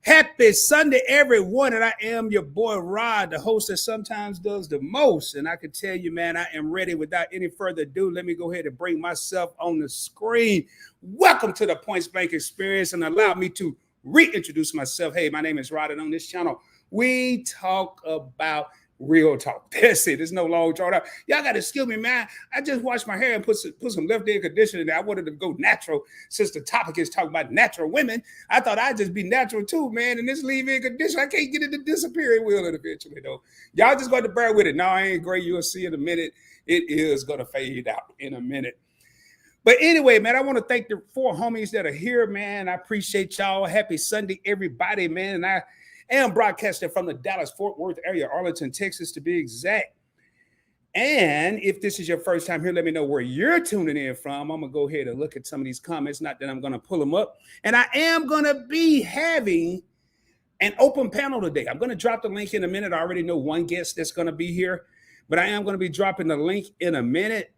Happy Sunday, everyone. And I am your boy Rod, the host that sometimes does the most. And I can tell you, man, I am ready. Without any further ado, let me go ahead and bring myself on the screen. Welcome to the Points Blank Experience, and allow me to reintroduce myself. Hey, my name is Rod, and on this channel, we talk about real talk. That's it. There's no long drawn out. Y'all got to excuse me, man. I just washed my hair and put some left-ear conditioner in there. I wanted to go natural since the topic is talking about natural women. I thought I'd just be natural too, man. And this leave-in conditioner, I can't get it to disappear. It will eventually, though. Y'all just got to bear with it. No, I ain't gray. You'll see in a minute. It is going to fade out in a minute. But anyway, man, I want to thank the 4 homies that are here, man. I appreciate y'all. Happy Sunday, everybody, man. And I am broadcasting from the Dallas-Fort Worth area, Arlington, Texas, to be exact. And if this is your first time here, let me know where you're tuning in from. I'm going to go ahead and look at some of these comments. Not that I'm going to pull them up. And I am going to be having an open panel today. I'm going to drop the link in a minute. I already know one guest that's going to be here, but I am going to be dropping the link in a minute.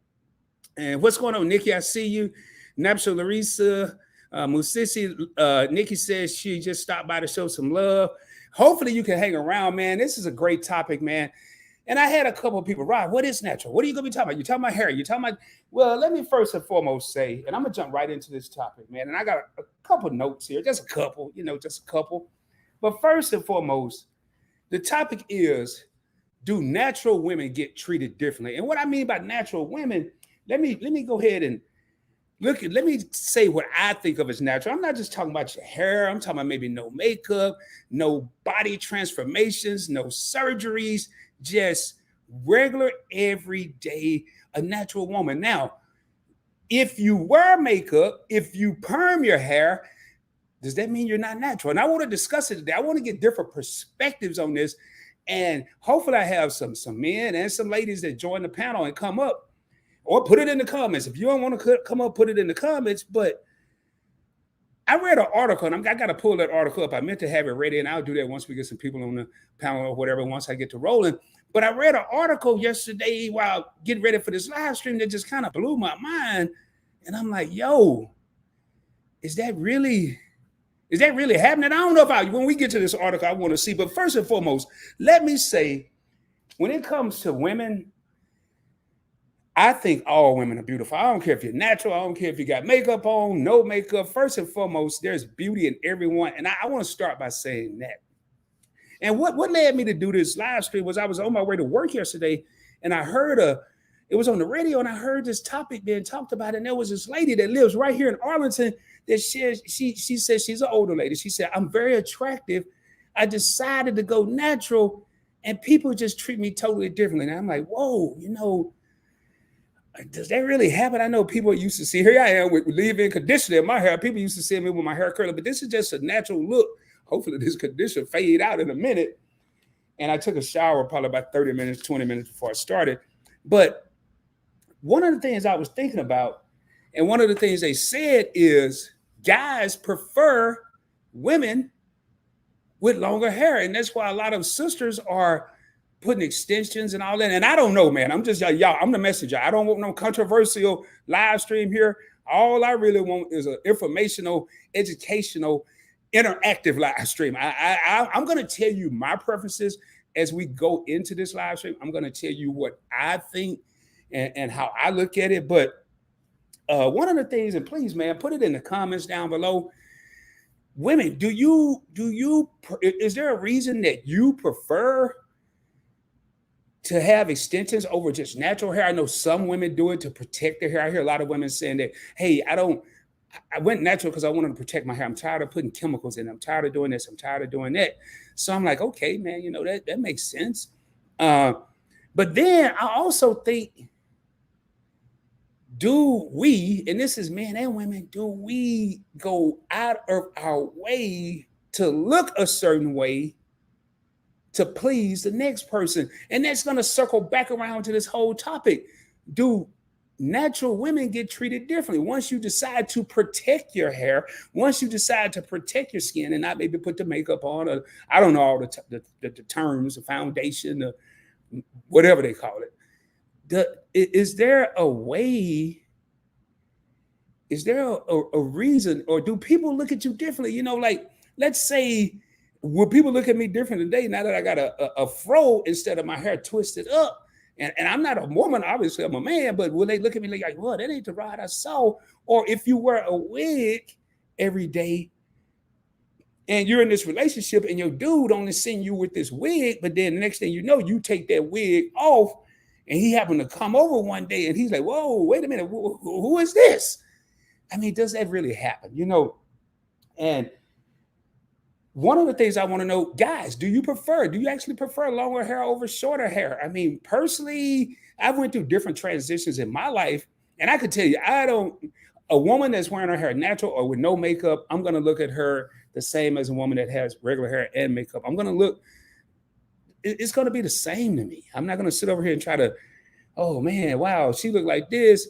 And what's going on, Nikki? I see you. Napsha Larissa, Musisi. Nikki says she just stopped by to show some love. Hopefully you can hang around, man. This is a great topic, man. And I had a couple of people, Rod, what is natural? What are you going to be talking about? You're talking about hair. You're talking about, well, let me first and foremost say, and I'm going to jump right into this topic, man. And I got a couple notes here, just a couple, just a couple. But first and foremost, the topic is, do natural women get treated differently? And what I mean by natural women, let me go ahead and let me say what I think of as natural. I'm not just talking about your hair. I'm talking about maybe no makeup, no body transformations, no surgeries, just regular, everyday, a natural woman. Now, if you wear makeup, if you perm your hair, does that mean you're not natural? And I want to discuss it today. I want to get different perspectives on this. And hopefully I have some men and some ladies that join the panel and come up. Or put it in the comments. If you don't want to come up, put it in the comments. But I read an article, and I got to pull that article up. I meant to have it ready, and I'll do that once we get some people on the panel or whatever, once I get to rolling. But I read an article yesterday while getting ready for this live stream that just kind of blew my mind. And I'm like, yo, is that really happening? I don't know when we get to this article, I want to see. But first and foremost, let me say, when it comes to women, I think all women are beautiful. I don't care if you're natural. I don't care if you got makeup on, no makeup. First and foremost, there's beauty in everyone. And I want to start by saying that. And what led me to do this live stream was I was on my way to work yesterday, and I heard it was on the radio, and I heard this topic being talked about. And there was this lady that lives right here in Arlington that she said she's an older lady. She said, I'm very attractive. I decided to go natural, and people just treat me totally differently. And I'm like, whoa, does that really happen? I know people used to see, here I am with leave-in conditioner in my hair. People used to see me with my hair curly, but this is just a natural look. Hopefully this conditioner fade out in a minute. And I took a shower probably about 30 minutes, 20 minutes before I started. But one of the things I was thinking about, and one of the things they said is guys prefer women with longer hair. And that's why a lot of sisters are putting extensions and all that. And I don't know, man. I'm just y'all. I'm the messenger. I don't want no controversial live stream here. All I really want is an informational, educational, interactive live stream. I'm going to tell you my preferences as we go into this live stream. I'm going to tell you what I think and how I look at it. But one of the things, and please, man, put it in the comments down below. Women, is there a reason that you prefer to have extensions over just natural hair? I know some women do it to protect their hair. I hear a lot of women saying that, hey, I went natural because I wanted to protect my hair. I'm tired of putting chemicals in it. I'm tired of doing this. I'm tired of doing that. So I'm like, okay, man, that makes sense. But then I also think, do we, and this is men and women, do we go out of our way to look a certain way to please the next person? And that's going to circle back around to this whole topic. Do natural women get treated differently? Once you decide to protect your hair, once you decide to protect your skin and not maybe put the makeup on, or I don't know all the terms, the foundation, whatever they call it. Is there a way? Is there a reason, or do people look at you differently? Like, let's say will people look at me different today now that I got a fro instead of my hair twisted up? And I'm not a woman, obviously, I'm a man, but will they look at me like, well, that ain't the ride I saw? Or if you wear a wig every day and you're in this relationship and your dude only seeing you with this wig, but then the next thing you know, you take that wig off and he happened to come over one day and he's like, whoa, wait a minute, who is this? I mean, does that really happen? And one of the things I want to know, guys, do you actually prefer longer hair over shorter hair? I mean, personally, I went through different transitions in my life, and I could tell you, a woman that's wearing her hair natural or with no makeup, I'm going to look at her the same as a woman that has regular hair and makeup. It's going to be the same to me. I'm not going to sit over here and try to, oh man, wow, she looked like this.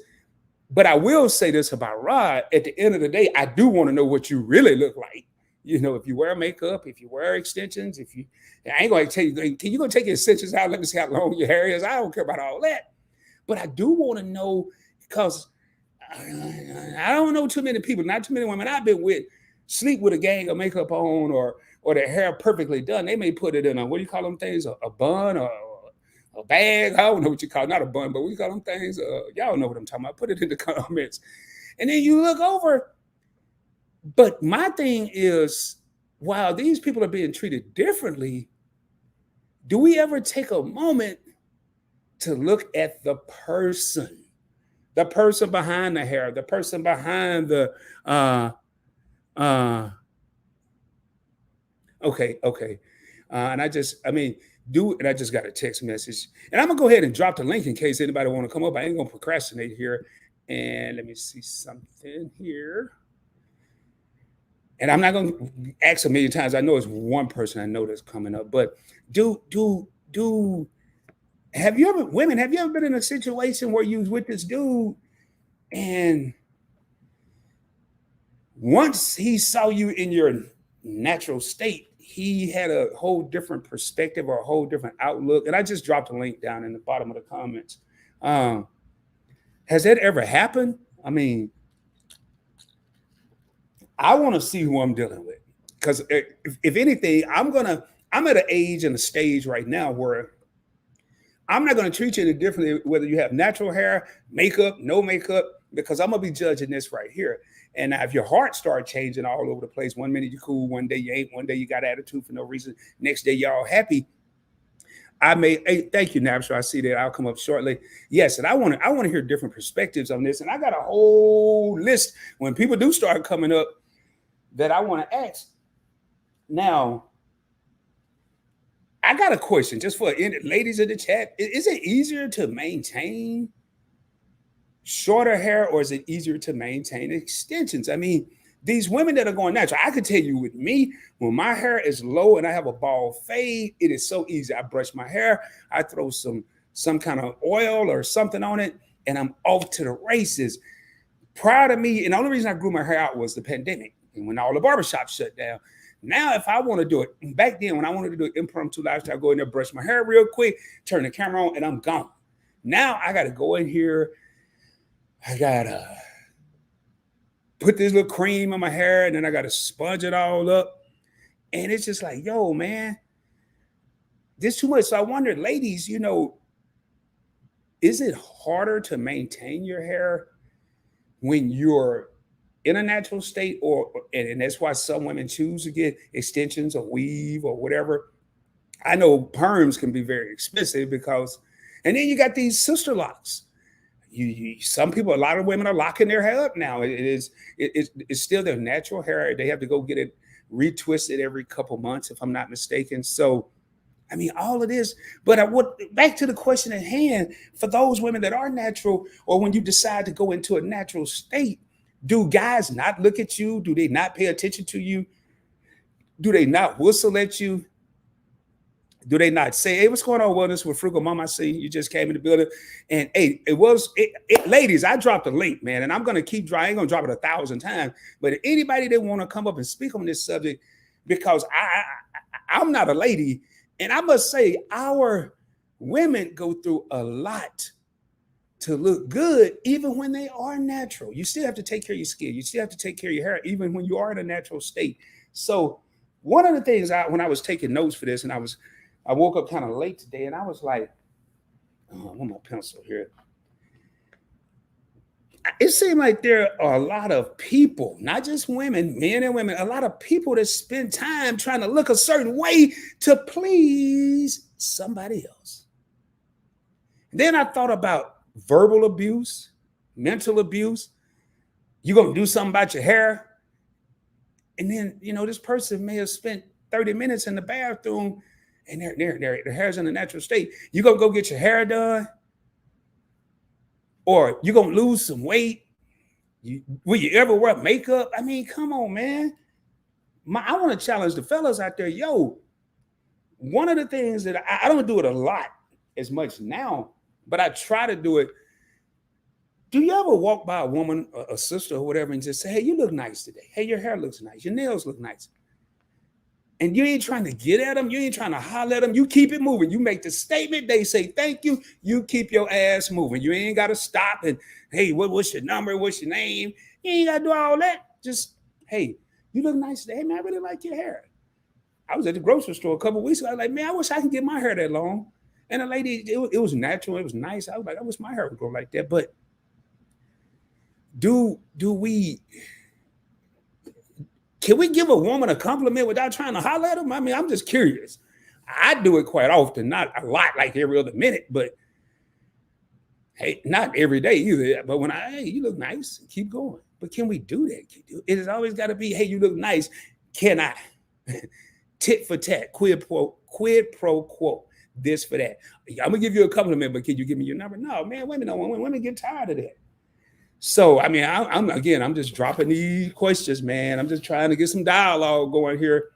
But I will say this about Rod, at the end of the day, I do want to know what you really look like. If you wear makeup, if you wear extensions, I ain't going to tell you, can you go take your extensions out? Let me see how long your hair is. I don't care about all that. But I do want to know because I don't know too many people, not too many women I've been with, sleep with a gang of makeup on or their hair perfectly done. They may put it in what do you call them things? A bun or a bag. I don't know what you call it. Not a bun, but we call them things. Y'all know what I'm talking about. Put it in the comments. And then you look over. But my thing is, while these people are being treated differently, do we ever take a moment to look at the person behind the hair, the person behind the, okay. And I just got a text message and I'm gonna go ahead and drop the link in case anybody want to come up. I ain't gonna procrastinate here. And let me see something here. And I'm not going to ask a million times. I know it's one person I know that's coming up, but have you ever been in a situation where you was with this dude and once he saw you in your natural state, he had a whole different perspective or a whole different outlook? And I just dropped a link down in the bottom of the comments. Has that ever happened? I mean, I want to see who I'm dealing with because if anything, I'm at an age and a stage right now where I'm not going to treat you any differently whether you have natural hair, makeup, no makeup, because I'm going to be judging this right here. And now if your heart start changing all over the place, one minute you're cool, one day you ain't, one day you got attitude for no reason, next day you're all happy. Hey, thank you, Nabsha. I see that. I'll come up shortly. Yes, and I want to hear different perspectives on this. And I got a whole list when people do start coming up that I want to ask. Now, I got a question just for ladies in the chat. Is it easier to maintain shorter hair or is it easier to maintain extensions? I mean, these women that are going natural, I could tell you with me, when my hair is low and I have a bald fade, it is so easy. I brush my hair, I throw some kind of oil or something on it, and I'm off to the races. Prior to me, and the only reason I grew my hair out was the pandemic. And when all the barbershops shut down. Now, if I want to do it, back then when I wanted to do an impromptu lifestyle, I go in there, brush my hair real quick, turn the camera on, and I'm gone. Now I got to go in here. I got to put this little cream on my hair, and then I got to sponge it all up. And it's just like, yo, man, this is too much. So I wonder, ladies, is it harder to maintain your hair when you're in a natural state and that's why some women choose to get extensions or weave or whatever? I know perms can be very expensive and then you got these sister locks. Some people, a lot of women are locking their hair up now. It's still their natural hair. They have to go get it retwisted every couple months, if I'm not mistaken. So, I mean, all of this, but back to the question at hand, for those women that are natural, or when you decide to go into a natural state, do guys not look at you? Do they not pay attention to you? Do they not whistle at you? Do they not say, hey, what's going on, Wellness with Frugal Mama? I see you just came in the building. And hey, ladies, I dropped a link, man, and I'm going to keep I ain't going to drop it 1,000 times. But if anybody that want to come up and speak on this subject, because I'm not a lady, and I must say our women go through a lot to look good, even when they are natural. You still have to take care of your skin. You still have to take care of your hair, even when you are in a natural state. So One of the things when I was taking notes for this, and I woke up kind of late today, and I was like, oh, I want my pencil here. It seemed like there are a lot of people, not just women, men and women, a lot of people that spend time trying to look a certain way to please somebody else. Then I thought about verbal abuse, mental abuse. You're going to do something about your hair. And then, this person may have spent 30 minutes in the bathroom and their hair's in a natural state. You're going to go get your hair done, or you're going to lose some weight. Will you ever wear makeup? I mean, come on, man. I want to challenge the fellas out there. Yo, one of the things that I don't do it a lot as much now, but I try to do it. Do you ever walk by a woman, a sister or whatever, and just say, hey, you look nice today. Hey, your hair looks nice. Your nails look nice. And you ain't trying to get at them. You ain't trying to holler at them. You keep it moving. You make the statement. They say, thank you. You keep your ass moving. You ain't got to stop and, hey, what's your number? What's your name? You ain't got to do all that. Just, hey, you look nice today. Hey, man, I really like your hair. I was at the grocery store a couple of weeks ago. I was like, man, I wish I could get my hair that long. And the lady, it was natural. It was nice. I was like, I wish my hair would grow like that. But can we give a woman a compliment without trying to holler at them? I mean, I'm just curious. I do it quite often, not a lot like every other minute, but hey, not every day either. But when hey, you look nice, keep going. But can we do that? It has always got to be, hey, you look nice. Can I? Tit for tat, quid pro quo, this for that. I'm gonna give you a compliment, but can you give me your number? No, man, women get tired of that. So, I mean, I'm just dropping these questions, man. I'm just trying to get some dialogue going here.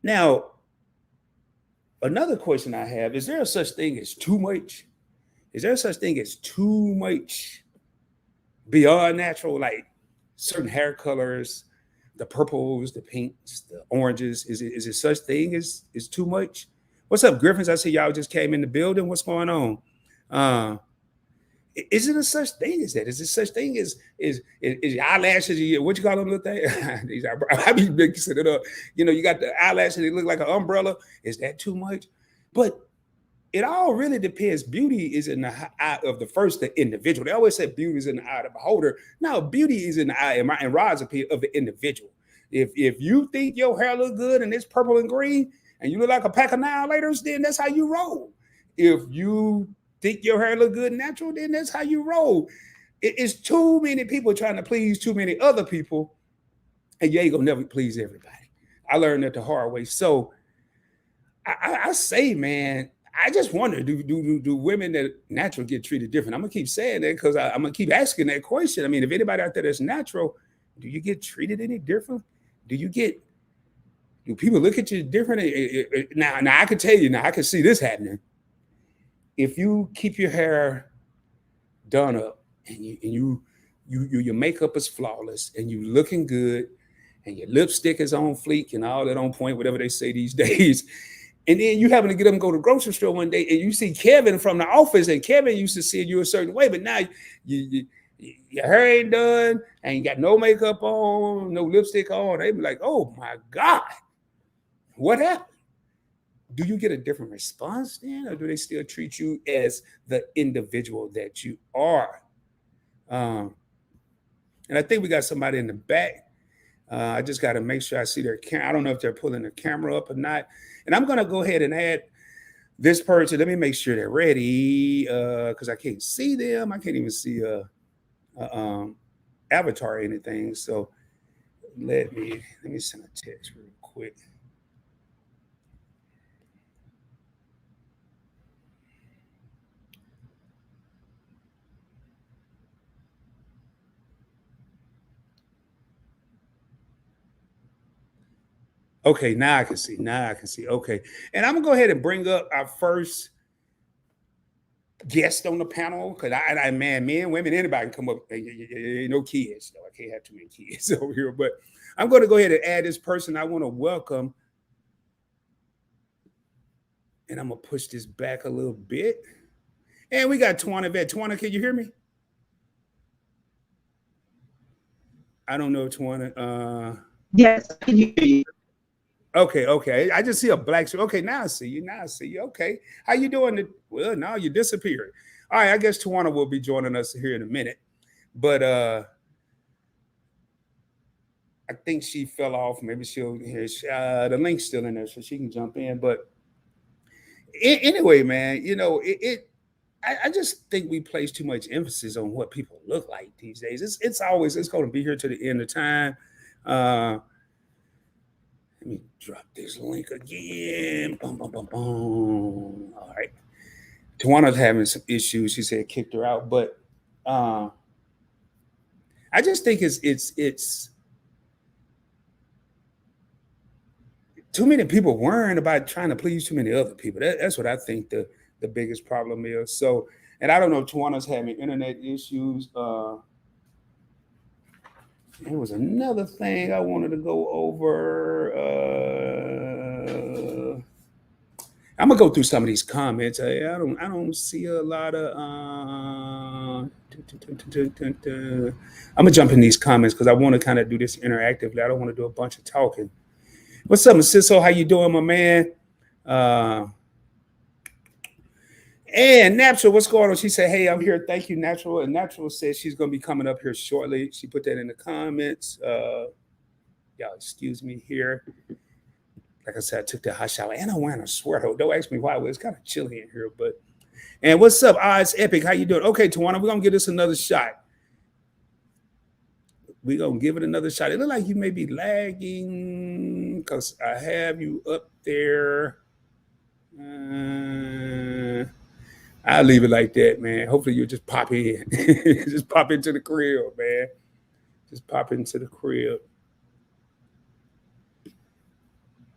Now, another question I have, is there a such thing as too much? Is there such thing as too much beyond natural, like certain hair colors, the purples, the pinks, the oranges? Is it such thing as too much? What's up, Griffins? I see y'all just came in the building. What's going on? Is it a such thing as that? Is it such thing as is your eyelashes? What you call them little thing? I be mixing it up. You got the eyelashes. They look like an umbrella. Is that too much? But it all really depends. Beauty is in the eye of the individual. They always say beauty is in the eye of the beholder. No, beauty is in the eye, in Rod's opinion, of the individual. If you think your hair look good and it's purple and green and you look like a pack of annihilators, then that's how you roll. If you think your hair look good and natural, then that's how you roll. It's too many people trying to please too many other people, and you ain't gonna never please everybody. I learned that the hard way. So I say, man, I just wonder, do women that natural get treated different? I'm gonna keep saying that because I'm gonna keep asking that question. I mean, if anybody out there that's natural, do you get treated any different? Do people look at you different? Now I can tell you, now I can see this happening. If you keep your hair done up and your makeup is flawless and you looking good and your lipstick is on fleek and all that on point, whatever they say these days. And then you happen to get up and go to the grocery store one day and you see Kevin from the office, and Kevin used to see you a certain way, but now your hair ain't done and you got no makeup on, no lipstick on. They be like, oh my God, what happened? Do you get a different response then, or do they still treat you as the individual that you are? And I think we got somebody in the back. I just got to make sure I see their camera. I don't know if they're pulling the camera up or not. And I'm going to go ahead and add this person. Let me make sure they're ready because I can't see them. I can't even see a avatar or anything. So let me send a text real quick. Okay, now I can see. Okay. And I'm gonna go ahead and bring up our first guest on the panel because man, men, women, anybody can come up. No kids, though. I can't have too many kids over here. But I'm going to go ahead and add this person I want to welcome, and I'm gonna push this back a little bit. And we got Twana Vet. Twana, can you hear me? I don't know if you want to. Yes, I can hear you. Okay. I just see a black screen. Okay, now I see you. Okay, how you doing? Well, now you disappeared. All right, I guess Tawana will be joining us here in a minute, but I think she fell off. Maybe she'll hear the link's still in there, so she can jump in. But anyway, man, I just think we place too much emphasis on what people look like these days. It's going to be here to the end of time. Let me drop this link again. Boom, boom, boom, boom. All right. Tawana's having some issues. She said kicked her out, but I just think it's too many people worrying about trying to please too many other people. That's what I think the biggest problem is. So, and I don't know if Tawana's having internet issues. There was another thing I wanted to go over. I'm gonna go through some of these comments. I don't see a lot of. I'm gonna jump in these comments because I want to kind of do this interactively. I don't want to do a bunch of talking. What's up, Ciso? How you doing, my man? And Natural, what's going on? She said, hey, I'm here. Thank you, Natural. And Natural says she's going to be coming up here shortly. She put that in the comments. Y'all excuse me here. Like I said, I took the hot shower and I'm wearing a sweater. Don't ask me why. It's kind of chilly in here. And what's up, Odds Epic? How you doing? Okay, Tawana, we're going to give this another shot. We're going to give it another shot. It looks like you may be lagging because I have you up there. I'll leave it like that, man. Hopefully you'll just pop in. Just pop into the crib, man. Just pop into the crib.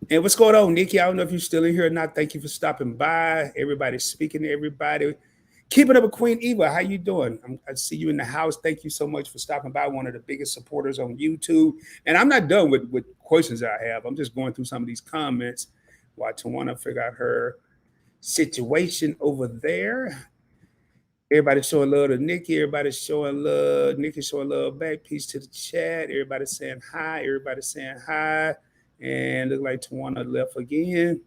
And what's going on, Nikki? I don't know if you're still in here or not. Thank you for stopping by. Everybody's speaking to everybody. Keep it up with Queen Eva. How you doing? I see you in the house. Thank you so much for stopping by. One of the biggest supporters on YouTube. And I'm not done with questions that I have. I'm just going through some of these comments while Tawana figure out her situation over there. Everybody showing love to Nikki. Everybody's showing love. Nikki showing love back. Peace to the chat. Everybody saying hi. Everybody saying hi. And look like Tawana left again.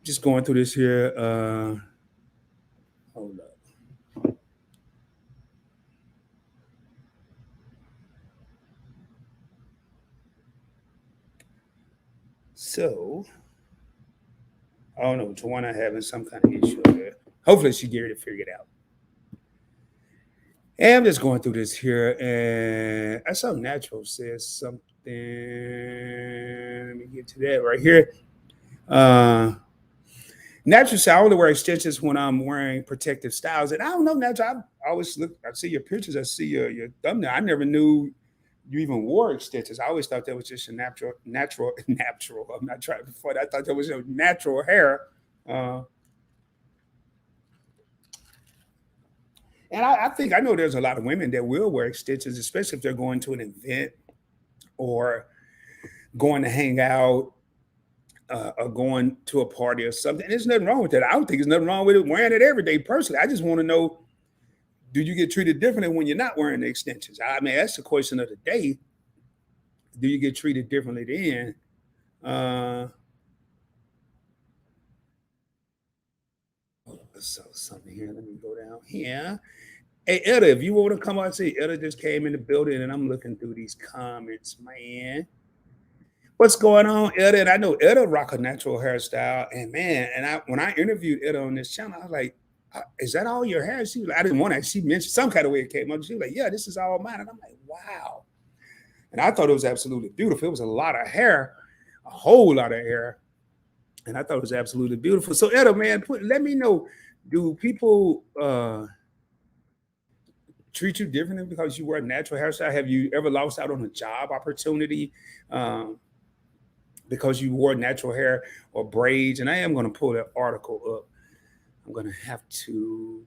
Just going through this here. Hold up. So, I don't know. Tawana having some kind of issue there. Hopefully she get it figured out. And I'm just going through this here, and I saw Natural says something. Let me get to that right here. Natural said I only wear extensions when I'm wearing protective styles. And I don't know, Natural. I always look, I see your pictures, I see your thumbnail. I never knew you even wore extensions. I always thought that was just a natural. I'm not trying to fight. I thought that was your natural hair. And I think I know there's a lot of women that will wear extensions, especially if they're going to an event or going to hang out or going to a party or something. And there's nothing wrong with that. I don't think there's nothing wrong with it wearing it every day personally. I just want to know, do you get treated differently when you're not wearing the extensions? I mean, that's the question of the day. Do you get treated differently then? So something here. Let me go down here. Hey, Etta, if you want to come out and see, Etta just came in the building and I'm looking through these comments, man. What's going on, Etta? And I know Etta rock a natural hairstyle. And man, when I interviewed Etta on this channel, I was like, is that all your hair? She was like, I didn't want to. She mentioned some kind of way it came up. She was like, yeah, this is all mine. And I'm like, wow. And I thought it was absolutely beautiful. It was a lot of hair, a whole lot of hair. And I thought it was absolutely beautiful. So Etta, man, let me know, do people treat you differently because you wear a natural hairstyle? Have you ever lost out on a job opportunity because you wore natural hair or braids? And I am going to pull that article up. I'm going to have to,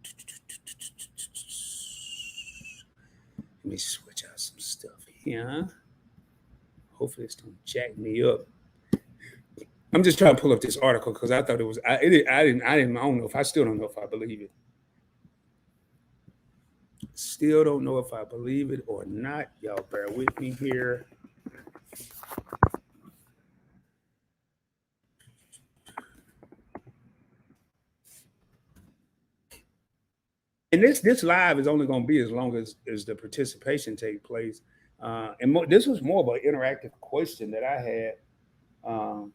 let me switch out some stuff here. Hopefully this don't jack me up. I'm just trying to pull up this article because I thought it was, I don't know if I still don't know if I believe it. Still don't know if I believe it or not. Y'all bear with me here. And this live is only going to be as long as the participation take place. This was more of an interactive question that I had. Um,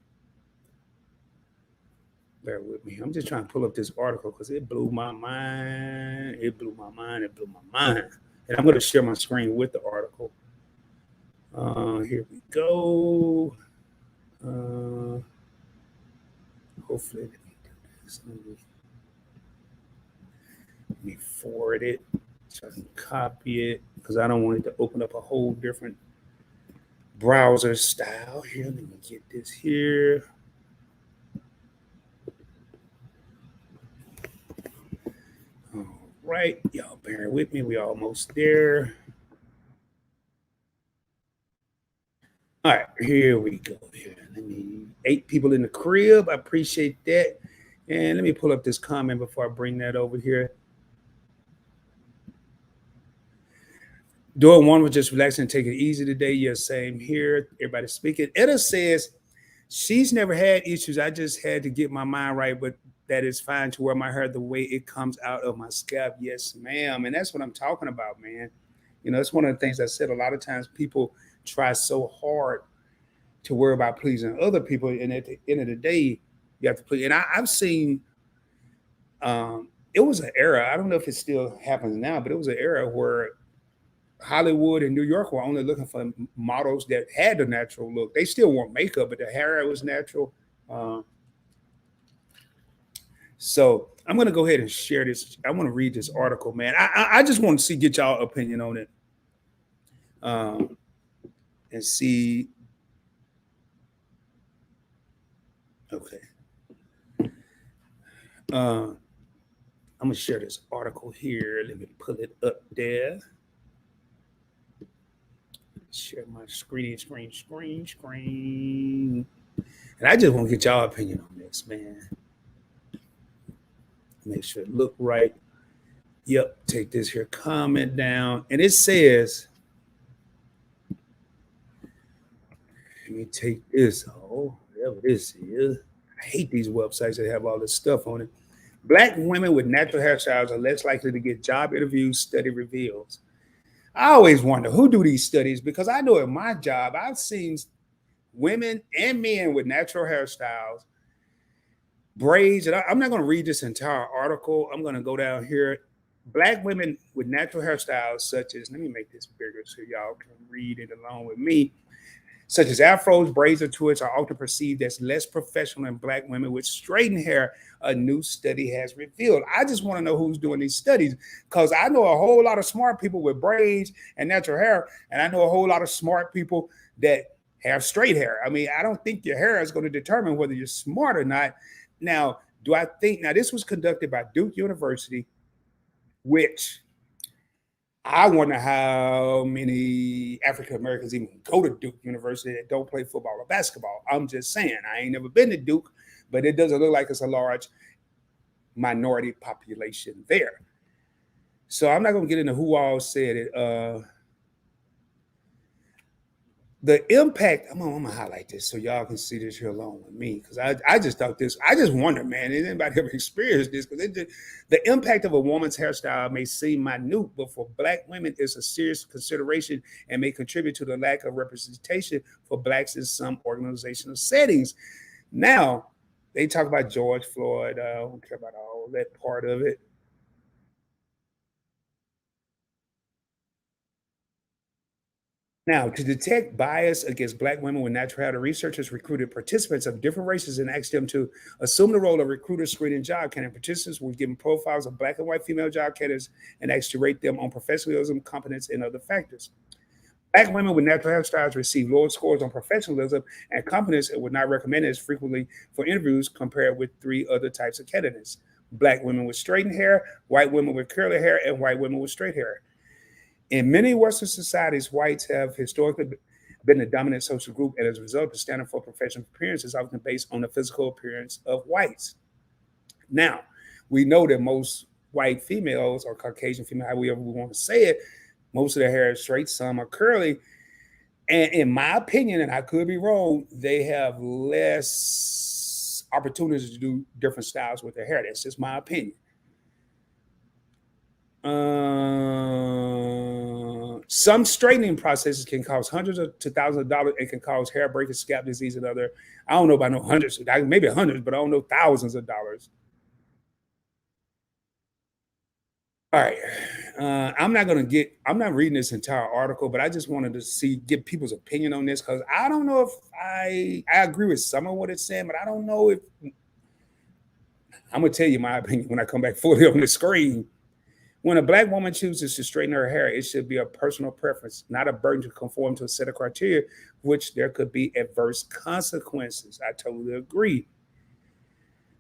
bear with me. I'm just trying to pull up this article because it blew my mind. It blew my mind. It blew my mind. And I'm going to share my screen with the article. Here we go. Hopefully, let me do this. Let me forward it so I can copy it because I don't want it to open up a whole different browser style. Here, let me get this here. All right, y'all bear with me. We almost there. All right, here we go. Here, 8 people in the crib. I appreciate that. And let me pull up this comment before I bring that over here. Doing one was just relaxing and taking it easy today. Yeah, same here. Everybody speaking. Etta says she's never had issues. I just had to get my mind right, but that is fine to wear my hair the way it comes out of my scalp. Yes, ma'am. And that's what I'm talking about, man. You know, it's one of the things I said. A lot of times people try so hard to worry about pleasing other people, and at the end of the day, you have to please. And I've seen it was an era. I don't know if it still happens now, but it was an era where Hollywood and New York were only looking for models that had the natural look. They still want makeup, but the hair was natural. So I'm going to go ahead and share this. I want to read this article, man. I just want to get y'all opinion on it, and see. Okay. I'm going to share this article here. Let me pull it up there. Share my screen. And I just want to get y'all opinion on this, man. Make sure it look right. Yep, take this here comment down. And it says, let me take this. Oh, whatever this is. I hate these websites that have all this stuff on it. Black women with natural hairstyles are less likely to get job interviews, study reveals. I always wonder who do these studies, because I know in my job, I've seen women and men with natural hairstyles, braids. And I'm not going to read this entire article. I'm going to go down here. Black women with natural hairstyles, such as, let me make this bigger so y'all can read it along with me, such as afros, braids, or twists, are often perceived as less professional than black women with straightened hair, a new study has revealed. I just want to know who's doing these studies, because I know a whole lot of smart people with braids and natural hair, and I know a whole lot of smart people that have straight hair. I mean, I don't think your hair is going to determine whether you're smart or not. Now, this was conducted by Duke University, which I wonder how many African Americans even go to Duke University that don't play football or basketball. I'm just saying, I ain't never been to Duke, but it doesn't look like it's a large minority population there. So I'm not going to get into who all said it. The impact, I'm gonna highlight this so y'all can see this here along with me, because I just thought this, I just wonder, man, has anybody ever experienced this? Because the impact of a woman's hairstyle may seem minute, but for black women, it's a serious consideration and may contribute to the lack of representation for blacks in some organizational settings. Now, they talk about George Floyd. I don't care about all that part of it. Now, to detect bias against black women with natural hair, the researchers recruited participants of different races and asked them to assume the role of recruiter screening job candidate. Participants were given profiles of black and white female job candidates and asked to rate them on professionalism, competence, and other factors. Black women with natural hairstyles receive lower scores on professionalism and competence and were not recommended as frequently for interviews compared with 3 other types of candidates: black women with straightened hair, white women with curly hair, and white women with straight hair. In many Western societies, whites have historically been the dominant social group, and as a result, the standard for professional appearance is often based on the physical appearance of whites. Now, we know that most white females or Caucasian female, however we want to say it, most of their hair is straight, some are curly. And in my opinion, and I could be wrong, they have less opportunities to do different styles with their hair. That's just my opinion. Some straightening processes can cost hundreds to thousands of dollars and can cause hair breakage, scalp disease, and other. I don't know about no hundreds, maybe hundreds, but I don't know thousands of dollars. All right. I'm not reading this entire article, but I just wanted to get people's opinion on this because I don't know if I agree with some of what it's saying, but I don't know if I'm gonna tell you my opinion when I come back fully on the screen. When a Black woman chooses to straighten her hair, it should be a personal preference, not a burden to conform to a set of criteria, which there could be adverse consequences. I totally agree.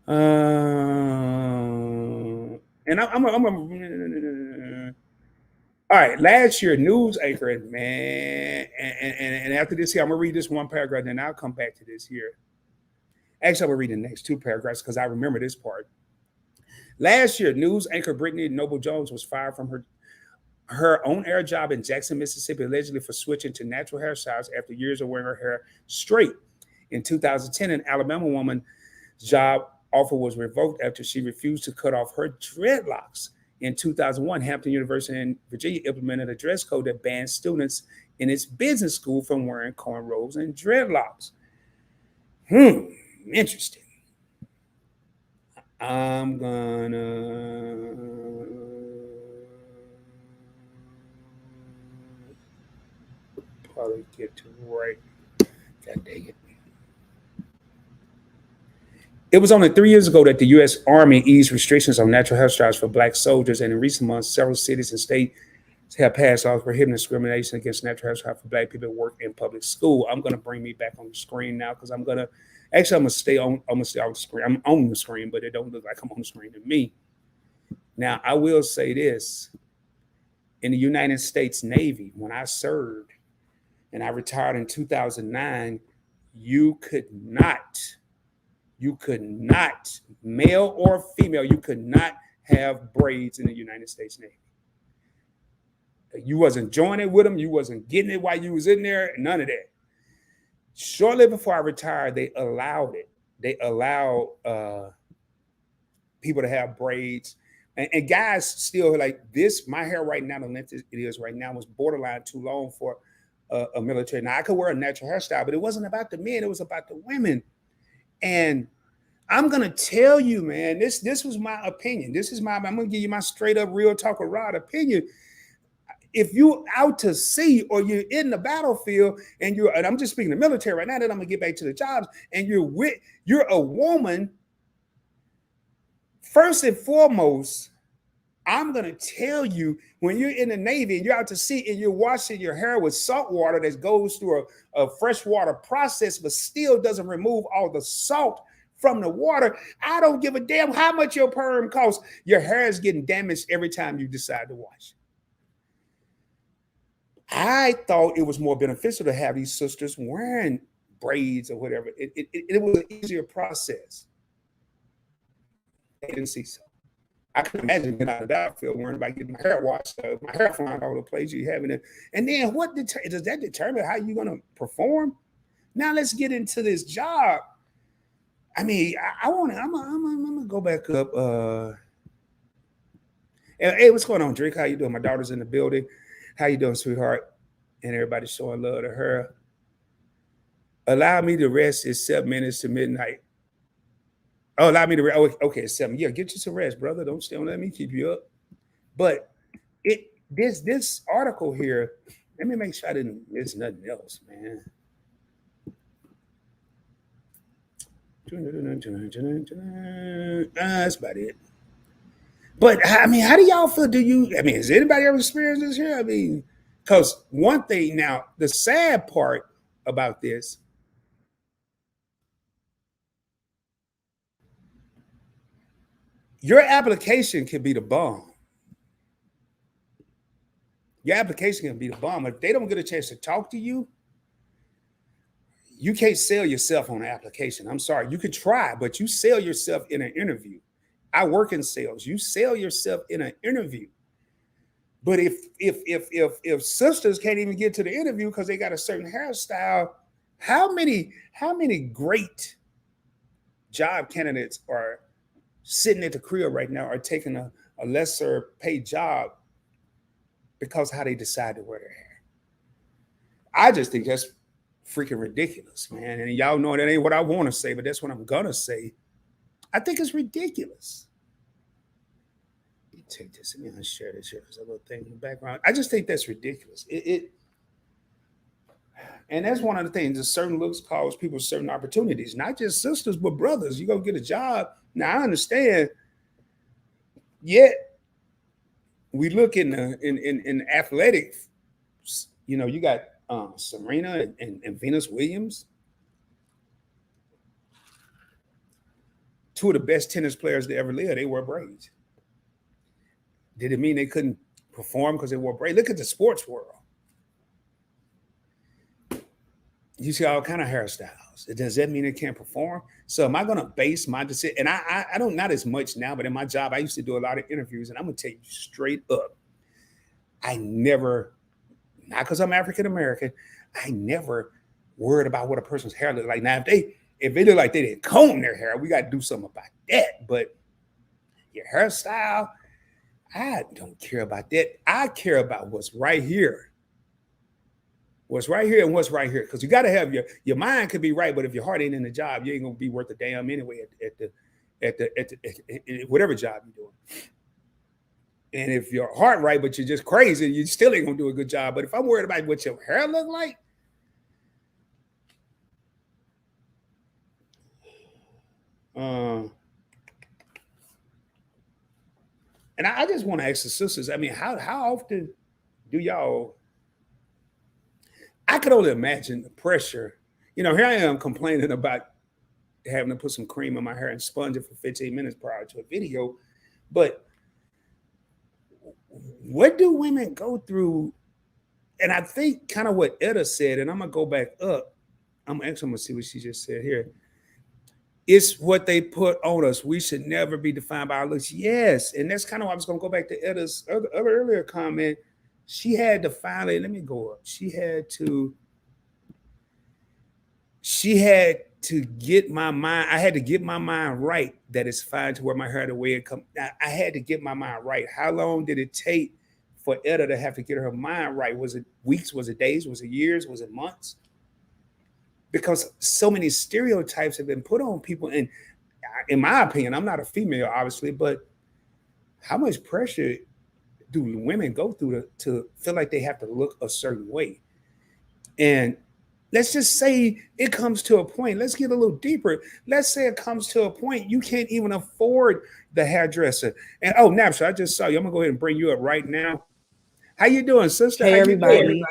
And I'm all right. Last year, news anchor, man, and after this here, I'm gonna read this one paragraph, then I'll come back to this here. Actually, I'm gonna read the next two paragraphs because I remember this part. Last year, news anchor Brittany Noble Jones was fired from her own air job in Jackson, Mississippi, allegedly for switching to natural hairstyles after years of wearing her hair straight. In 2010, an Alabama woman's job offer was revoked after she refused to cut off her dreadlocks. In 2001, Hampton University in Virginia implemented a dress code that banned students in its business school from wearing cornrows and dreadlocks. Interesting. I'm gonna probably get to right. God dang it. It was only 3 years ago that the U.S. Army eased restrictions on natural hairstyles for Black soldiers, and in recent months, several cities and states have passed laws prohibiting discrimination against natural hairstyles for Black people who work in public school. I'm going to bring me back on the screen now because I'm gonna stay on the screen. I'm on the screen, but it don't look like I'm on the screen to me. Now, I will say this: in the United States Navy, when I served and I retired in 2009, you could not, male or female, you could not have braids in the United States Navy. You wasn't joining with them. You wasn't getting it while you was in there. None of that. Shortly before I retired, they allowed it. They allowed people to have braids. And guys still like this. My hair right now, the length it is right now, was borderline too long for a military. Now, I could wear a natural hairstyle, but it wasn't about the men. It was about the women. And I'm gonna tell you, man, this was my opinion. I'm gonna give you my straight up real talk of Rod opinion. If you out to sea or you're in the battlefield and I'm just speaking the military right now, then I'm gonna get back to the jobs, and you're a woman, first and foremost, I'm gonna tell you, when you're in the Navy and you're out to sea and you're washing your hair with salt water that goes through a freshwater process, but still doesn't remove all the salt from the water, I don't give a damn how much your perm costs. Your hair is getting damaged every time you decide to wash. I thought it was more beneficial to have these sisters wearing braids or whatever. It was an easier process. I didn't see so. I can imagine getting out of the battlefield worrying about getting my hair washed, my hair flying all the place you having it. And then does that determine how you're going to perform? Now let's get into this job. I mean, I'm gonna go back up. Hey, what's going on, Drake? How you doing? My daughter's in the building. How you doing, sweetheart? And everybody's showing love to her. Allow me to rest. It's 7 minutes to midnight. Oh, allow me to rest. Oh, okay, it's 7. Yeah, get you some rest, brother. Don't let me keep you up. But this article here, let me make sure I didn't miss nothing else, man. That's about it. But I mean, how do y'all feel? Has anybody ever experienced this here? I mean, because one thing now, the sad part about this, your application can be the bomb. Your application can be the bomb. If they don't get a chance to talk to you, you can't sell yourself on an application. I'm sorry. You could try, but you sell yourself in an interview. I work in sales. You sell yourself in an interview. But if sisters can't even get to the interview because they got a certain hairstyle, how many great job candidates are sitting at the crib right now are taking a lesser paid job because how they decide to wear their hair? I just think that's freaking ridiculous, man. And y'all know that ain't what I want to say, but that's what I'm gonna say. I think it's ridiculous. Take this and I'll share this here because a little thing in the background. I just think that's ridiculous. And that's one of the things. Certain looks cause people certain opportunities, not just sisters but brothers. You go get a job. Now I understand. Yet we look in athletics. You know, you got Serena and Venus Williams, two of the best tennis players to ever live. They wear braids. Did it mean they couldn't perform because they wore braids? Look at the sports world. You see all kind of hairstyles. Does that mean they can't perform? So am I going to base my decision? And I don't, not as much now, but in my job, I used to do a lot of interviews, and I'm going to tell you straight up, I never, not because I'm African American, I never worried about what a person's hair looked like. Now, if they look like they didn't comb their hair, we got to do something about that. But your hairstyle, I don't care about that. I care about what's right here. What's right here and what's right here. Because you got to have your mind could be right, but if your heart ain't in the job, you ain't gonna be worth a damn anyway at whatever job you're doing. And if your heart right, but you're just crazy, you still ain't gonna do a good job. But if I'm worried about what your hair look like, and I just want to ask the sisters, I mean, how often do y'all, I could only imagine the pressure. You know, here I am complaining about having to put some cream in my hair and sponge it for 15 minutes prior to a video. But what do women go through? And I think kind of what Etta said, and I'm going to go back up. I'm going to see what she just said here. It's what they put on us. We should never be defined by our looks. Yes. And that's kind of why I was going to go back to Etta's earlier comment. She had to finally, let me go up. She had to get my mind. I had to get my mind right that it's fine to wear my hair the way it comes. I had to get my mind right. How long did it take for Etta to have to get her mind right? Was it weeks? Was it days? Was it years? Was it months? Because so many stereotypes have been put on people. And in my opinion, I'm not a female, obviously, but how much pressure do women go through to feel like they have to look a certain way? And let's just say it comes to a point. Let's get a little deeper. Let's say it comes to a point you can't even afford the hairdresser. And oh, Napster, I just saw you. I'm gonna go ahead and bring you up right now. How you doing, sister? Hey, how everybody.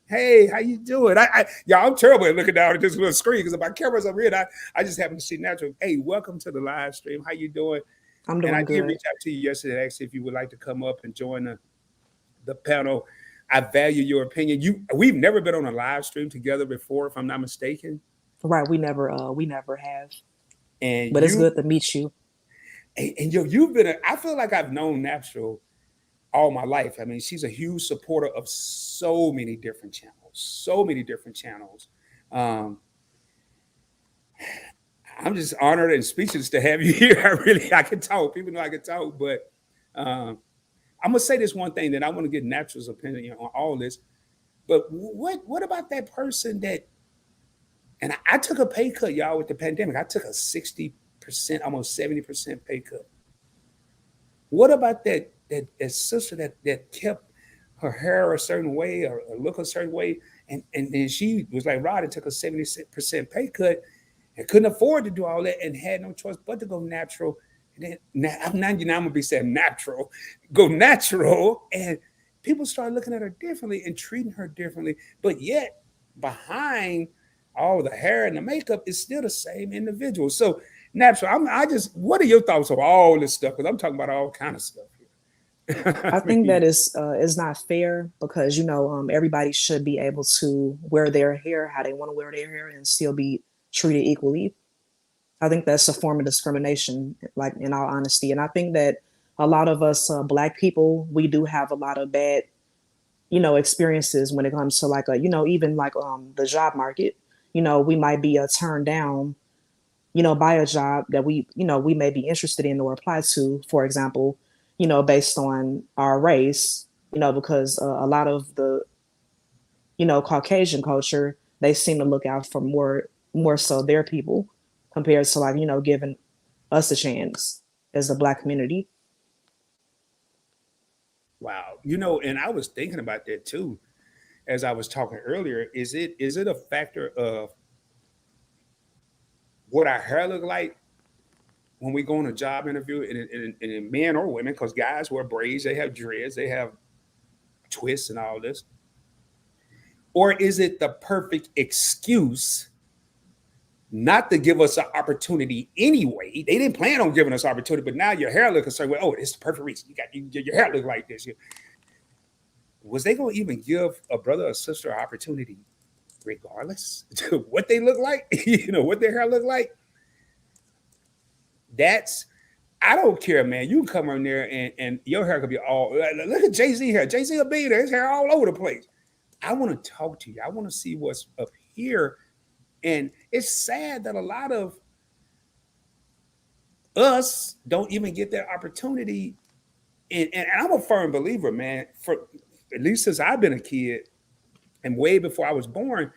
Hey, how you doing? Y'all, I'm terrible at looking down at this little screen because my camera's over here. I just happen to see natural. Hey, welcome to the live stream. How you doing? I'm doing good. good. I did reach out to you yesterday, actually, if you would like to come up and join the panel. I value your opinion. We've never been on a live stream together before, if I'm not mistaken. Right, we never have. And but it's good to meet you. And you've been. I feel like I've known Natural all my life. I mean, she's a huge supporter of so many different channels. I'm just honored and speechless to have you here. I can talk. People know I can talk, but I'm gonna say this one thing that I want to get Natural's opinion on all this. But what about that person that? And I took a pay cut, y'all, with the pandemic. I took a 60%, almost 70% pay cut. What about that sister that kept her hair a certain way or look a certain way, and then she was like Rod and took a 70% pay cut and couldn't afford to do all that and had no choice but to go natural. And then I'm gonna be saying natural, go natural, and people started looking at her differently and treating her differently. But yet behind all the hair and the makeup is still the same individual. So natural. What are your thoughts on all this stuff? Because I'm talking about all kind of stuff here. I think that is not fair because everybody should be able to wear their hair how they want to wear their hair and still be treated equally. I think that's a form of discrimination, like in all honesty. And I think that a lot of us Black people, we do have a lot of bad, experiences when it comes to like even like the job market. We might be turned down, by a job that we may be interested in or apply to, for example, based on our race, because a lot of the, Caucasian culture, they seem to look out for more so their people compared to like, giving us a chance as a Black community. Wow. And I was thinking about that too as I was talking earlier. Is it a factor of what our hair look like when we go on a job interview, and men or women, because guys wear braids, they have dreads, they have twists and all this? Or is it the perfect excuse not to give us an opportunity anyway? They didn't plan on giving us opportunity, but now your hair look a certain way. Oh, it's the perfect reason. Your hair look like this. Was they going to even give a brother or sister an opportunity regardless to what they look like, what their hair look like? I don't care, man. You can come on there and your hair could be all, look at Jay-Z hair. Jay-Z will be there, his hair all over the place. I want to talk to you. I want to see what's up here. And it's sad that a lot of us don't even get that opportunity. And I'm a firm believer, man, for at least since I've been a kid and way before I was born,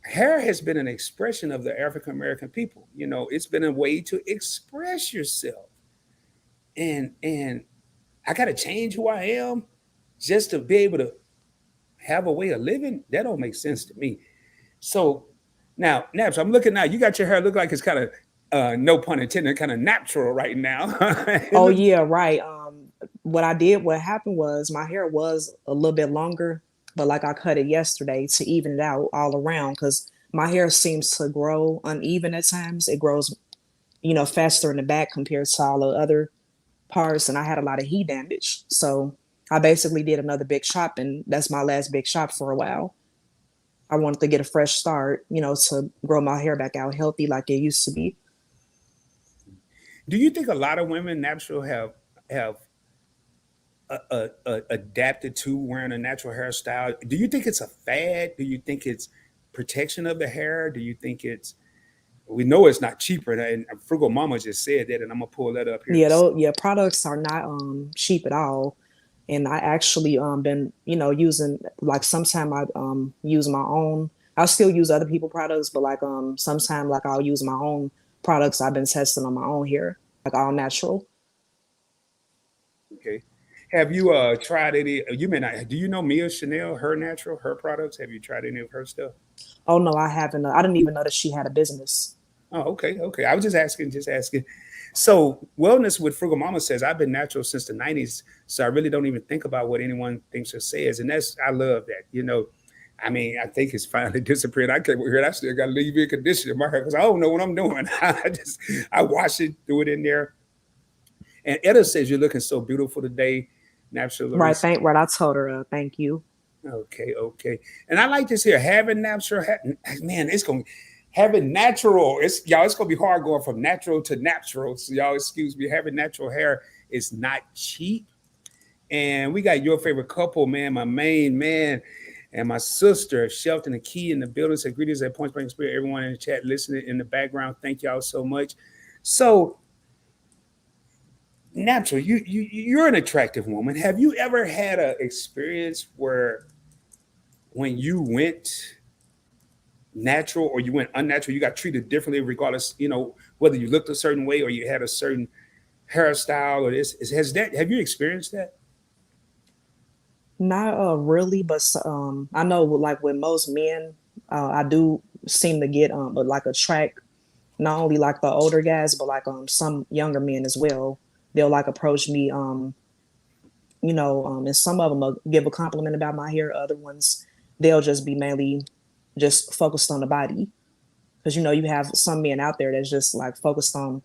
hair has been an expression of the African American people. It's been a way to express yourself. And I got to change who I am just to be able to have a way of living. That don't make sense to me. So now, Naps, I'm looking now. You got your hair look like it's kind of, no pun intended, kind of natural right now. Oh yeah, right. What happened was my hair was a little bit longer, but like I cut it yesterday to even it out all around because my hair seems to grow uneven at times. It grows, faster in the back compared to all the other parts, and I had a lot of heat damage. So I basically did another big chop, and that's my last big chop for a while. I wanted to get a fresh start, to grow my hair back out healthy like it used to be. Do you think a lot of women natural have adapted to wearing a natural hairstyle? Do you think it's a fad? Do you think it's protection of the hair? Do you think we know it's not cheaper? And Frugal Mama just said that, and I'm gonna pull that up here. Yeah, products are not cheap at all. And I actually been, using like sometime I use my own. I'll still use other people products, but like sometime like I'll use my own products I've been testing on my own here, like all natural. Okay. Have you tried any? You may not. Do you know Mia Chanel? Her natural, her products. Have you tried any of her stuff? Oh no, I haven't. I didn't even know that she had a business. Oh, okay, okay. I was just asking, So, wellness with Frugal Mama says I've been natural since the '90s, so I really don't even think about what anyone thinks or says, and I love that. I mean, I think it's finally disappeared. I can't hear it. I still got to leave in condition in my hair because I don't know what I'm doing. I wash it, threw it in there. And Etta says you're looking so beautiful today, natural. Right, right. I told her, thank you. Okay, okay. And I like this here, having natural hair. Man, having natural. It's gonna be hard going from natural to natural. So y'all excuse me. Having natural hair is not cheap. And we got your favorite couple, man, my main man, and my sister, Shelton and Key in the building. Said greetings at Point Blank Spirit. Everyone in the chat listening in the background. Thank y'all so much. So natural, you're an attractive woman. Have you ever had an experience where when you went natural or you went unnatural, you got treated differently regardless, whether you looked a certain way or you had a certain hairstyle or this? Have you experienced that? Not really, but I know like with most men, I do seem to get but like attract not only like the older guys, but like some younger men as well. They'll like approach me, and some of them will give a compliment about my hair. Other ones, they'll just be mainly just focused on the body. Because, you have some men out there that's just like focused on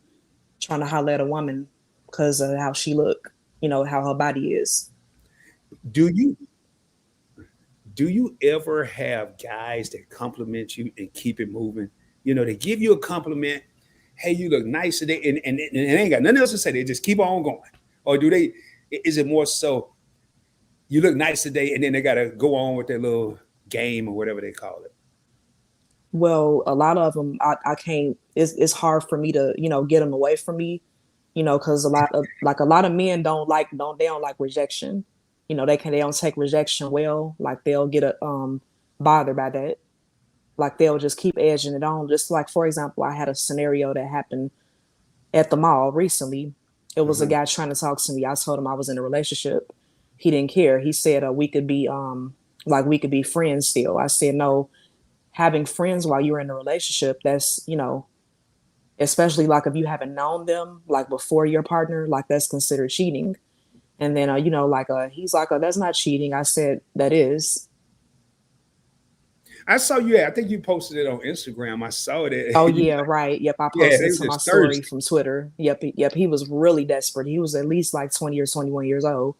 trying to holler at a woman because of how she look, how her body is. Do you ever have guys that compliment you and keep it moving? They give you a compliment. hey, you look nice today, and they ain't got nothing else to say. They just keep on going, or do they? Is it more so you look nice today, and then they got to go on with their little game or whatever they call it? Well, a lot of them, I can't. It's hard for me to, get them away from me, because a lot of men don't like rejection. They don't take rejection well. Like they'll get bothered by that. Like they'll just keep edging it on. Just like, for example, I had a scenario that happened at the mall recently. It was a Mhm. guy trying to talk to me. I told him I was in a relationship. He didn't care. He said we could be friends still. I said no. Having friends while you're in a relationship, that's, especially like if you haven't known them like before your partner, like that's considered cheating. And then he's like, that's not cheating. I said that is. I saw you. I think you posted it on Instagram. I saw it. Oh yeah, right. Yep, I Yeah, posted they it were to my just story thirsty. from Twitter. Yep, yep. He was really desperate. He was at least like 20 or 21 years old.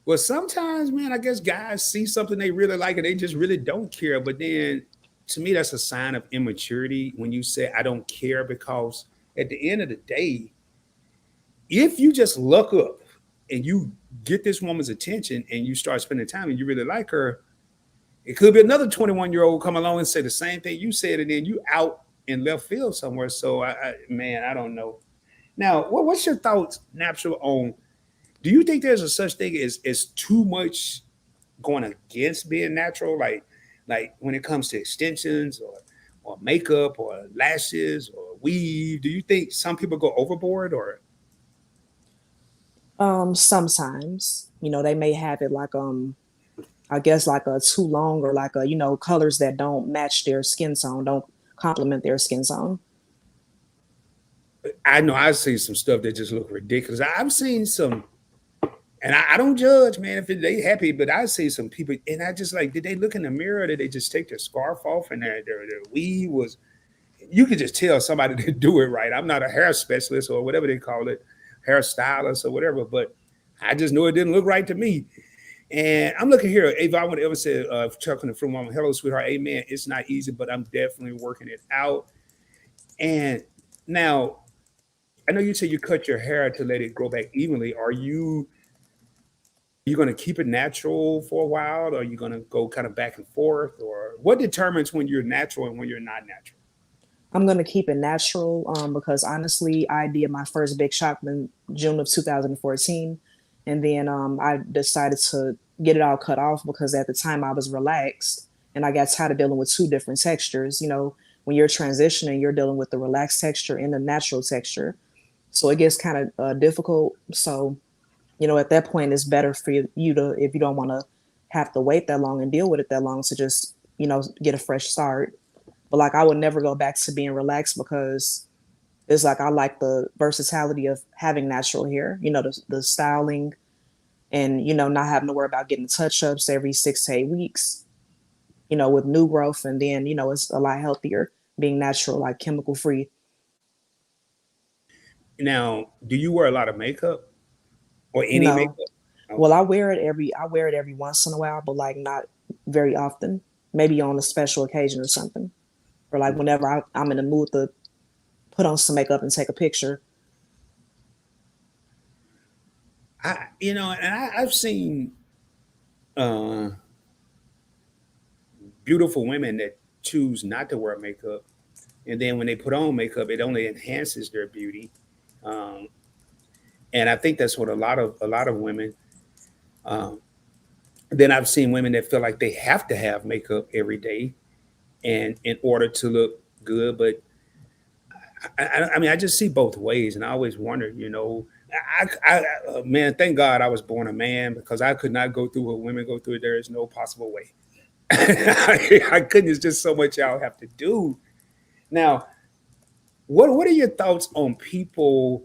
Well, sometimes, man, I guess guys see something they really like and they just really don't care. But then, to me, that's a sign of immaturity when you say I don't care, because at the end of the day, if you just look up and you get this woman's attention and you start spending time and you really like her, it could be another 21-year-old come along and say the same thing you said, and then you out in left field somewhere. So, man, I don't know. Now, what's your thoughts, natural, on? Do you think there's a such thing as too much going against being natural, like when it comes to extensions or makeup or lashes or weave? Do you think some people go overboard, or Sometimes, they may have it like I guess like a too long or like a colors that don't match their skin tone, don't complement their skin tone. I know I've seen some stuff that just look ridiculous. I've seen some, and I don't judge, man, if they happy, but I see some people, and I just like, did they look in the mirror? Did they just take their scarf off and their weave was? You could just tell somebody didn't do it right. I'm not a hair specialist or whatever they call it, hairstylist or whatever, but I just know it didn't look right to me. And I'm looking here. If I would ever say, chuckling the fruit mama, hello, sweetheart, amen. It's not easy, but I'm definitely working it out. And now, I know you said you cut your hair to let it grow back evenly. Are you going to keep it natural for a while, or are you going to go kind of back and forth, or what determines when you're natural and when you're not natural? I'm gonna keep it natural because honestly, I did my first big shop in June of 2014, and then I decided to get it all cut off because at the time I was relaxed and I got tired of dealing with two different textures. When you're transitioning, you're dealing with the relaxed texture and the natural texture, so it gets kind of difficult. So at that point, it's better for you to, if you don't want to have to wait that long and deal with it that long, to just get a fresh start. But like I would never go back to being relaxed because it's like I like the versatility of having natural hair, the styling and, not having to worry about getting touch ups every 6 to 8 weeks, with new growth. And then, it's a lot healthier being natural, like chemical free. Now, do you wear a lot of makeup or any No. makeup? Well, Okay. I wear it every once in a while, but like not very often, maybe on a special occasion or something. Or like whenever I'm in the mood to put on some makeup and take a picture. I've seen uh, beautiful women that choose not to wear makeup, and then when they put on makeup, it only enhances their beauty. Um, and I think that's what a lot of women. Um, then I've seen women that feel like they have to have makeup every day, and in order to look good. But I mean, I just see both ways, and I always wonder, man, thank God I was born a man, because I could not go through what women go through. There is no possible way. I couldn't. It's just so much y'all have to do. Now, what are your thoughts on people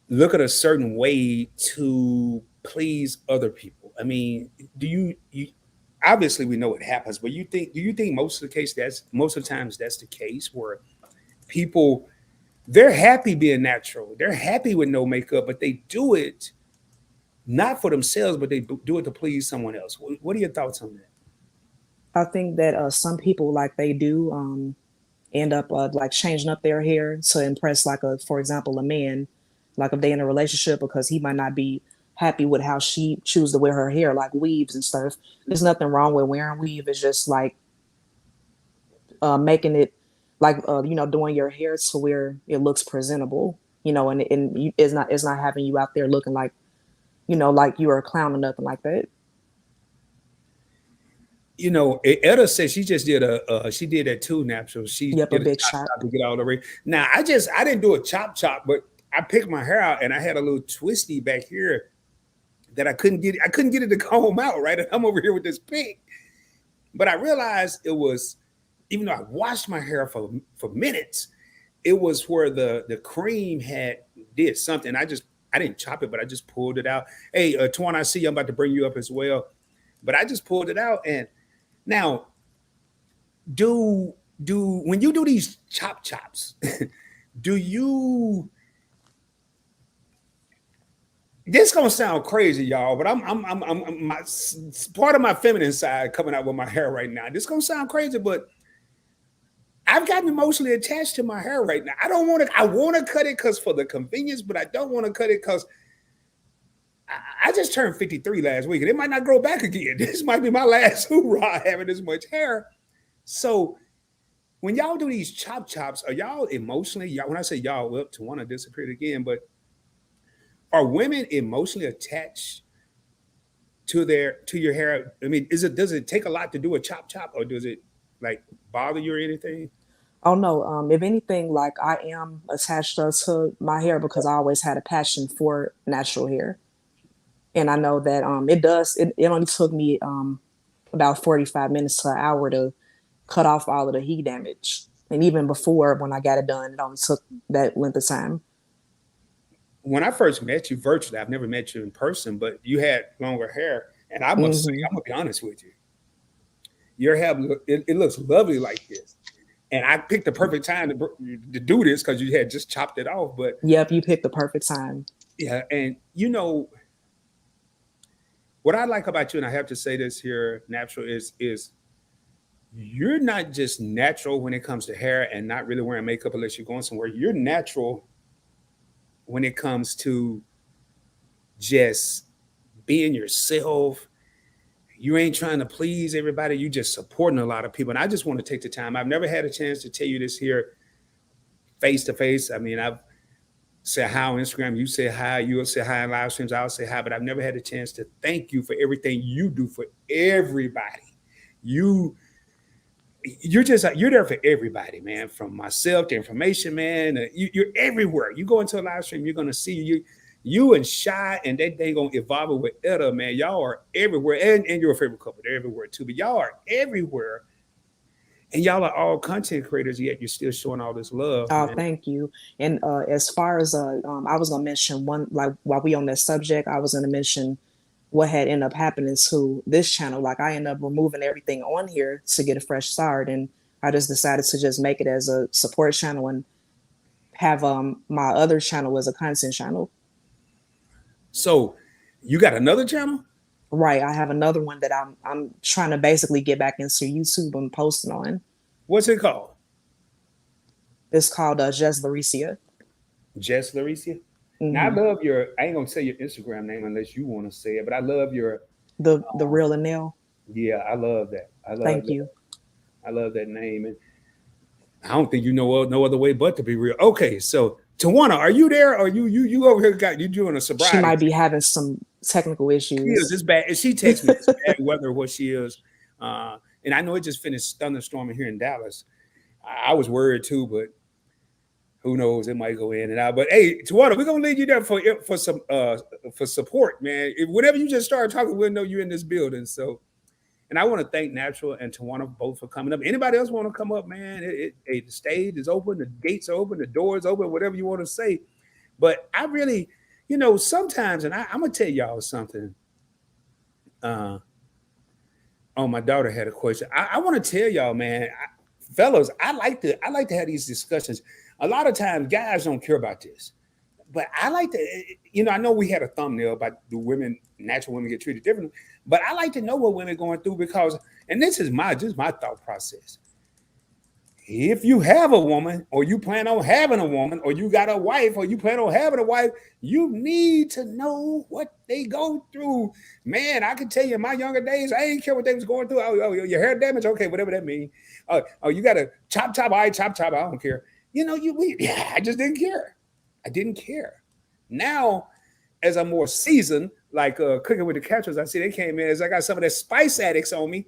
look at a certain way to please other people? I mean, do you obviously we know what happens, but do you think most of the times that's the case where people they're happy being natural, they're happy with no makeup, but they do it not for themselves, but they do it to please someone else. What are your thoughts on that? I think that some people like they do. end up like changing up their hair to impress like for example, a man, like if they in a relationship because he might not be happy with how she choose to wear her hair, like weaves and stuff. There's nothing wrong with wearing weave. It's just like making it like doing your hair to where it looks presentable, it's not having you out there looking like like you're a clown or nothing like that. Etta said she just did she did that too, natural. She Yep, a did a big chop shot. chop to get all the way. Now I didn't do a chop, but I picked my hair out and I had a little twisty back here that I couldn't get it to comb out, right? And I'm over here with this pick. But I realized it was, even though I washed my hair for minutes, it was where the cream did something. I didn't chop it, but I just pulled it out. Hey, Twan, I see you. I'm about to bring you up as well. But I just pulled it out. And now, when you do these chops, do you? This gonna sound crazy, y'all, but I'm my part of my feminine side coming out with my hair right now. This gonna sound crazy, but I've gotten emotionally attached to my hair right now. I want to cut it because for the convenience, but I don't want to cut it because I just turned 53 last week and it might not grow back again. This might be my last hoorah having this much hair. So when y'all do these chops, are y'all emotionally, when I say y'all, well, Tawana disappeared again, but are women emotionally attached to your hair? I mean, does it take a lot to do a chop, or does it like bother you or anything? Oh no, if anything, like I am attached to my hair because I always had a passion for natural hair. And I know that it only took me about 45 minutes to an hour to cut off all of the heat damage. And even before, when I got it done, it only took that length of time. When I first met you virtually, I've never met you in person, but you had longer hair. And I must say, I'm gonna be honest with you. Your hair, it looks lovely like this. And I picked the perfect time to do this because you had just chopped it off. But yep, you picked the perfect time. Yeah, and what I like about you, and I have to say this here, natural, is you're not just natural when it comes to hair and not really wearing makeup unless you're going somewhere. You're natural when it comes to just being yourself. You ain't trying to please everybody. You just supporting a lot of people. And I just want to take the time. I've never had a chance to tell you this here face to face. I mean, I've said hi on Instagram. You say hi. You'll say hi in live streams. I'll say hi. But I've never had a chance to thank you for everything you do for everybody. You're there for everybody, man. From myself to information, man. You're everywhere. You go into a live stream, you're gonna see you and Shy, and they gonna evolve with Etta, man. Y'all are everywhere, and your favorite couple, they're everywhere too. But y'all are everywhere, and y'all are all content creators. Yet you're still showing all this love. Oh, Man. thank you. And as far as I was gonna mention one, like while we on that subject, I was gonna mention what had ended up happening to this channel. Like I ended up removing everything on here to get a fresh start, and I just decided to just make it as a support channel and have my other channel as a content channel. So you got another channel? Right. I have another one that I'm trying to basically get back into YouTube and posting on. What's it called? It's called Jess Laricia. Jess Laricia? Now I love I ain't gonna say your Instagram name unless you want to say it, but I love your the Real and Nail. Yeah, I love that. Thank you. I love that name, and I don't think you know no other way but to be real. Okay, so Tawana, are you there? Or you over here you doing a sobriety? She might be having some technical issues. She is. It's bad. She texts me it's bad weather what she is, and I know it just finished thunderstorming here in Dallas. I was worried too, but who knows? It might go in and out. But hey, Tawana, we're gonna leave you there for some for support, man. Whenever you just start talking, we'll know you're in this building. So, and I want to thank Natural and Tawana both for coming up. Anybody else want to come up, man? The stage is open, the gates are open, the doors open, whatever you want to say. But I really, sometimes, and I'm gonna tell y'all something. Oh, my daughter had a question. I want to tell y'all, man, fellas, I like to have these discussions. A lot of times guys don't care about this, but I like to, I know we had a thumbnail about the natural women get treated differently, but I like to know what women are going through because, and this is just my thought process. if you have a woman or you plan on having a woman or you got a wife or you plan on having a wife, you need to know what they go through. Man, I can tell you in my younger days, I ain't care what they was going through. Oh, your hair damage, okay, whatever that means. Oh, you got to chop, all right, chop, I don't care. Yeah, I just didn't care. I didn't care. Now, as I'm more seasoned, like cooking with the catchers, I see they came in as I got some of that spice addicts on me.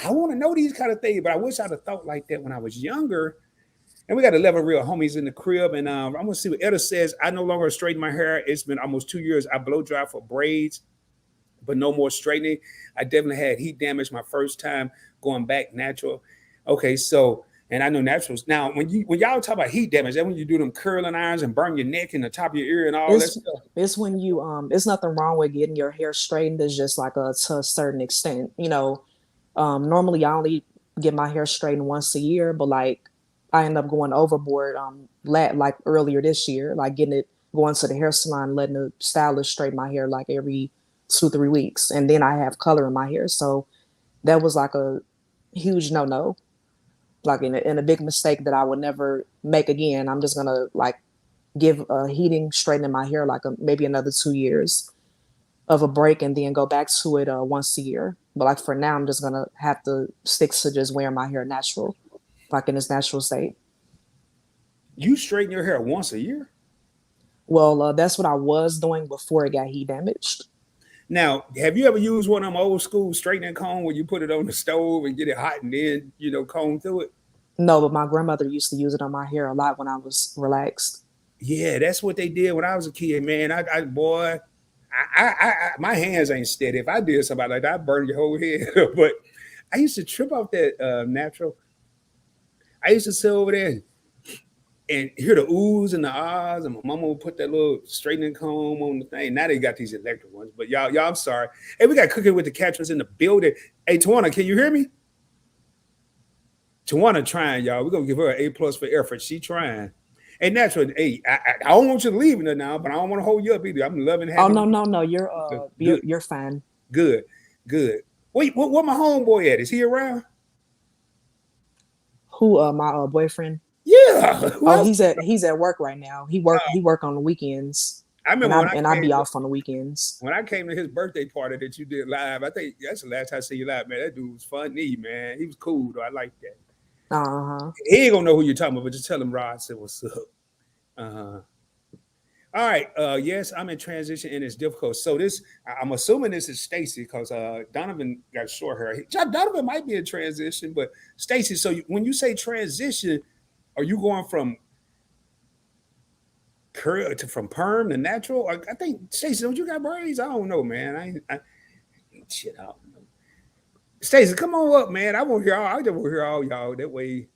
I want to know these kind of things, but I wish I'd have thought like that when I was younger. And we got 11 real homies in the crib. And I'm going to see what Etta says. I no longer straighten my hair. It's been almost 2 years. I blow dry for braids, but no more straightening. I definitely had heat damage my first time going back natural. Okay, so, and I know naturals. Now, when y'all talk about heat damage, that when you do them curling irons and burn your neck and the top of your ear and all that stuff? It's when you, it's nothing wrong with getting your hair straightened. It's just like to a certain extent, normally I only get my hair straightened once a year, but like I end up going overboard like earlier this year, like going to the hair salon, letting the stylist straighten my hair like every 2-3 weeks. And then I have color in my hair. So that was like a huge no, like in a big mistake that I would never make again. I'm just gonna like give a heating straightening my hair like maybe another 2 years of a break and then go back to it once a year. But like for now, I'm just gonna have to stick to just wearing my hair natural, like in its natural state. You straighten your hair once a year? Well, that's what I was doing before it got heat damaged. Now, have you ever used one of them old school straightening comb where you put it on the stove and get it hot and then, comb through it? No, but my grandmother used to use it on my hair a lot when I was relaxed. Yeah, that's what they did when I was a kid, man. Boy, my hands ain't steady. If I did somebody like that, I'd burn your whole head. But I used to trip off that natural. I used to sit over there and hear the oohs and the ahs, and my mama would put that little straightening comb on the thing. Now they got these electric ones, but y'all, I'm sorry. Hey, we got cooking with the catchers in the building. Hey, Tawana, can you hear me? Tawana trying, y'all. We're gonna give her an A+ for effort. She trying. Hey, natural. Hey, I don't want you to leave it now, but I don't want to hold you up either. I'm loving Oh having no, you. you're fine. Good, good. Wait, what my homeboy at? Is he around? Who my boyfriend? Yeah. Who Oh, else? he's at work right now. He work on the weekends. I And remember I be off on the weekends. when I came to his birthday party that you did live. I think that's the last time I see you live, man. That dude was funny, man. He was cool though. I like that. Uh-huh. He ain't gonna know who you're talking about, but just tell him Rod said what's up. Uh-huh. All right. Yes, I'm in transition and it's difficult. So I'm assuming this is Stacy because Donovan got short hair. Donovan might be in transition, but Stacy. So when you say transition, are you going from from perm to natural? I think Stacy, don't you got braids? I don't know, man. Shit, I don't know. Stacy, come on up, man. I want to hear all. I just want to hear all y'all. That way,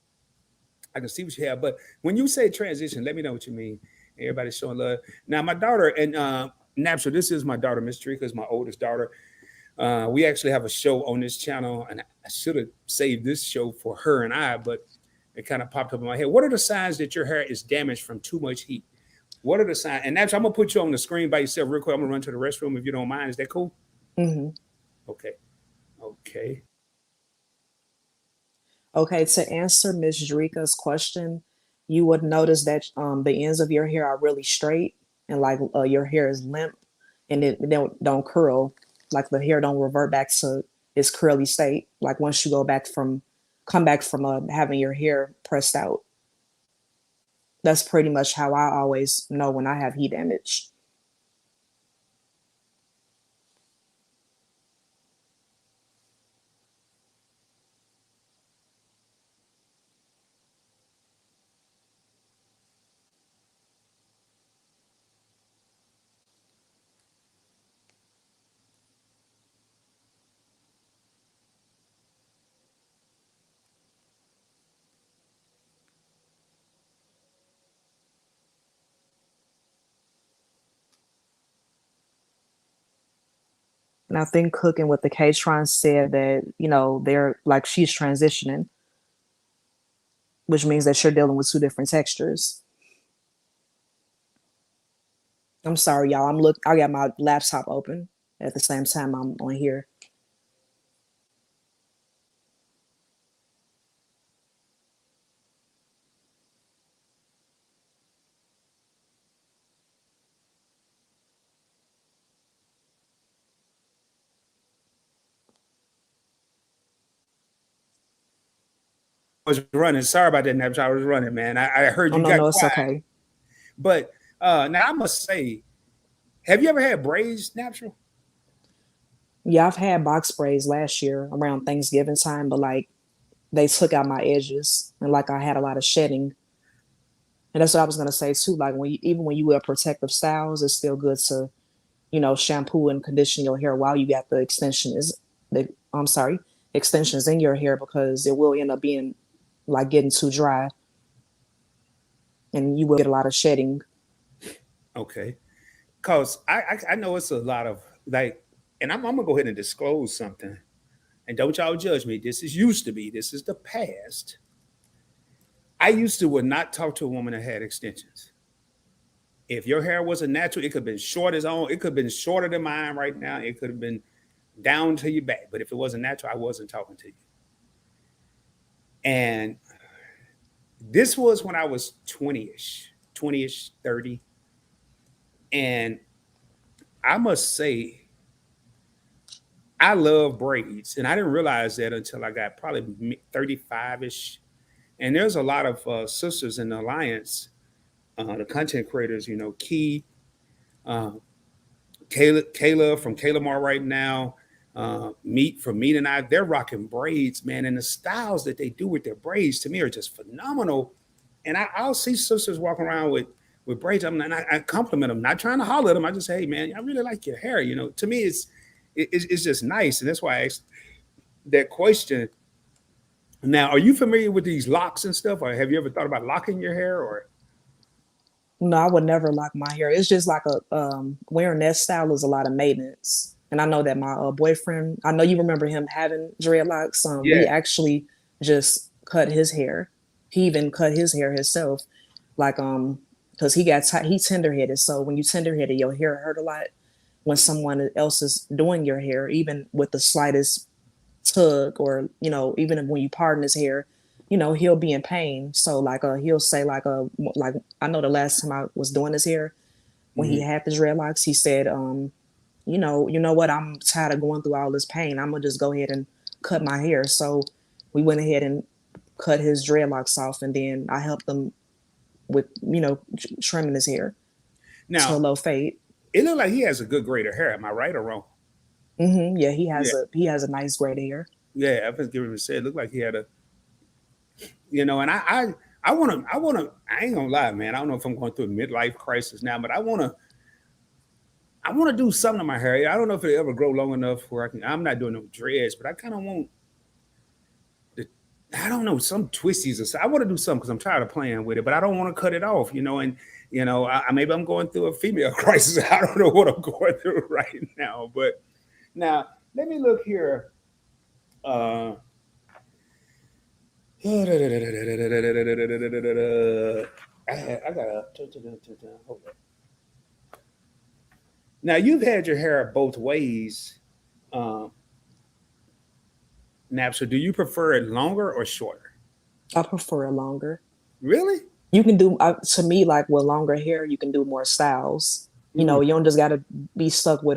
I can see what you have. But when you say transition, let me know what you mean. Everybody's showing love. Now, my daughter and natural. This is my daughter, Miss Trika, is my oldest daughter. We actually have a show on this channel, and I should have saved this show for her and I, but it kind of popped up in my head. What are the signs that your hair is damaged from too much heat? What are the signs? And that's I'm gonna put you on the screen by yourself real quick. I'm gonna run to the restroom if you don't mind. Is that cool? Mm-hmm. Okay. Okay. Okay, to answer Miss Drika's question, you would notice that the ends of your hair are really straight and like your hair is limp and it don't curl, like the hair don't revert back to its curly state. Like once you come back from having your hair pressed out. That's pretty much how I always know when I have heat damage. And I think Cooking with the K-Tron said that, they're like she's transitioning, which means that you're dealing with two different textures. I'm sorry, y'all. I got my laptop open at the same time I'm on here. was running. Sorry about that, Naps. I was running, man. I heard Oh you no, got no, it's quiet. okay. But now I must say, have you ever had braids, natural? Yeah, I've had box braids last year around Thanksgiving time, but like they took out my edges and like I had a lot of shedding. And that's what I was gonna say too. Like even when you wear protective styles, it's still good to, shampoo and condition your hair while you got the I'm sorry, extensions in your hair because it will end up being like getting too dry and you will get a lot of shedding. Okay. Cause I know it's a lot of like, and I'm gonna go ahead and disclose something. And don't y'all judge me. This is used to be. This is the past. I used to would not talk to a woman that had extensions. If your hair wasn't natural, it could have been short as on. It could have been shorter than mine right now. It could have been down to your back. But if it wasn't natural, I wasn't talking to you. And this was when I was 20-ish, 30. And I must say, I love braids. And I didn't realize that until I got probably 35-ish. And there's a lot of sisters in the alliance, the content creators, Key, uh, Kayla from Kayla Mar right now, Meat from Meat and I, they're rocking braids, man. And the styles that they do with their braids to me are just phenomenal. And I'll see sisters walking around with braids. I compliment them, not trying to holler at them. I just say, hey, man, I really like your hair. To me, it's just nice. And that's why I asked that question. Now, are you familiar with these locks and stuff? Or have you ever thought about locking your hair or? No, I would never lock my hair. It's just like wearing that style is a lot of maintenance. And I know that my boyfriend, I know you remember him having dreadlocks. We Yeah. actually just cut his hair. He even cut his hair himself, like because he tender headed. So when you tender headed, your hair hurt a lot. When someone else is doing your hair, even with the slightest tug, or even when you pardon his hair, he'll be in pain. So like he'll say like I know the last time I was doing his hair when he Mhm. had the dreadlocks, he said you know what, I'm tired of going through all this pain, I'm gonna just go ahead and cut my hair. So we went ahead and cut his dreadlocks off, and then I helped him with trimming his hair to a Now, low fade. it looked like he has a good grade of hair. Am I right or wrong? Yeah, he Yeah. has a nice gray hair. Yeah, I was giving him a say. It looked like he had and I ain't gonna lie, man. I don't know if I'm going through a midlife crisis now, but I wanna do something to my hair. I don't know if it ever grow long enough where I'm not doing no dreads, but I kind of want the, I don't know, some twisties or something. I want to do something because I'm tired of playing with it, but I don't want to cut it off, and maybe I'm going through a female crisis. I don't know what I'm going through right now, but now let me look here. Uh, I gotta hold on. Now you've had your hair both ways, um, Napster. Do you prefer it longer or shorter? I prefer it longer. Really? You can do to me, like with longer hair, you can do more styles. Mm. You don't just got to be stuck with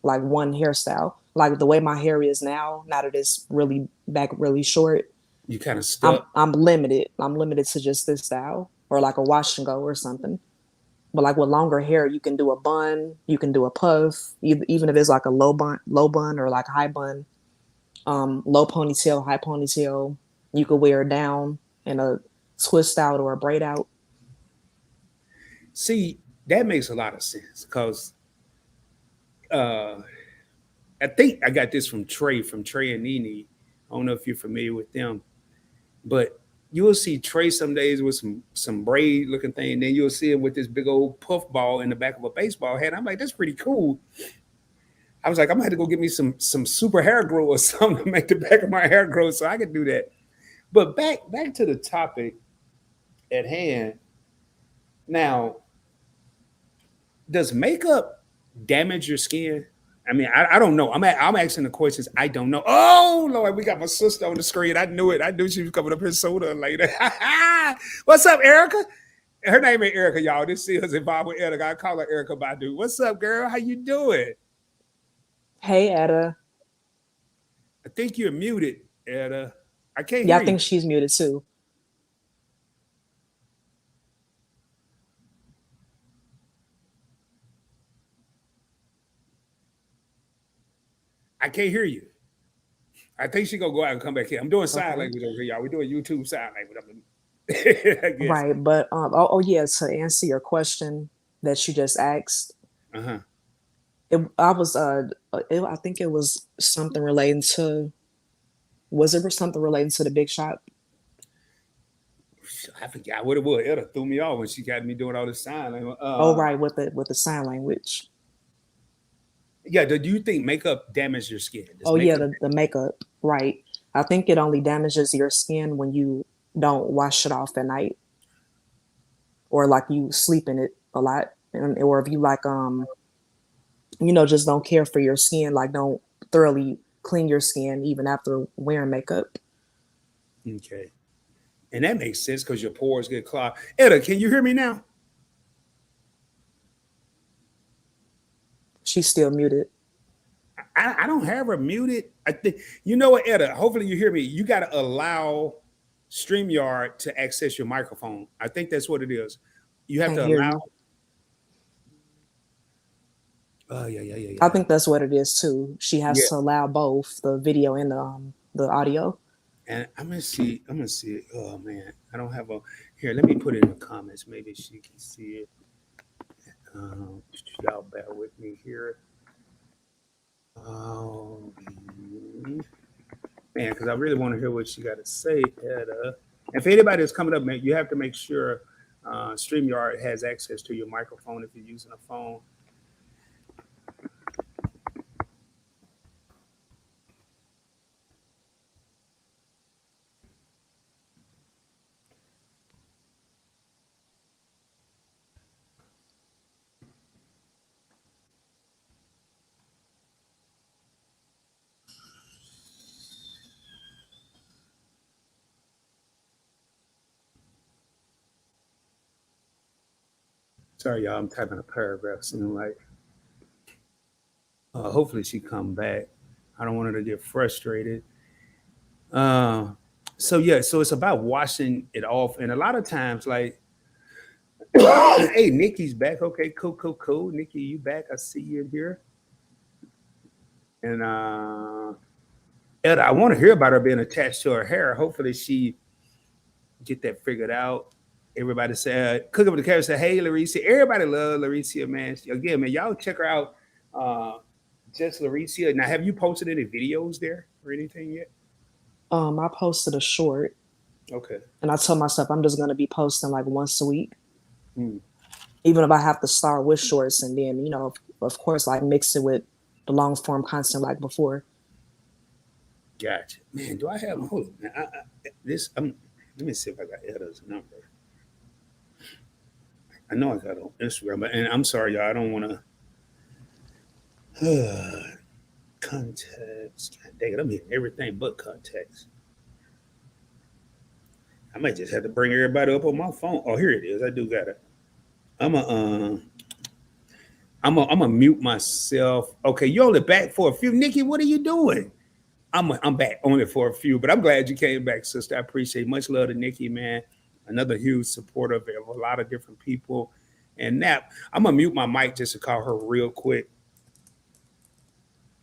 like one hairstyle. Like the way my hair is now that it's really back really short, You kind of I'm stuck. I'm limited. I'm limited to just this style or like a wash and go or something. But like with longer hair, you can do a bun, you can do a puff, even if it's like a low bun or like high bun, low ponytail, high ponytail. You could wear it down in a twist out or a braid out. See, that makes a lot of sense because uh, I think I got this from Trey and Nene. I don't know if you're familiar with them, but you will see Trey some days with some braid looking thing. Then you'll see him with this big old puff ball in the back of a baseball hat. I'm like, that's pretty cool. I was like, I'm gonna have to go get me some super hair grow or something to make the back of my hair grow so I could do that. But back to the topic at hand. Now, does makeup damage your skin? I mean, I don't know. I'm asking the questions. I don't know. Oh Lord, we got my sister on the screen. I knew it. I knew she was coming up here sooner or later. What's up, Erica? Her name is Erica, y'all. This is involved with Erica. I call her Erica Badu. What's up, girl? How you doing? Hey, Etta. I think you're muted, Etta. I can't Yeah, hear I think you. she's muted too. I can't hear you. I think she gonna go out and come back here. I'm doing sign Okay. language over here, y'all. We're doing YouTube sign language. I guess. Right. But oh yeah, to answer your question that you just asked, Uh-huh. I think it was something relating to, was it something relating to the big shop? I forgot what it was. Etta threw me off when she got me doing all this sign language. Oh right, with the sign language. Yeah. Do you think makeup damages your skin? Does Oh yeah, makeup? the makeup, right. I think it only damages your skin when you don't wash it off at night, or like you sleep in it a lot, and or if you like just don't care for your skin, like don't thoroughly clean your skin even after wearing makeup. Okay. And that makes sense because your pores get clogged. Etta, can you hear me now? She's still muted. I don't have her muted. I think you know what, Etta. Hopefully you hear me. You got to allow StreamYard to access your microphone. I think that's what it is. You have Can't to hear allow. you. Oh yeah. I think that's what it is too. She Yeah. has to allow both the video and the audio. And I'm gonna see. I'm gonna see it. Oh man, I don't have a. Here, let me put it in the comments. Maybe she can see it. Um, y'all bear with me here. Oh man, because I really want to hear what she got to say. If anybody is coming up, man, you have to make sure StreamYard has access to your microphone if you're using a phone. Sorry, y'all. I'm typing a paragraph. Seeming like hopefully she come back. I don't want her to get frustrated. Uh, so yeah, so it's about washing it off, and a lot of times, like, hey, Nikki's back. Okay, cool. Nikki, you back? I see you in here. And Ed, I want to hear about her being attached to her hair. Hopefully, she get that figured out. Everybody said, cook up with the camera. Said, hey, Laricia. Everybody love Laricia, man. Again, man, y'all check her out. Uh, just Laricia. Now, have you posted any videos there or anything yet? I posted a short, Okay. and I told myself I'm just gonna be posting like once a week, Hmm. even if I have to start with shorts and then of course like mix it with the long form content like before. Gotcha. Man, do I have hold on, man. This let me see if I got Eda's number. I know I got it on Instagram, but and I'm sorry, y'all. I don't want to context. God dang it, I'm hitting everything but context. I might just have to bring everybody up on my phone. Oh, here it is. I do got it. I'm a I'm a mute myself. Okay, you only back for a few. Nikki, what are you doing? I'm back only for a few, but I'm glad you came back, sister. I appreciate it. Much love to Nikki, man. Another huge supporter of a lot of different people. And Nap, I'm gonna mute my mic just to call her real quick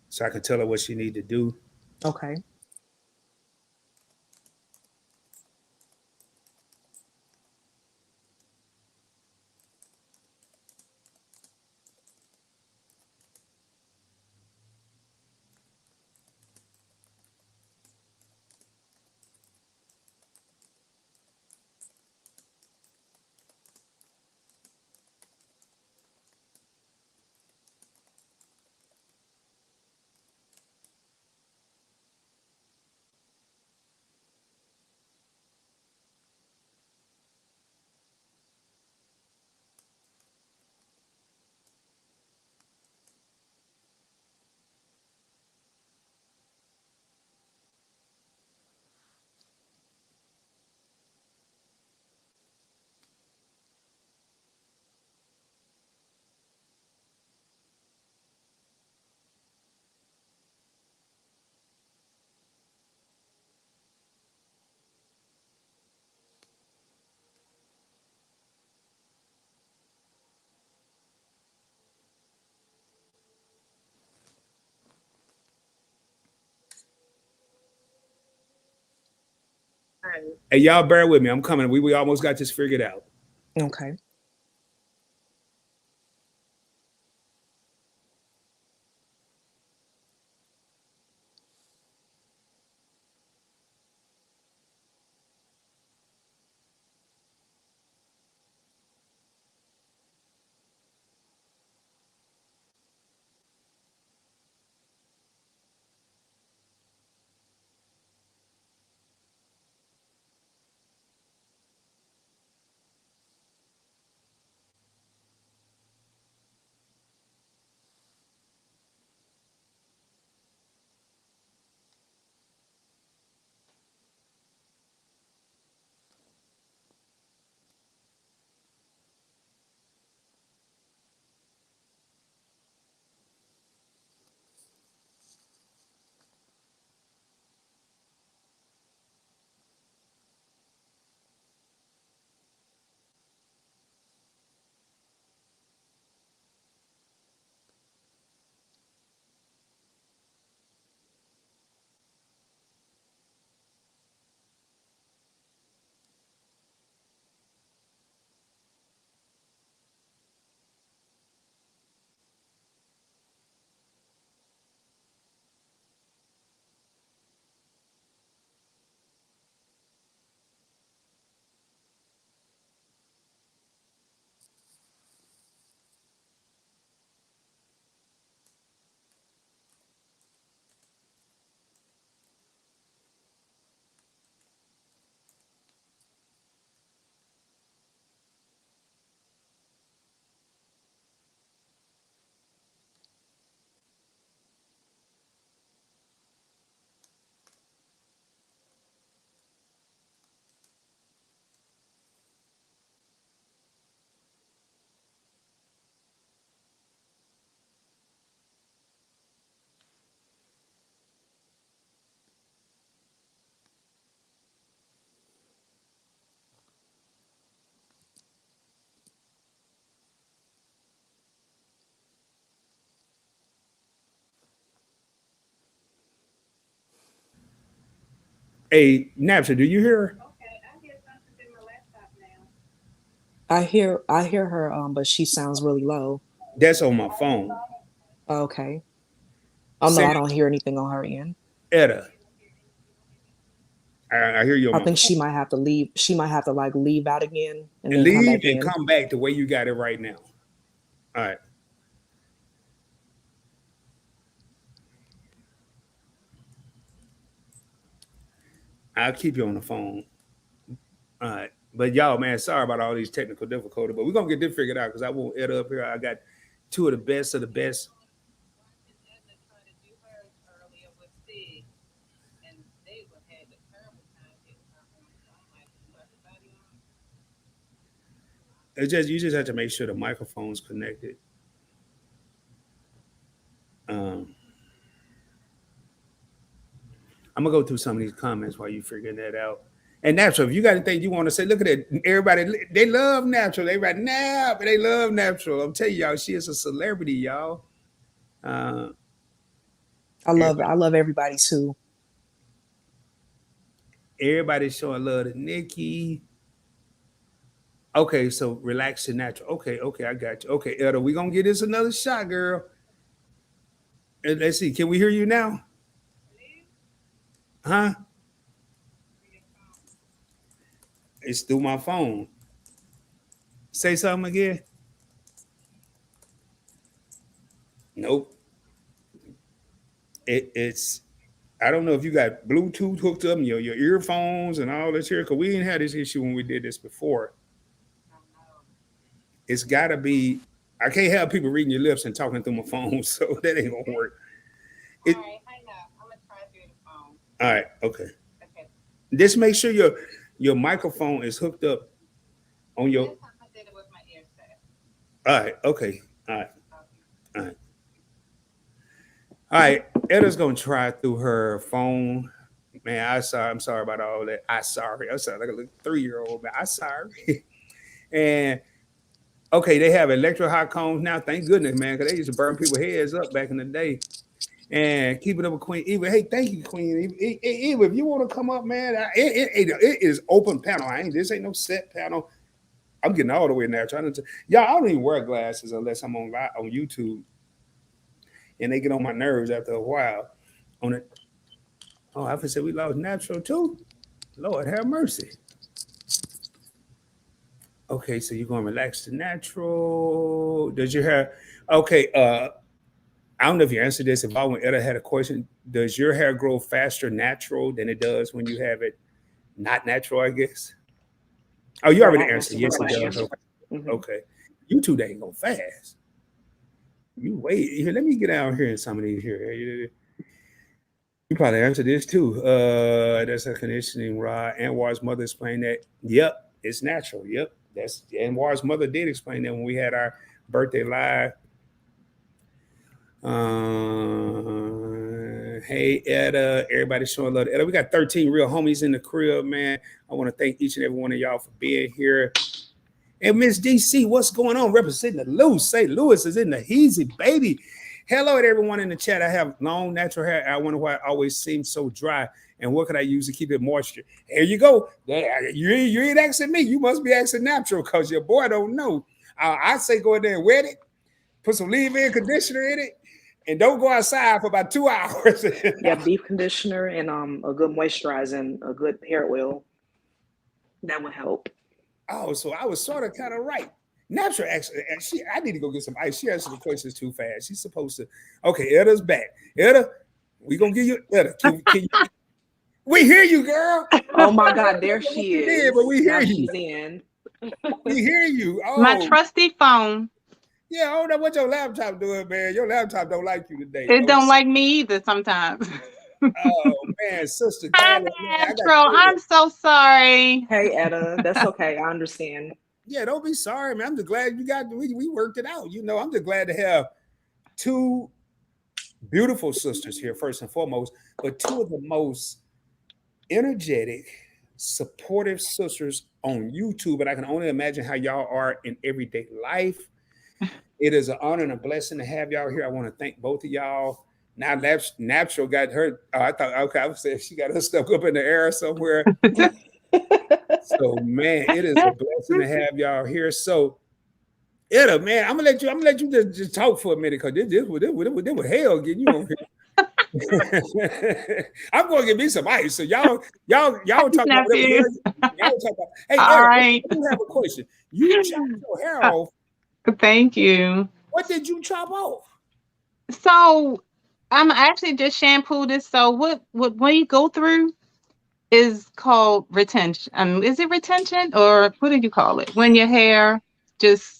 so I can tell her what she need to do. Okay. Hey, y'all bear with me. I'm coming. We almost got this figured out. Okay. Hey, Napster, do you hear her? I hear her, but she sounds really low. That's on my phone. Okay. Oh no, Say, I don't hear anything on her end. Etta, I hear you on I my think phone. she might have to leave. She might have to like leave out again and And then come leave back and in. come back the way you got it right now. All right. I'll keep you on the phone. All right. But y'all, man, sorry about all these technical difficulties, but we're gonna get this figured out because I won't Etta up here. I got two of the best of the best. It's just you just have to make sure the microphone's connected. Um, I'm gonna go through some of these comments while you figuring that out. And natural, if you got anything you want to say, look at it. Everybody, they love natural. They right now, but they love natural. I'm telling y'all, she is a celebrity, y'all. Uh, I love everybody too. everybody's showing love to Nikki. Okay, so relax and natural. Okay, okay, I got you. Okay, Elder, we gonna get this another shot, girl. And let's see, can we hear you now? Huh? It's through my phone. Say something again. Nope. It's I don't know if you got Bluetooth hooked up and your earphones and all this here, because we didn't have this issue when we did this before. It's gotta be I can't have people reading your lips and talking through my phone, so that ain't gonna work. It, all right, okay. Just make sure your microphone is hooked up on your all right, okay. All right, all right. All right. Edda's gonna try through her phone. Man, I'm sorry about all that. I sound like a little 3-year-old, man. I sorry. And okay, they have electro hot cones now. Thank goodness, man, because they used to burn people's heads up back in the day. And keep it up with Queen Eva. Hey, thank you, Queen Eva. If you want to come up, man, it is open panel. This ain't no set panel. I'm getting all the way now. Y'all, I don't even wear glasses unless I'm on YouTube, and they get on my nerves after a while. On it. Oh, I said we lost natural too. Lord have mercy. Okay, so you're gonna relax the natural. Does your hair? Okay. I don't know if you answered this. If I ever had a question, does your hair grow faster natural than it does when you have it not natural? I guess. Oh, you already answered. Yes, it does. Okay. Okay. You two ain't go fast. You wait. Here, let me get out here in some of these here. You probably answered this too. That's a conditioning rod. Anwar's mother explained that. Yep, it's natural. Yep, that's Anwar's mother did explain that when we had our birthday live. Hey Etta, everybody showing love to Etta. We got 13 real homies in the crib, man. I want to thank each and every one of y'all for being here. And Miss DC, what's going on? Representing the Louis. St. Louis is in the heezy, baby. Hello to everyone in the chat. I have long natural hair. I wonder why it always seems so dry. And what can I use to keep it moisture? Here you go. You ain't asking me. You must be asking natural because your boy don't know. I say go in there and wet it. Put some leave-in conditioner in it. And don't go outside for about 2 hours. Yeah, deep conditioner and a good moisturizer and a good hair oil. That would help. Oh, so I was sort of kind of right. Natural, actually, I need to go get some ice. She answered the questions too fast. She's supposed to. Okay, Eda's back. Eda, we gonna give you Eda. Can you, we hear you, girl. Oh my God, there she is. Did, but we hear you. She's in. We hear you. Oh. My trusty phone. Yeah, I don't know what your laptop doing, man. Your laptop don't like you today. It don't like me either sometimes. Oh man, sister. I'm natural. I'm so sorry. Hey Etta, that's okay. I understand. Yeah, don't be sorry, man. I'm just glad we worked it out. You know, I'm just glad to have two beautiful sisters here, first and foremost, but two of the most energetic, supportive sisters on YouTube. And I can only imagine how y'all are in everyday life. It is an honor and a blessing to have y'all here. I want to thank both of y'all. Now, Natural got her. I thought, okay, I was saying she got her stuff up in the air somewhere. So, man, it is a blessing to have y'all here. So, Etta, man, I'm gonna let you just talk for a minute because this was hell getting you on here. I'm going to get me some ice. So y'all talk about whatever y'all talk about. Hey, all Etta, right. I do have a question. You chopped your hair off. Thank you. What did you chop off? So I'm actually just shampooed it. So what we go through is called retention. Is it retention or what do you call it? When your hair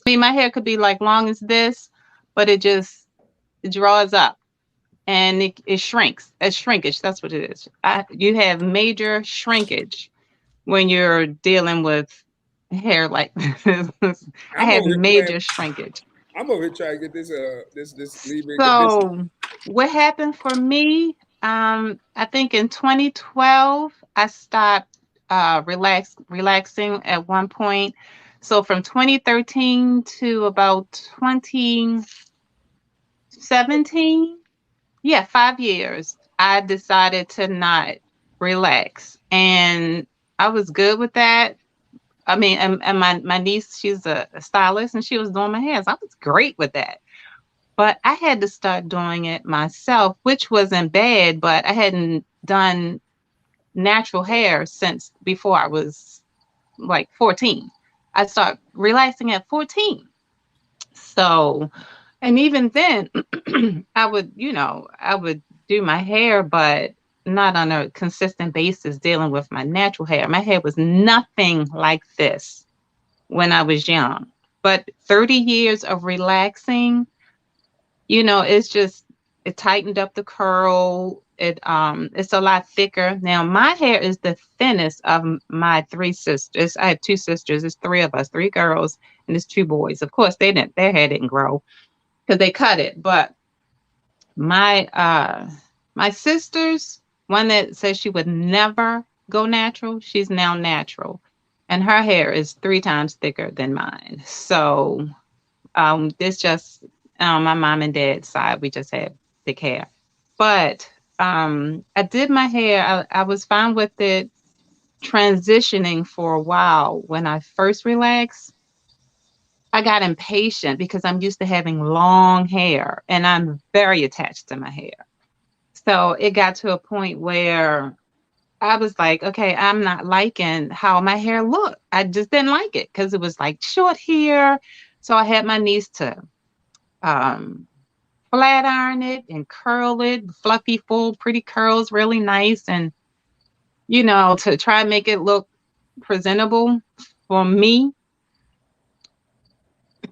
my hair could be like long as this, but it draws up and it shrinks. It's shrinkage. That's what it is. You have major shrinkage when you're dealing with hair like this. I have major shrinkage. I'm over here trying to get this leave-in. So what happened for me? I think in 2012 I stopped relaxing at one point. So from 2013 to about 2017, 5 years, I decided to not relax, and I was good with that. I mean, and my niece, she's a stylist, and she was doing my hair. So I was great with that. But I had to start doing it myself, which wasn't bad, but I hadn't done natural hair since before I was like 14. I started relaxing at 14. So, and even then, I would do my hair, but not on a consistent basis dealing with my natural hair. My hair was nothing like this when I was young. But 30 years of relaxing, it tightened up the curl. It's a lot thicker. Now, my hair is the thinnest of my three sisters. I have two sisters. It's three of us, three girls, and there's two boys. Of course, their hair didn't grow because they cut it. But my sisters, one that says she would never go natural, she's now natural. And her hair is 3 times thicker than mine. So this just my mom and dad's side, we just had thick hair. But I did my hair. I was fine with it transitioning for a while. When I first relaxed, I got impatient because I'm used to having long hair and I'm very attached to my hair. So it got to a point where I was like, okay, I'm not liking how my hair looked. I just didn't like it because it was like short hair. So I had my niece to um, flat iron it and curl it, fluffy, full, pretty curls, really nice. And, to try and make it look presentable for me,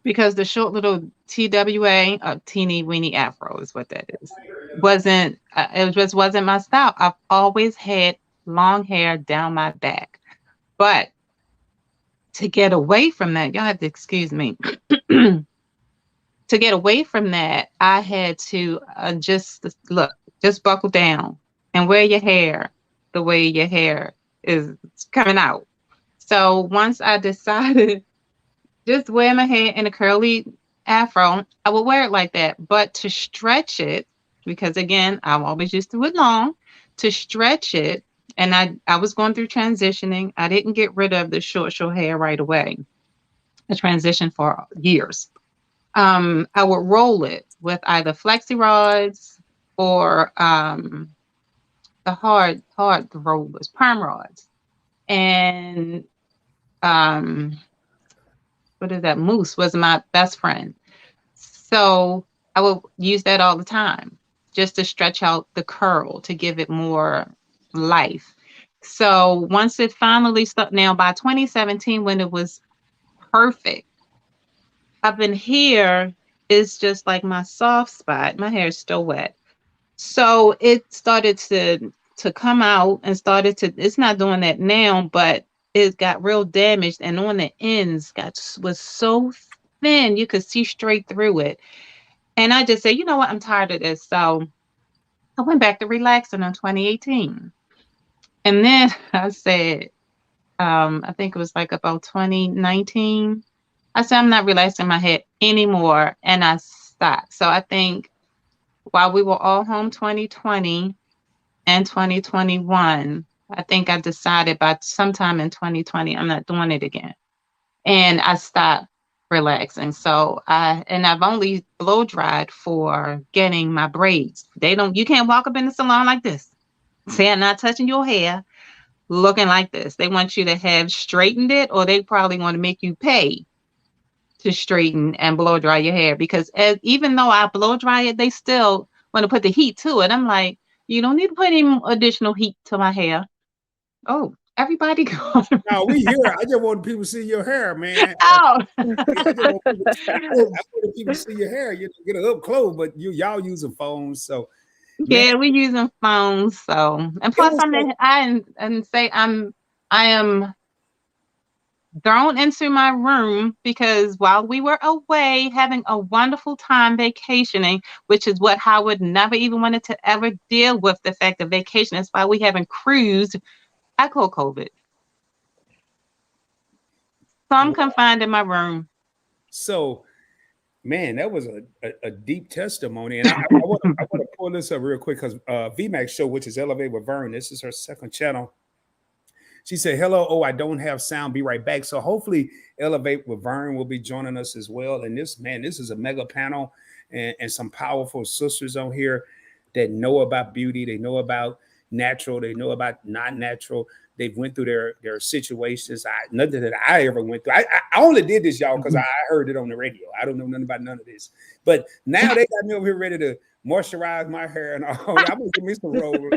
because the short little TWA, teeny weeny afro is what that is, wasn't, it just wasn't my style. I've always had long hair down my back. But to get away from that, y'all have to excuse me. To get away from that, I had to just buckle down and wear your hair the way your hair is coming out. So once I decided just wear my hair in a curly afro, I would wear it like that. But to stretch it, because again, I'm always used to it long, to stretch it, and I was going through transitioning. I didn't get rid of the short hair right away. I transitioned for years. I would roll it with either flexi rods or the hard rollers, perm rods. And what is that? Moose was my best friend. So I would use that all the time just to stretch out the curl to give it more life. So once it finally stuck, now by 2017, when it was perfect, up in here is just like my soft spot. My hair is still wet. So it started to come out and started to, it's not doing that now, but it got real damaged, and on the ends was so thin you could see straight through it. And I just said, you know what, I'm tired of this. So I went back to relaxing in 2018. And then I said, I think it was like about 2019. I said, I'm not relaxing my head anymore. And I stopped. So I think while we were all home 2020 and 2021, I think I decided by sometime in 2020, I'm not doing it again. And I stopped relaxing. So I've only blow dried for getting my braids. You can't walk up in the salon like this. Say, I'm not touching your hair looking like this. They want you to have straightened it, or they probably want to make you pay to straighten and blow dry your hair, because even though I blow dry it, they still want to put the heat to it. I'm like, you don't need to put any additional heat to my hair. Oh, everybody go. No, we here. I just want people to see your hair, man. Oh. I want people to see your hair. You get it up close, but y'all using phones, so yeah, we're using phones. So, and plus, I am thrown into my room because while we were away having a wonderful time vacationing, which is what Howard never even wanted to ever deal with, the fact of vacation. That's why we haven't cruised. I call COVID. So I'm confined in my room. So, man, that was a deep testimony. And I want to pull this up real quick because VMAX show, which is Elevate with Vern, this is her second channel. She said, hello, oh, I don't have sound. Be right back. So hopefully Elevate with Vern will be joining us as well. And this is a mega panel and some powerful sisters on here that know about beauty. They know about natural. They know about not natural. They've went through their situations. Nothing that I ever went through. I only did this, y'all, because I heard it on the radio. I don't know nothing about none of this. But now they got me over here ready to moisturize my hair and all. I'm gonna give me some rollers.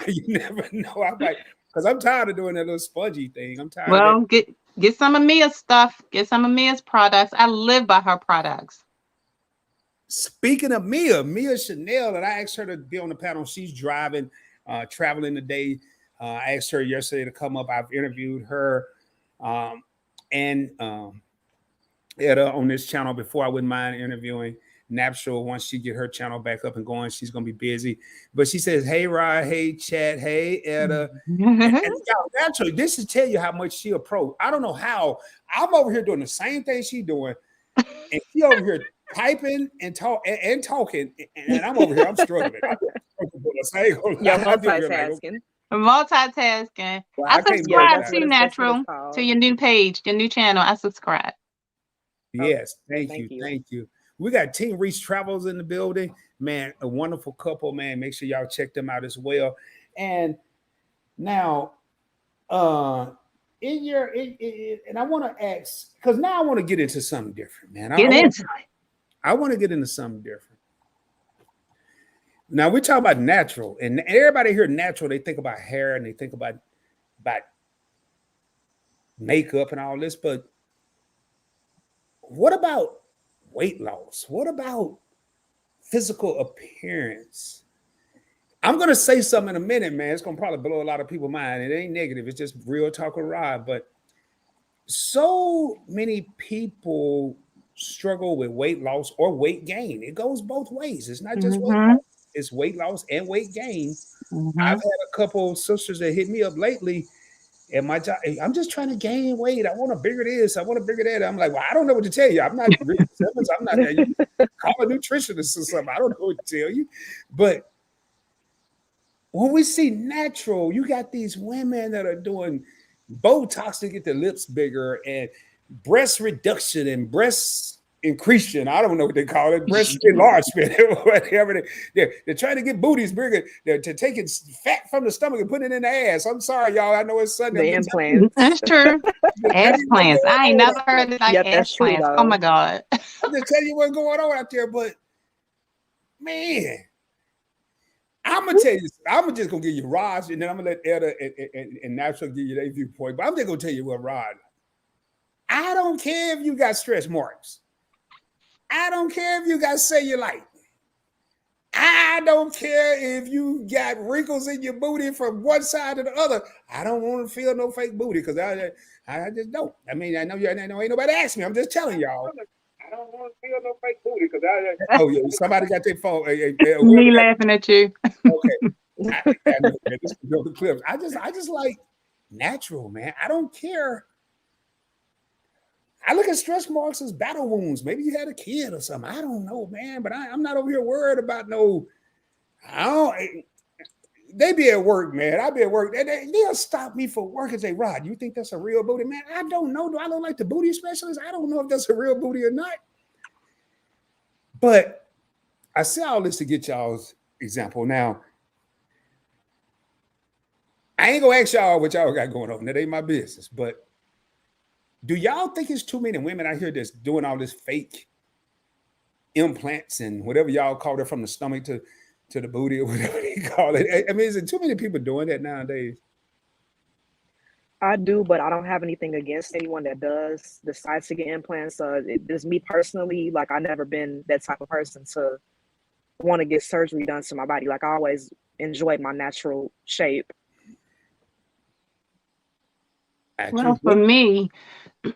You never know. I'm like, because I'm tired of doing that little spongy thing. I'm tired. Well, get some of Mia's stuff. Get some of Mia's products. I live by her products. Speaking of Mia Chanel, and I asked her to be on the panel. She's driving, traveling today. I asked her yesterday to come up. I've interviewed her and Etta on this channel before. I wouldn't mind interviewing Napsule once she get her channel back up and going. She's gonna be busy, but she says, "Hey Rod, hey Chat, hey Etta." and naturally, this is tell you how much she approached. I don't know how. I'm over here doing the same thing she doing, and she over here typing and talking, and I'm over here. I'm struggling. Yeah, multitasking. Multitasking. Well, I I can't subscribe multitask. to Natural, to your new page, your new channel. I subscribe. Yes, thank Thank you, you. thank you. We got Team Reach Travels in the building, man. A wonderful couple, man. Make sure y'all check them out as well. And now, in your, and I want to ask, because now I want to get into something different, man. Get into it. I want to get into something different. Now we talk about natural, and everybody hear natural, they think about hair and they think about makeup and all this, but what about weight loss? What about physical appearance? I'm gonna say something in a minute, man. It's gonna probably blow a lot of people's mind. It ain't negative, it's just real talk with Rod. But so many people struggle with weight loss or weight gain. It goes both ways. It's not just weight loss. It's weight loss and weight gain. I've had a couple sisters that hit me up lately at my job. I'm just trying to gain weight. I want to bigger this. I want to bigger that. I'm like, well, I don't know what to tell you. I'm not Rick Simmons. I'm not you call a nutritionist or something. I don't know what to tell you. But when we see natural, you got these women that are doing Botox to get their lips bigger and breast reduction and breast incretion. I don't know what they call it, breast enlargement, whatever. They're trying to get booties bigger. They're taking fat from the stomach and putting it in the ass. I'm sorry, y'all. I know it's Sunday. The implants. That's true. Ass plants. I ain't never heard it like ass true, plants. though. Oh my God. I'm just telling you what's going on out there. But man, I'm gonna tell you. I'm just gonna give you Raj, and then I'm gonna let Etta and Natural give you their viewpoint. But I'm just gonna tell you what, Rod. I don't care if you got stretch marks. I don't care if you got cellulite. I don't care if you got wrinkles in your booty from one side to the other. I don't want to feel no fake booty because I just don't. I mean, I know ain't nobody asked me. I'm just telling y'all. I don't want to feel no fake booty because oh yeah, somebody got their phone. Me laughing at you. Okay. I know, man, this is the clips. I just like natural, man. I don't care. I look at stretch marks as battle wounds. Maybe you had a kid or something. I don't know, man. But I'm not over here worried about no. They be at work, man. I be at work. They'll stop me for work and say, Rod, you think that's a real booty? Man, I don't know. Do I look like the booty specialist? I don't know if that's a real booty or not. But I say all this to get y'all's example. Now, I ain't gonna ask y'all what y'all got going on. That ain't my business. But do y'all think it's too many women out here that's doing all this fake implants and whatever y'all call it from the stomach to the booty or whatever they call it? I mean, is it too many people doing that nowadays? I do, but I don't have anything against anyone that decides to get implants. It's me personally, like I never been that type of person to want to get surgery done to my body. Like I always enjoyed my natural shape. Well, for me,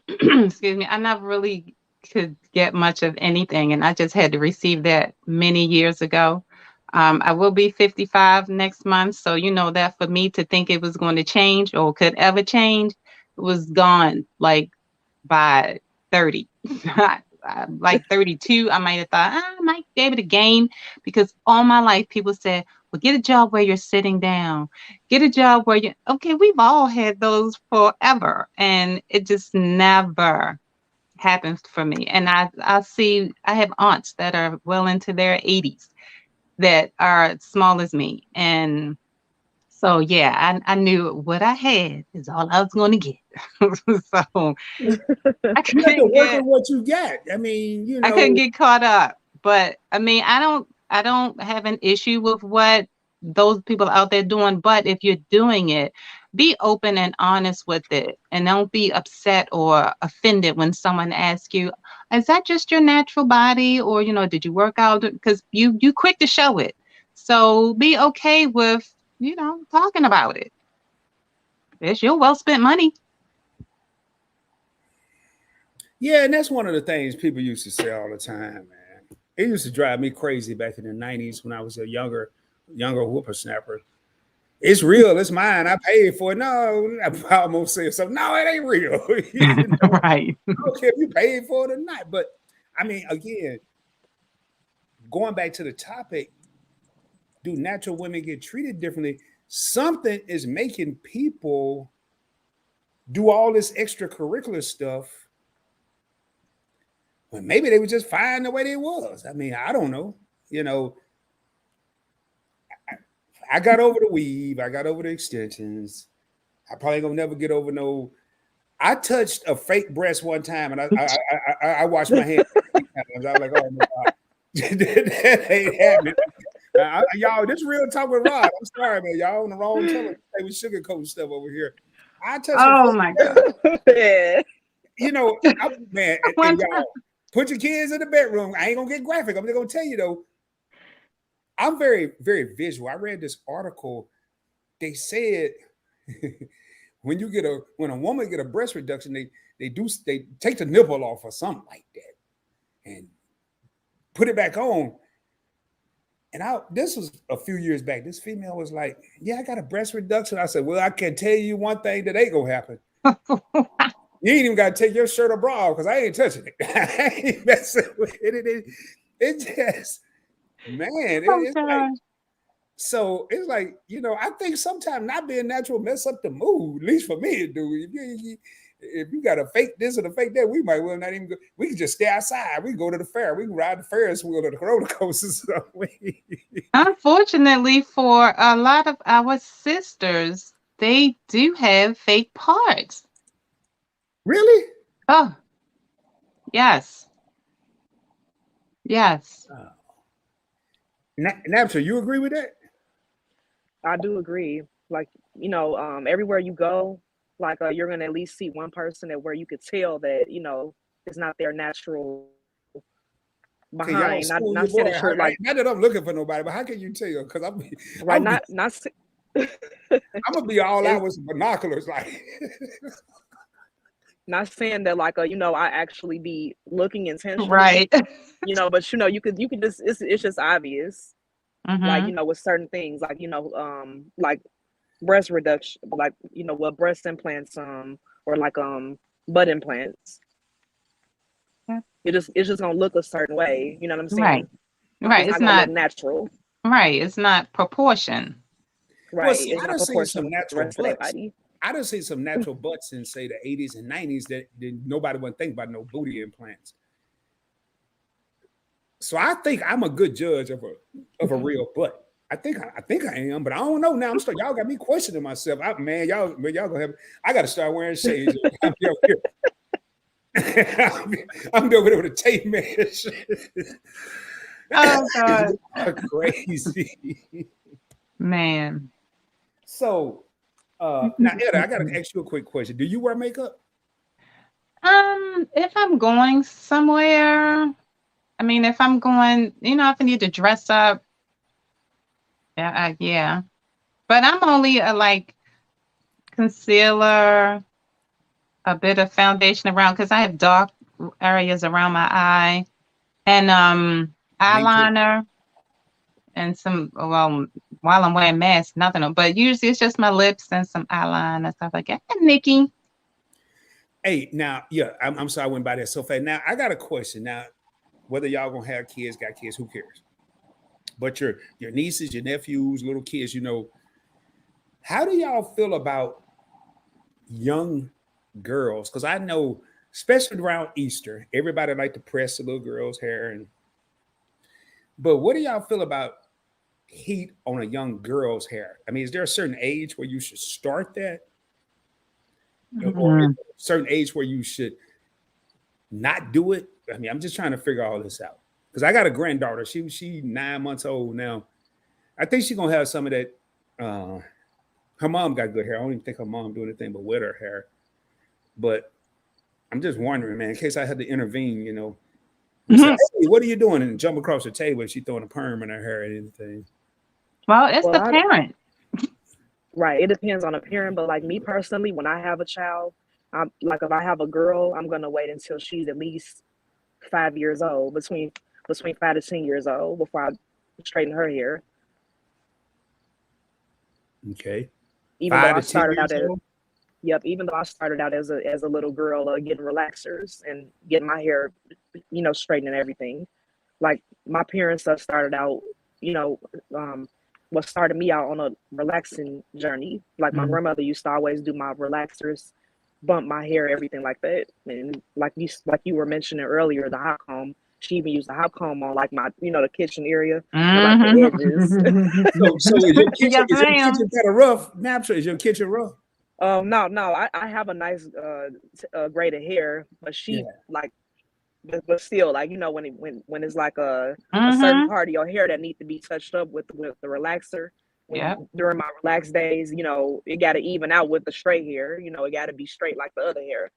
excuse me, I never really could get much of anything, and I just had to receive that many years ago. I will be 55 next month, so you know that for me to think it was going to change or could ever change, it was gone like by 30. Like 32, I might have thought I might be able to gain, because all my life people said, well, get a job where you're sitting down, get a job where you okay, we've all had those forever, and it just never happens for me. And I have aunts that are well into their 80s that are small as me, and so yeah, I knew what I had is all I was going to get. So I You have to couldn't work with what you got. I mean, you know, I couldn't get caught up. But I mean, I don't have an issue with what those people out there doing. But if you're doing it, be open and honest with it, and don't be upset or offended when someone asks you, "Is that just your natural body, or you know, did you work out?" Because you quick to show it. So be okay with talking about it. It's your well spent money. yeah, and that's one of the things people used to say all the time, man. It used to drive me crazy back in the 90s when I was a younger whippersnapper. It's real, it's mine. I paid for it. No, I almost said something. No, it ain't real. Right. I don't care if you paid for it or not. But I mean, again, going back to the topic, do natural women get treated differently? Something is making people do all this extracurricular stuff when maybe they were just fine the way they was. I mean, I don't know. You know, I got over the weave. I got over the extensions. I probably gonna never get over no. I touched a fake breast one time, and I washed my hands. I was like, oh my God. That ain't happening. Y'all, this is real talk with Rod. I'm sorry, man. Y'all on the wrong television. They was sugarcoat stuff over here. I touched. Oh my God. Yeah. You know, man, and y'all put your kids in the bedroom. I ain't gonna get graphic. I'm just gonna tell you though. I'm very, very visual. I read this article. They said when a woman get a breast reduction, they take the nipple off or something like that, and put it back on. And this was a few years back. This female was like, "Yeah, I got a breast reduction." I said, "Well, I can tell you one thing that ain't gonna happen. You ain't even got to take your shirt or bra off because I ain't touching it. I ain't messing with it. It just, man, it's like, so it's like, you know, I think sometimes not being natural mess up the mood. At least for me, it do. If you got a fake this or a fake that, we might well not even go. We can just stay outside. We can go to the fair. We can ride the Ferris wheel or the roller coasters. Unfortunately, for a lot of our sisters, they do have fake parts. Really? Oh, yes. Yes. Napster, you agree with that? I do agree. Like, you know, everywhere you go, like you're gonna at least see one person that where you could tell that, you know, it's not their natural behind. Not saying that you're like, not that I'm looking for nobody, but how can you tell? Because I'm I'm gonna be all out with some binoculars, like not saying that like you know, I actually be looking intentionally, right? You know, but you know, you could just it's just obvious. Like, you know, with certain things, like, you know, like breast reduction, like, you know, well, breast implants, or like butt implants. Yeah. It's just gonna look a certain way. You know what I'm saying? Right. It's not natural. Right. It's not proportion. Right. Well, see, it's not proportional some natural butts. I done seen some natural butts in say the 80s and 90s that nobody would think about no booty implants. So I think I'm a good judge of a real butt. I think I am, but I don't know now. Y'all got me questioning myself. Y'all gonna have. I got to start wearing shades. I'm over there with a tape measure. Oh God, crazy man. So now, Etta, I got to ask you a quick question. Do you wear makeup? If I'm going somewhere, I mean, if I'm going, you know, if I need to dress up, yeah. But I'm only like concealer, a bit of foundation around because I have dark areas around my eye, and eyeliner, and some. Well, while I'm wearing masks, nothing. But usually it's just my lips and some eyeliner and stuff like that. And Nikki. Hey, now, yeah, I'm sorry I went by that so fast. Now I got a question. Now, whether y'all gonna have kids, got kids, who cares? But your nieces, your nephews, little kids, you know, how do y'all feel about young girls? Because I know, especially around Easter, everybody like to press the little girl's hair. But what do y'all feel about heat on a young girl's hair? I mean, is there a certain age where you should start that? Or a certain age where you should not do it? I mean, I'm just trying to figure all this out. Because I got a granddaughter. She 9 months old now. I think she's gonna have some of that. Her mom got good hair. I don't even think her mom do anything but wet her hair. But I'm just wondering, man, in case I had to intervene, you know. Say, hey, what are you doing? And jump across the table if she's throwing a perm in her hair or anything. Well, it's the parent. Right. It depends on the parent, but like me personally, when I have a child, like if I have a girl, I'm gonna wait until she's at least 5 years old, between 5 to 10 years old, before I straighten her hair. Okay. Even though I started out as a little girl, getting relaxers and getting my hair, you know, straightened and everything. like my parents started out, you know, what started me out on a relaxing journey. Like my Mhm. grandmother used to always do my relaxers, bump my hair, everything like that. And like you were mentioning earlier, the hot comb. She even used the hot comb on like my, the kitchen area and like the edges. So is your kitchen Yes, ma'am. kind of rough? Napster, is your kitchen rough? No, I have a nice braided hair, but Yeah. she like, but still, like when it's like a certain Mm-hmm. part of your hair that needs to be touched up with the relaxer. Yep. During my relaxed days, it got to even out with the straight hair. It got to be straight like the other hair.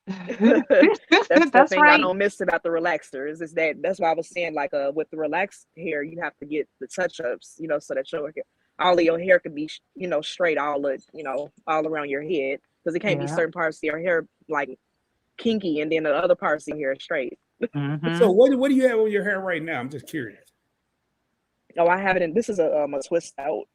That's the That's thing I right. don't miss about the relaxers is that's why I was saying like with the relaxed hair you have to get the touch ups, so that your hair, all of your hair could be straight all around your head, because it can't be Yeah. certain parts of your hair like kinky and then the other parts of your hair straight. So Mm-hmm. what do you have on your hair right now? I'm just curious. Oh, I have it in. This is a twist out,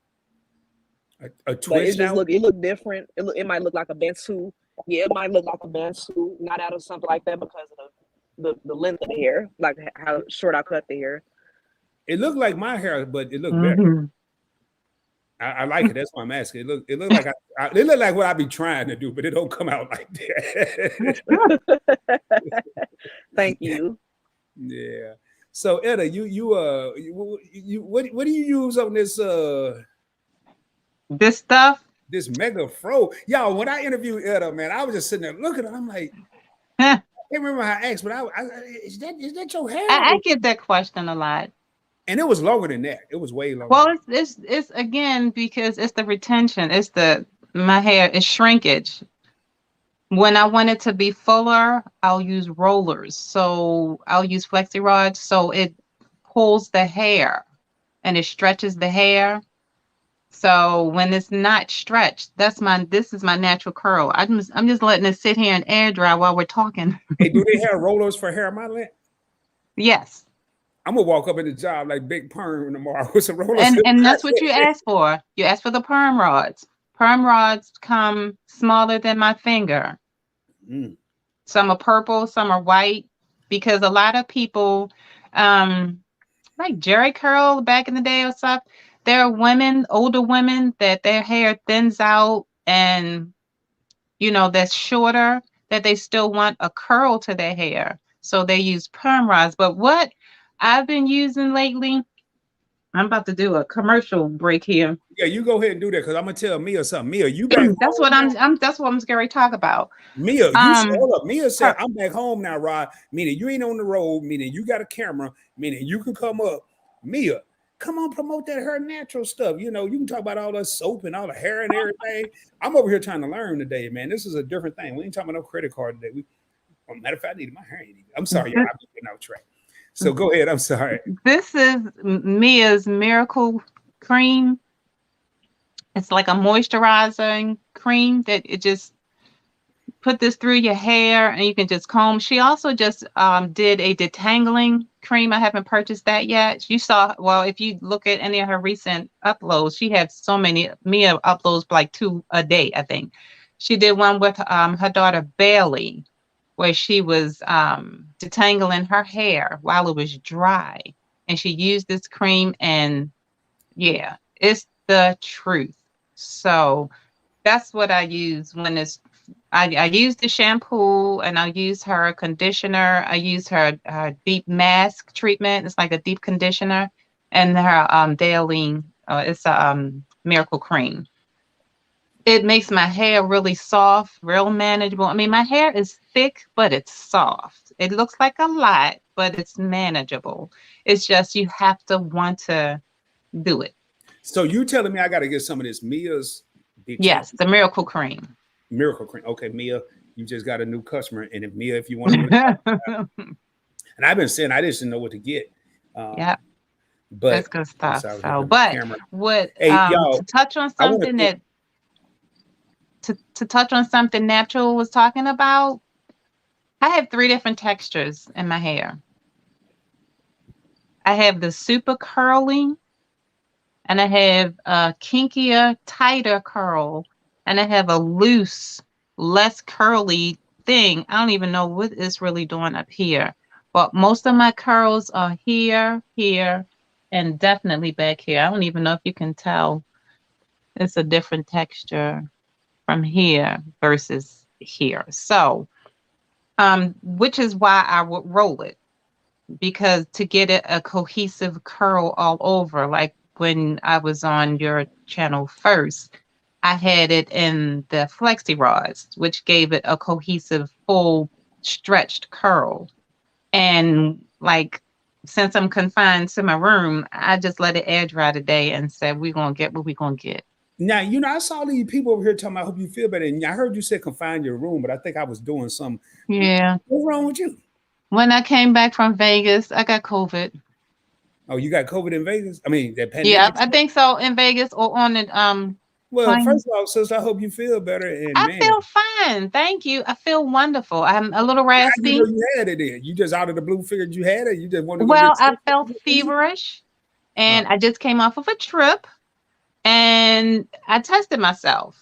A but twist out? it look different. It might look like a bantu. Yeah, it might look like a bantu, not out of something like that because of the length of the hair, like how short I cut the hair. It looked like my hair, but it looked better. Mm-hmm. I like it. That's why I'm asking. It look like it look like what I be trying to do, but it don't come out like that. Thank you. Yeah. So Etta, what do you use on This stuff. this Mega Fro? Y'all, when I interviewed Etta, man, I was just sitting there looking at her. I'm like, I I, can't remember how I asked, but is that your hair? I get that question a lot. And it was longer than that. It was way longer. Well, it's again because it's the retention. It's my hair is shrinkage. When I want it to be fuller, I'll use rollers. So I'll use flexi rods. So it pulls the hair and it stretches the hair. So when it's not stretched, this is my natural curl. I'm just letting it sit here and air dry while we're talking. Hey, do they have rollers for hair modeling? Yes. I'm gonna walk up in the job like Big Perm tomorrow with some rollers. And that's what you asked for. You asked for the perm rods. Perm rods come smaller than my finger. Mm. Some are purple, some are white, because a lot of people, like Jerry Curl back in the day or stuff, there are women, older women, that their hair thins out and, that's shorter, that they still want a curl to their hair. So they use perm rods. But what I've been using lately, I'm about to do a commercial break here. Yeah, you go ahead and do that because I'm gonna tell Mia something. Mia, you back? That's what that's what I'm scared to talk about. Mia, hold up. Mia said, her- "I'm back home now, Rod." Meaning you ain't on the road. Meaning you got a camera. Meaning you can come up. Mia, come on, promote that her natural stuff. You can talk about all the soap and all the hair and everything. I'm over here trying to learn today, man. This is a different thing. We ain't talking about no credit card today. Matter of fact, I needed my hair. I'm sorry, y'all. I'm getting out track. So go ahead. I'm sorry. This is Mia's Miracle Cream. It's like a moisturizing cream that it just put this through your hair and you can just comb. She also just did a detangling cream. I haven't purchased that yet. You saw, well, if you look at any of her recent uploads, she had so many. Mia uploads like 2 a day, I think. She did one with her daughter Bailey, where she was detangling her hair while it was dry. And she used this cream and yeah, it's the truth. So that's what I use when I use the shampoo and I use her conditioner. I use her deep mask treatment. It's like a deep conditioner, and her daily, it's a Miracle Cream. It makes my hair really soft, real manageable. I mean, my hair is thick, but it's soft. It looks like a lot, but it's manageable. It's just you have to want to do it. So you telling me I got to get some of this Mia's? Yes, the Miracle Cream. Miracle Cream. Okay, Mia, you just got a new customer, and if Mia, if you want to, and I've been saying I just didn't know what to get. Yeah, but that's good stuff. sorry, So, but what to touch on something to touch on something Natural was talking about, I have 3 different textures in my hair. I have the super curly, and I have a kinkier, tighter curl, and I have a loose, less curly thing. I don't even know what it's really doing up here, But most of my curls are here, here, and definitely back here. I don't even know if you can tell. It's a different texture from here versus here. So, which is why I would roll it, because to get it a cohesive curl all over, like when I was on your channel first, I had it in the flexi rods, which gave it a cohesive, full stretched curl. And like, since I'm confined to my room, I just let it air dry today and said, we're going to get what we're going to get. Now, you know, I saw these people over here talking about, I hope you feel better. And I heard you say confine your room, but I think I was doing something. Yeah. What's wrong with you? When I came back from Vegas, I got COVID. Oh, you got COVID in Vegas? I mean, that pandemic? Yeah, I think so, in Vegas or on the Well, plane. first of all, sister, I hope you feel better. And I man, feel fine. Thank you. I feel wonderful. I'm a little how you raspy. know you had it then? You just out of the blue figured you had it? You just wanted to go Well, get I sick? felt feverish, and I just came off of a trip, and I tested myself.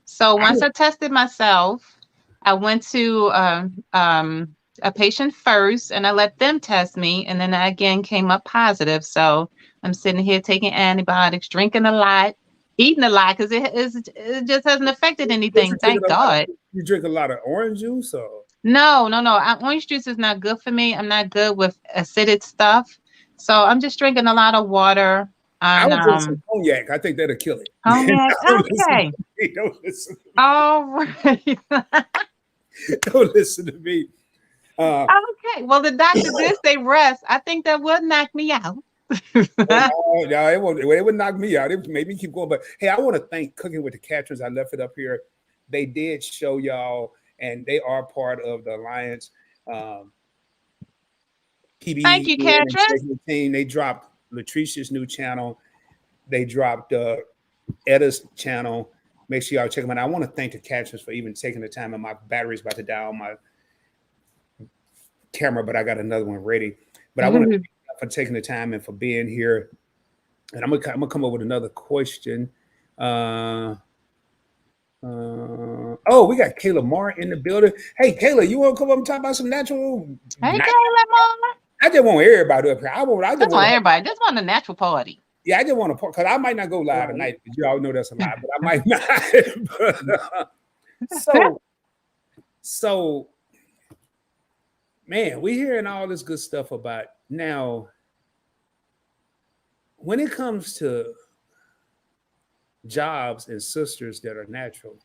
So once I tested myself, I went to a patient first, and I let them test me, and then I again came up positive. So I'm sitting here taking antibiotics, drinking a lot, eating a lot, because it just hasn't affected anything. Thank God. You drink a lot of orange juice, or No. Orange juice is not good for me. I'm not good with acidic stuff. So I'm just drinking a lot of water. I And, would drink some cognac. I think that'll kill it. cognac. Okay. Don't listen to me. All right. Don't listen to me. Okay. Well, the doctor did say rest. I think that would knock me out. No, it would knock me out. It made me keep going. But hey, I want to thank Cooking with the Catrins. I left it up here. They did show y'all, and they are part of the Alliance. PB Thank you, Catrins. team. They dropped Latricia's new channel. They dropped Etta's channel. Make sure y'all check them out. I want to thank the Catrins for even taking the time. And my battery's about to die on my camera, but I got another one ready. But I want to thank you for taking the time and for being here. And I'm gonna come up with another question. Oh, we got Kayla Marr in the building. Hey, Kayla, you want to come up and talk about some natural? Hey, Kayla Marr. I just want everybody up here. I just want everybody. Just want a natural party. Yeah, I just want to, because I might not go live tonight, but y'all know that's a lie, but I might not. So, man, we're hearing all this good stuff about now. When it comes to jobs and sisters that are natural,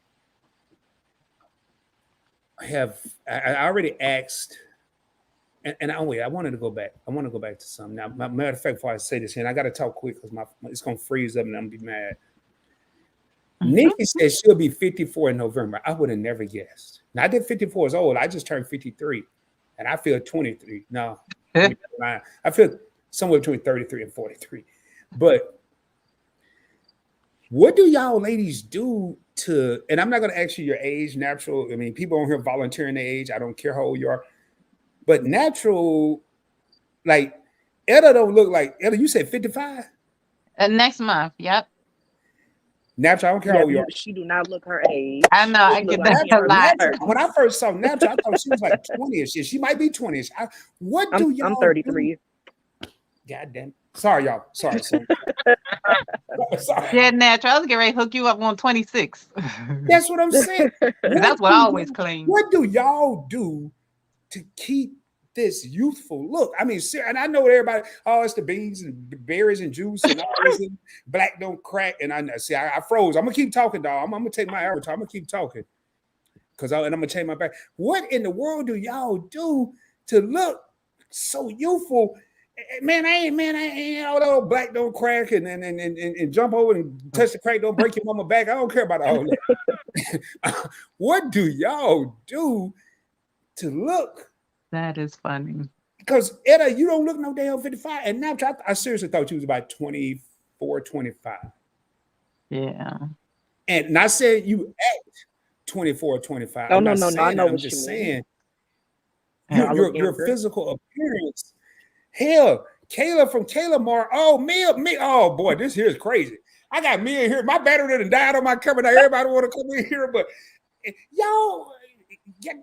I already asked. And I wanted to go back. I want to go back to something. Now, matter of fact, before I say this, and I got to talk quick because it's going to freeze up and I'm going to be mad. Nikki said she'll be 54 in November. I would have never guessed. Now, I did 54 is old. I just turned 53, and I feel 23. No, I feel somewhere between 33 and 43. But what do y'all ladies do to, and I'm not going to ask you your age, natural. I mean, people on here volunteering their age. I don't care how old you are. But natural, like Etta don't look like Etta. You said 55? Next month, yep. Natural, I don't care how old you are. She do not look her age. I know, I get that a lot. When I first saw Natural, I thought she was like 20ish. She might be 20ish. What do y'all I'm 33. God damn. Sorry, y'all. Sorry. Sorry. Yeah, Natural. I was getting ready to hook you up on 26. That's what I'm saying. That's what I always claim. What do y'all do to keep this youthful look? I mean, and I know everybody, oh, it's the beans and the berries and juice and all this and black don't crack. And I froze. I'm gonna keep talking, dog. I'm gonna take my avatar. I'm gonna keep talking. And I'm gonna change my back. What in the world do y'all do to look so youthful? Man, I ain't all that black don't crack and jump over and touch the crack, don't break your mama back. I don't care about all that. What do y'all do to look? That is funny. Because Etta, you don't look no damn 55. And now I seriously thought you was about 24, 25. Yeah. And not saying you act 24 or 25. No. I know I'm what just you saying mean. your physical appearance. Hell, Kayla from Kayla Marr. Oh, me. Oh boy, this here is crazy. I got me in here. My battery done died on my camera. Now everybody want to come in here, but y'all,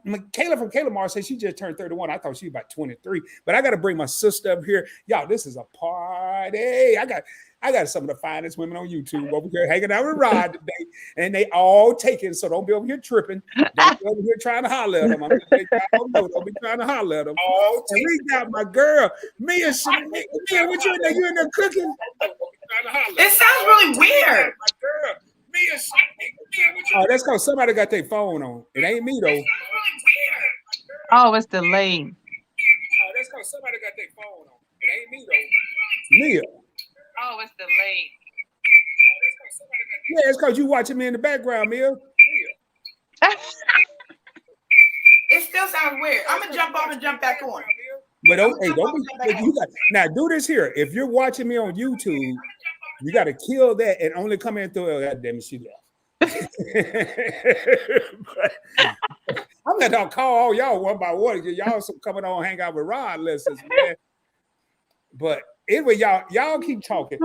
Michaela from Kayla Mars said she just turned 31. I thought she was about 23. But I got to bring my sister up here. Y'all, this is a party. I got some of the finest women on YouTube over here hanging out with Rod today, and they all taking. So don't be over here tripping. Don't be over here trying to holler at them. Don't be trying to holler at them. Oh, and we got my girl Mia. Mia, what you in there? You in there cooking? It sounds really weird. My girl Mia. Oh, that's because somebody got their phone on. It ain't me though. Oh, it's delayed. Oh, that's because somebody got their phone on. It ain't me though. Mia. Oh, it's delayed. Yeah, it's because you watching me in the background, Mia. It still sounds weird. I'm gonna jump off and jump back on. But don't be. Now do this here. If you're watching me on YouTube, you got to kill that and only come in through. God damn it, she left. I'm gonna call all y'all one by one. Y'all coming on hang out with Rod lessons, man. But anyway, y'all keep talking.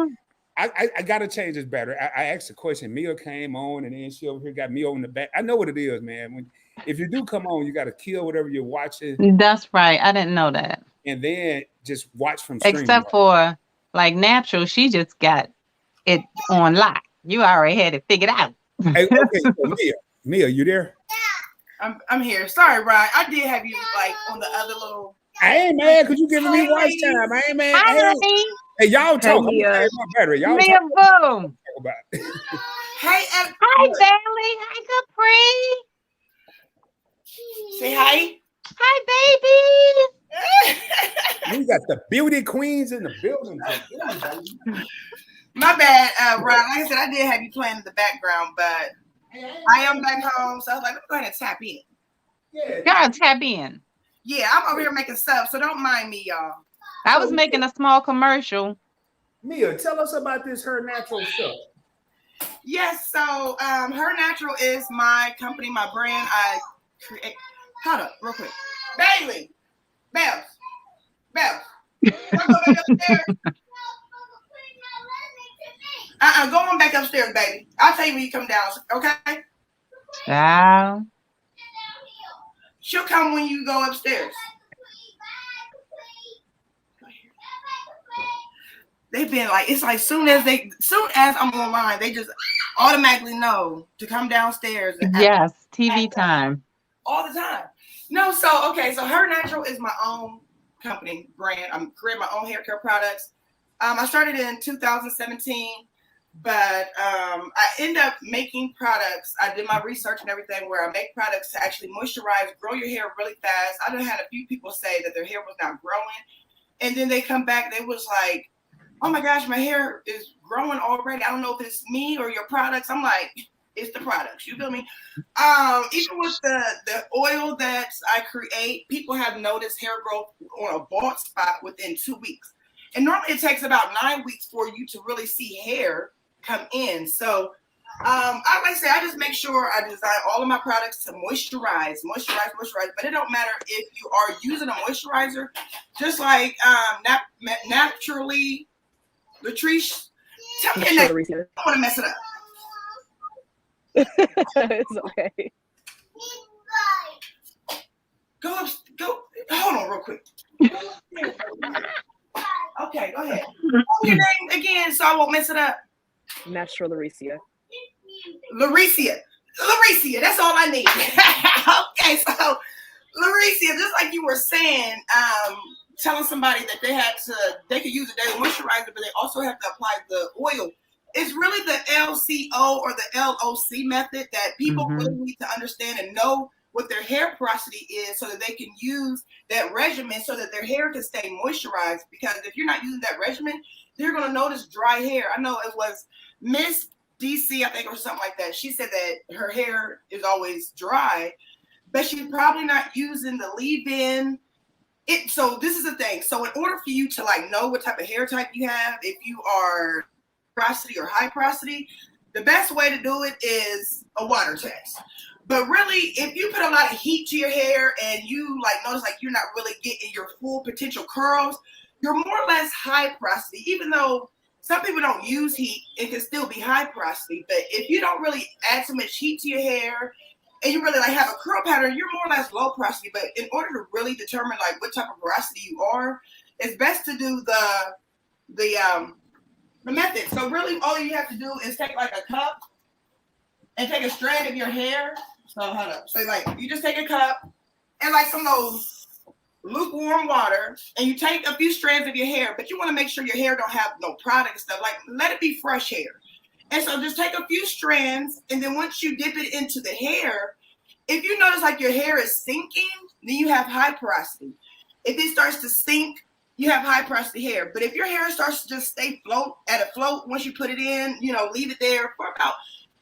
I gotta change this better. I asked a question. Mia came on, and then she over here got me on the back. I know what it is, man. If you do come on, you got to kill whatever you're watching. That's right. I didn't know that. And then just watch from stream. Except for like Natural, she just got it on lock. You already had it figured out. Hey, okay, so Mia, you there? I'm here. Sorry, Ryan. I did have you like on the other little. I ain't mad because you giving me watch time. I ain't mad. Hey, y'all talk. Hey, my battery. Y'all Mia, talk boom. about it. Hey, Hi, Bailey. Hi, Capri. say hi. Hi, baby. We got the beauty queens in the building. My bad, Ryan. Like I said, I did have you playing in the background, but I am back home, so I was like, let's go ahead and tap in. Yeah. Gotta tap in. Yeah, I'm over here making stuff, so don't mind me, y'all. I was making a small commercial. Mia, tell us about this Her Natural stuff. Yes, so Her Natural is my company, my brand. I create. Hold up, real quick. Bailey, Bells. Wanna go back upstairs? Go on back upstairs, baby. I'll tell you when you come down, okay? Wow. She'll come when you go upstairs. They've been like, it's like soon as I'm online, they just automatically know to come downstairs. And Yes, TV time. all the time. No, so Her Natural is my own company brand. I'm creating my own hair care products. I started in 2017, but I end up making products. I did my research and everything where I make products to actually moisturize, grow your hair really fast. I done had a few people say that their hair was not growing, and then they come back, they was like, oh my gosh, my hair is growing already. I don't know if it's me or your products. I'm like, it's the products. You feel me? Even with the oil that I create, people have noticed hair growth on a bald spot within 2 weeks. And normally it takes about 9 weeks for you to really see hair come in. So I just make sure I design all of my products to moisturize. But it don't matter if you are using a moisturizer, just like Naturally, Latrice. Tell me your name. I don't want to mess it up. It's okay. Go. Hold on real quick. Okay, go ahead. Tell your name again so I won't mess it up. Natural Lauricia. Lauricia, that's all I need. Okay, so Lauricia, just like you were saying, telling somebody that they could use a daily moisturizer, but they also have to apply the oil. It's really the LCO or the LOC method that people really need to understand and know what their hair porosity is so that they can use that regimen so that their hair can stay moisturized. Because if you're not using that regimen, they're going to notice dry hair. I know it was Miss DC, I think, or something like that. She said that her hair is always dry, but she's probably not using the leave-in. So this is the thing. So in order for you to like know what type of hair type you have, if you are porosity or high porosity, the best way to do it is a water test. But really, if you put a lot of heat to your hair and you like notice like you're not really getting your full potential curls, you're more or less high porosity. Even though some people don't use heat, it can still be high porosity. But if you don't really add so much heat to your hair and you really like have a curl pattern, you're more or less low porosity. But in order to really determine like what type of porosity you are, it's best to do the method. So really all you have to do is take like a cup and take a strand of your hair. So hold up. So like you just take a cup and like some of those lukewarm water, and you take a few strands of your hair, but you want to make sure your hair don't have no product stuff. Like let it be fresh hair. And so just take a few strands, and then once you dip it into the hair, if you notice like your hair is sinking, then you have high porosity. If it starts to sink, you have high porosity hair. But if your hair starts to just stay at a float, once you put it in, you know, leave it there for about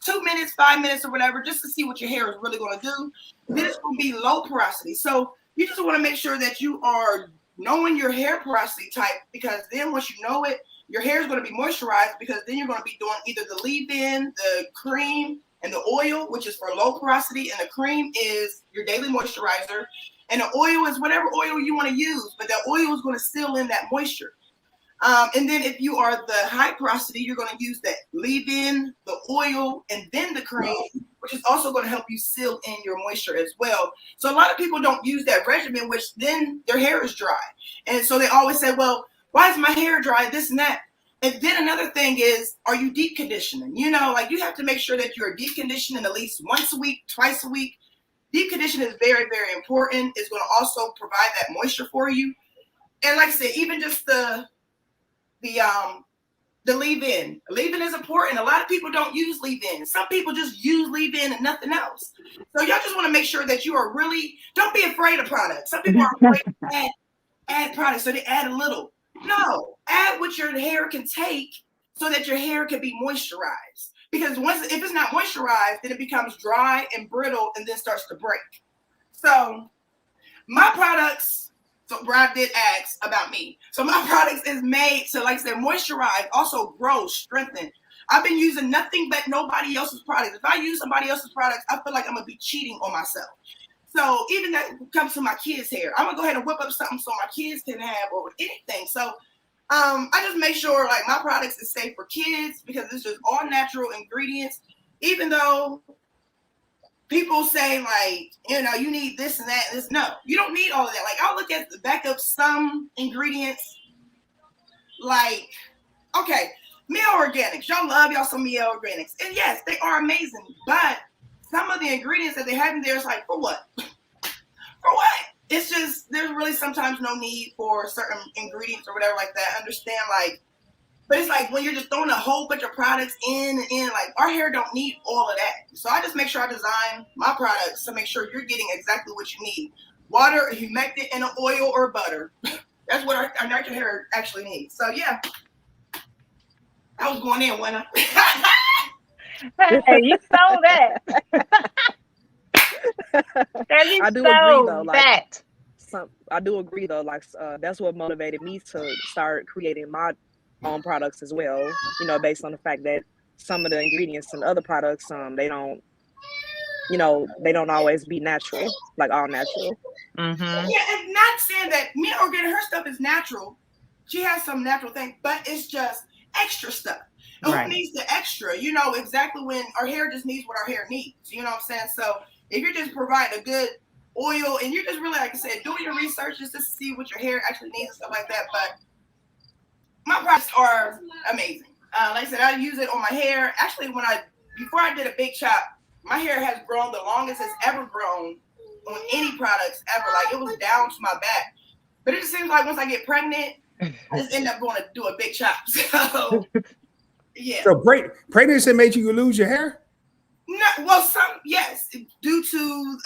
2 minutes, 5 minutes or whatever, just to see what your hair is really going to do, then it's going to be low porosity. So you just want to make sure that you are knowing your hair porosity type, because then once you know it, your hair is going to be moisturized, because then you're going to be doing either the leave-in, the cream, and the oil, which is for low porosity, and the cream is your daily moisturizer, and the oil is whatever oil you want to use, but the oil is going to seal in that moisture. And then if you are the high porosity, you're going to use the leave-in, the oil, and then the cream, which is also going to help you seal in your moisture as well. So a lot of people don't use that regimen, which then their hair is dry. And so they always say, well, why is my hair dry, this and that? And then another thing is, are you deep conditioning? You know, like you have to make sure that you're deep conditioning at least once a week, twice a week. Deep conditioning is very, very important. It's going to also provide that moisture for you. And like I said, even just the leave-in. Leave-in is important. A lot of people don't use leave-in. Some people just use leave-in and nothing else. So y'all just want to make sure that you are really, don't be afraid of products. Some people are afraid to add products, so they add a little. No, add what your hair can take so that your hair can be moisturized. Because if it's not moisturized, then it becomes dry and brittle and then starts to break. So my products, so Brad did ask about me. So my products is made to, like I said, moisturize, also grow, strengthen. I've been using nothing but nobody else's products. If I use somebody else's products, I feel like I'm going to be cheating on myself. So even that comes to my kids' hair. I'm gonna go ahead and whip up something so my kids can have or anything. So I just make sure like my products is safe for kids, because it's just all natural ingredients. Even though people say like, you know, you need this and that, and this. No, you don't need all of that. Like I'll look at the back of some ingredients. Like, okay, Meal Organics. Y'all love y'all some Meal Organics, and yes, they are amazing, but some of the ingredients that they have in there is like, for what? For what? It's just, there's really sometimes no need for certain ingredients or whatever like that. I understand, like, but it's like when you're just throwing a whole bunch of products in, like our hair don't need all of that. So I just make sure I design my products to make sure you're getting exactly what you need. Water, humectant, and an oil or butter. That's what our natural hair actually needs. So yeah, I was going in, wasn't I? Hey, you stole that. I do agree though. Like, I do agree though. Like that's what motivated me to start creating my own products as well. You know, based on the fact that some of the ingredients in other products, they don't always be natural, like all natural. Mm-hmm. Yeah, and not saying that Meal Organic, her stuff is natural. She has some natural things, but it's just extra stuff. And Right. who needs the extra? You know exactly when our hair just needs what our hair needs. You know what I'm saying? So if you're just providing a good oil and you're just really, like I said, doing your research just to see what your hair actually needs and stuff like that. But my products are amazing. Like I said, I use it on my hair. Actually, before I did a big chop, my hair has grown the longest it's ever grown on any products ever. Like it was down to my back. But it just seems like once I get pregnant, I just end up going to do a big chop. So yeah. So pregnancy made you lose your hair? No, well, yes, due to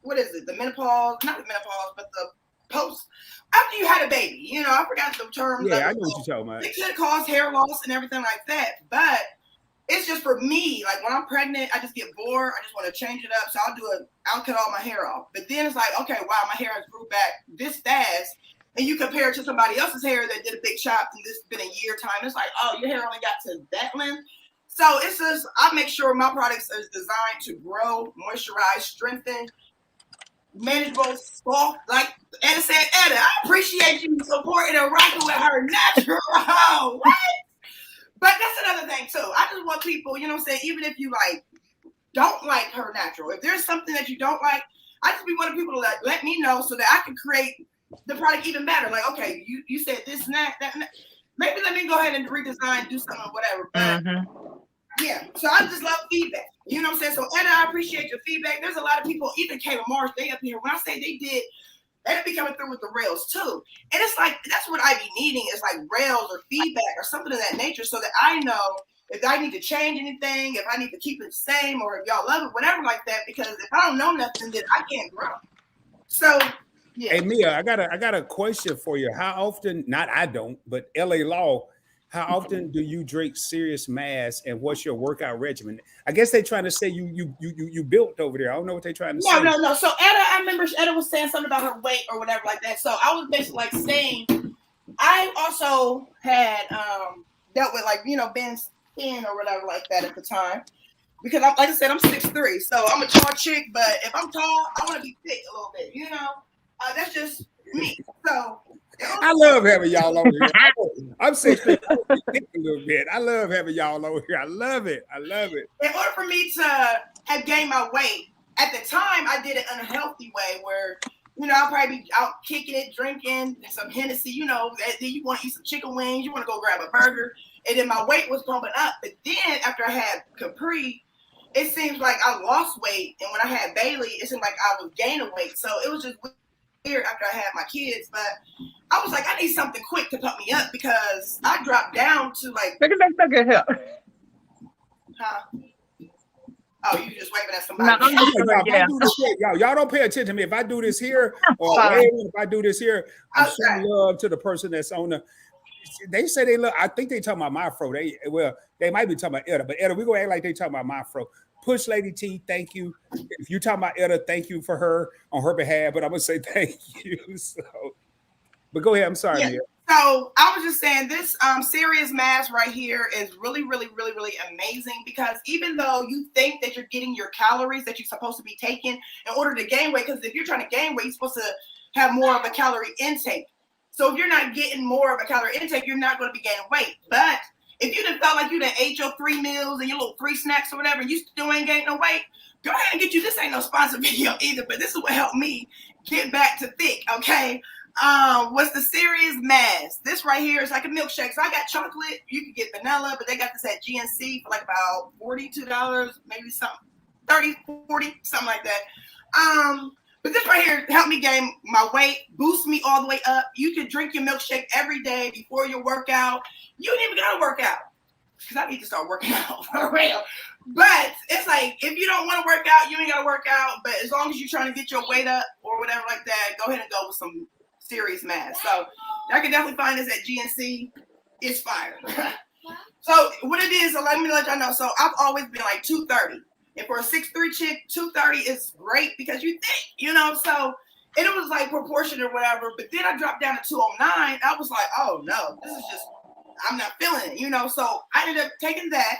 what is it? The menopause, not the menopause, but the post after you had a baby. You know, I forgot the term. Yeah, I know what you're talking about. It could cause hair loss and everything like that, but it's just for me. Like when I'm pregnant, I just get bored. I just want to change it up, so I'll cut all my hair off. But then it's like, okay, wow, my hair has grew back this fast. And you compare it to somebody else's hair that did a big chop and this has been a year time. It's like, oh, your hair only got to that length. So it's just, I make sure my products are designed to grow, moisturize, strengthen, manageable, soft. Like Etta said, Etta, I appreciate you supporting and rocking with her natural. Right? But that's another thing too. I just want people, you know what I'm saying, even if you like don't like her natural. If there's something that you don't like, I just be wanting people to like let me know so that I can create the product even better. Like, okay, you said this and that, and that. Maybe let me go ahead and redesign, do something, whatever. But yeah, so I just love feedback. You know what I'm saying? So Etta, I appreciate your feedback. There's a lot of people, even Kayla Morris, they up here. When I say they be coming through with the rails too. And it's like, that's what I be needing is like rails or feedback or something of that nature so that I know if I need to change anything, if I need to keep it the same, or if y'all love it, whatever like that. Because if I don't know nothing, then I can't grow. So yeah. Hey Mia, I got a question for you. How often, not I don't, but LA Law, how often do you drink Serious Mass and what's your workout regimen? I guess they're trying to say you built over there. I don't know what they're trying to say. No. So Etta, I remember Etta was saying something about her weight or whatever like that. So I was basically like saying, I also had dealt with like, you know, being thin or whatever like that at the time. Because like I said, I'm 6'3", so I'm a tall chick, but if I'm tall, I want to be thick a little bit, you know? That's just me. So I love having y'all over here. I'm 6 feet a little bit. I love having y'all over here. I love it. In order for me to have gained my weight, at the time I did it in a healthy way where, you know, I'll probably be out kicking it, drinking some Hennessy, you know, then you want to eat some chicken wings, you want to go grab a burger, and then my weight was bumping up. But then after I had Capri, it seems like I lost weight, and when I had Bailey, it seemed like I was gaining weight. So it was just weird after I had my kids, but I was like, I need something quick to pump me up because I dropped down to like. Look at that sucker here. Huh? Oh, you just waving at somebody. No, I'm just y'all don't pay attention to me. If I do this here, or if I do this here, I'm showing love to the person that's on the. They say they look. I think they talking about my fro. They might be talking about Etta, but Etta, we gonna act like they talking about my fro. Push Lady T, thank you. If you talking about Etta, thank you for her on her behalf. But I'm gonna say thank you. So, but go ahead. I'm sorry, Mia. So I was just saying this Serious Mass right here is really, really, really, really amazing because even though you think that you're getting your calories that you're supposed to be taking in order to gain weight, because if you're trying to gain weight, you're supposed to have more of a calorie intake. So if you're not getting more of a calorie intake, you're not going to be gaining weight. But if you done felt like you done ate your 3 meals and your little 3 snacks or whatever, and you still ain't gaining no weight, go ahead and get you. This ain't no sponsor video either, but this is what helped me get back to thick. Okay. Was the Serious Mass. This right here is like a milkshake. So I got chocolate. You can get vanilla, but they got this at GNC for like about $42, maybe something, 30, 40, something like that. But this right here helped me gain my weight, boost me all the way up. You can drink your milkshake every day before your workout. You don't even gotta work out because I need to start working out for real. But it's like if you don't want to work out, you ain't gotta work out. But as long as you're trying to get your weight up or whatever like that, go ahead and go with some Serious Mass. So I can definitely find this at GNC. It's fire. So what it is, so let me let y'all know. So I've always been like 230. And for a 6'3" chick, 230 is great because you think, you know, so and it was like proportionate or whatever. But then I dropped down to 209. I was like, oh no, this is just, I'm not feeling it, you know. So I ended up taking that.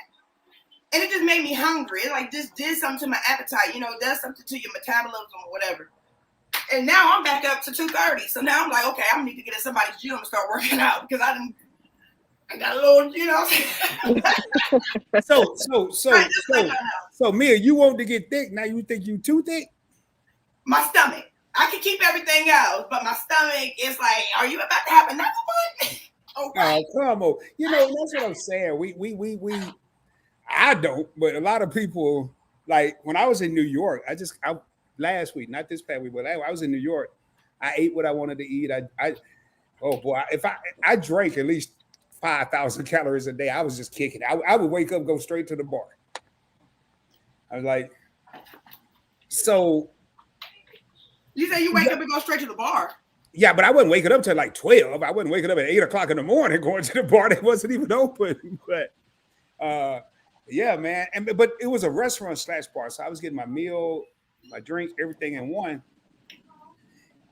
And it just made me hungry. It like just did something to my appetite, you know, it does something to your metabolism or whatever. And now I'm back up to 230. So now I'm like, okay, I need to get in somebody's gym and start working out because I got a little, you know. So Mia, you want to get thick. Now you think you too thick? My stomach. I can keep everything else, but my stomach is like, are you about to have another one? Okay. Oh, come on. You know, that's what I'm saying. We I don't, but a lot of people, like when I was in New York, I last week, not this past week, but I was in New York. I ate what I wanted to eat. Oh boy, if I drank at least 5,000 calories a day, I was just kicking. I would wake up, go straight to the bar. I was like, so. You say you wake up and go straight to the bar? Yeah, but I wasn't waking up till like 12. I wasn't waking up at 8 o'clock in the morning going to the bar that wasn't even open. But yeah, man. But it was a restaurant / bar. So I was getting my meal, my drink, everything in one.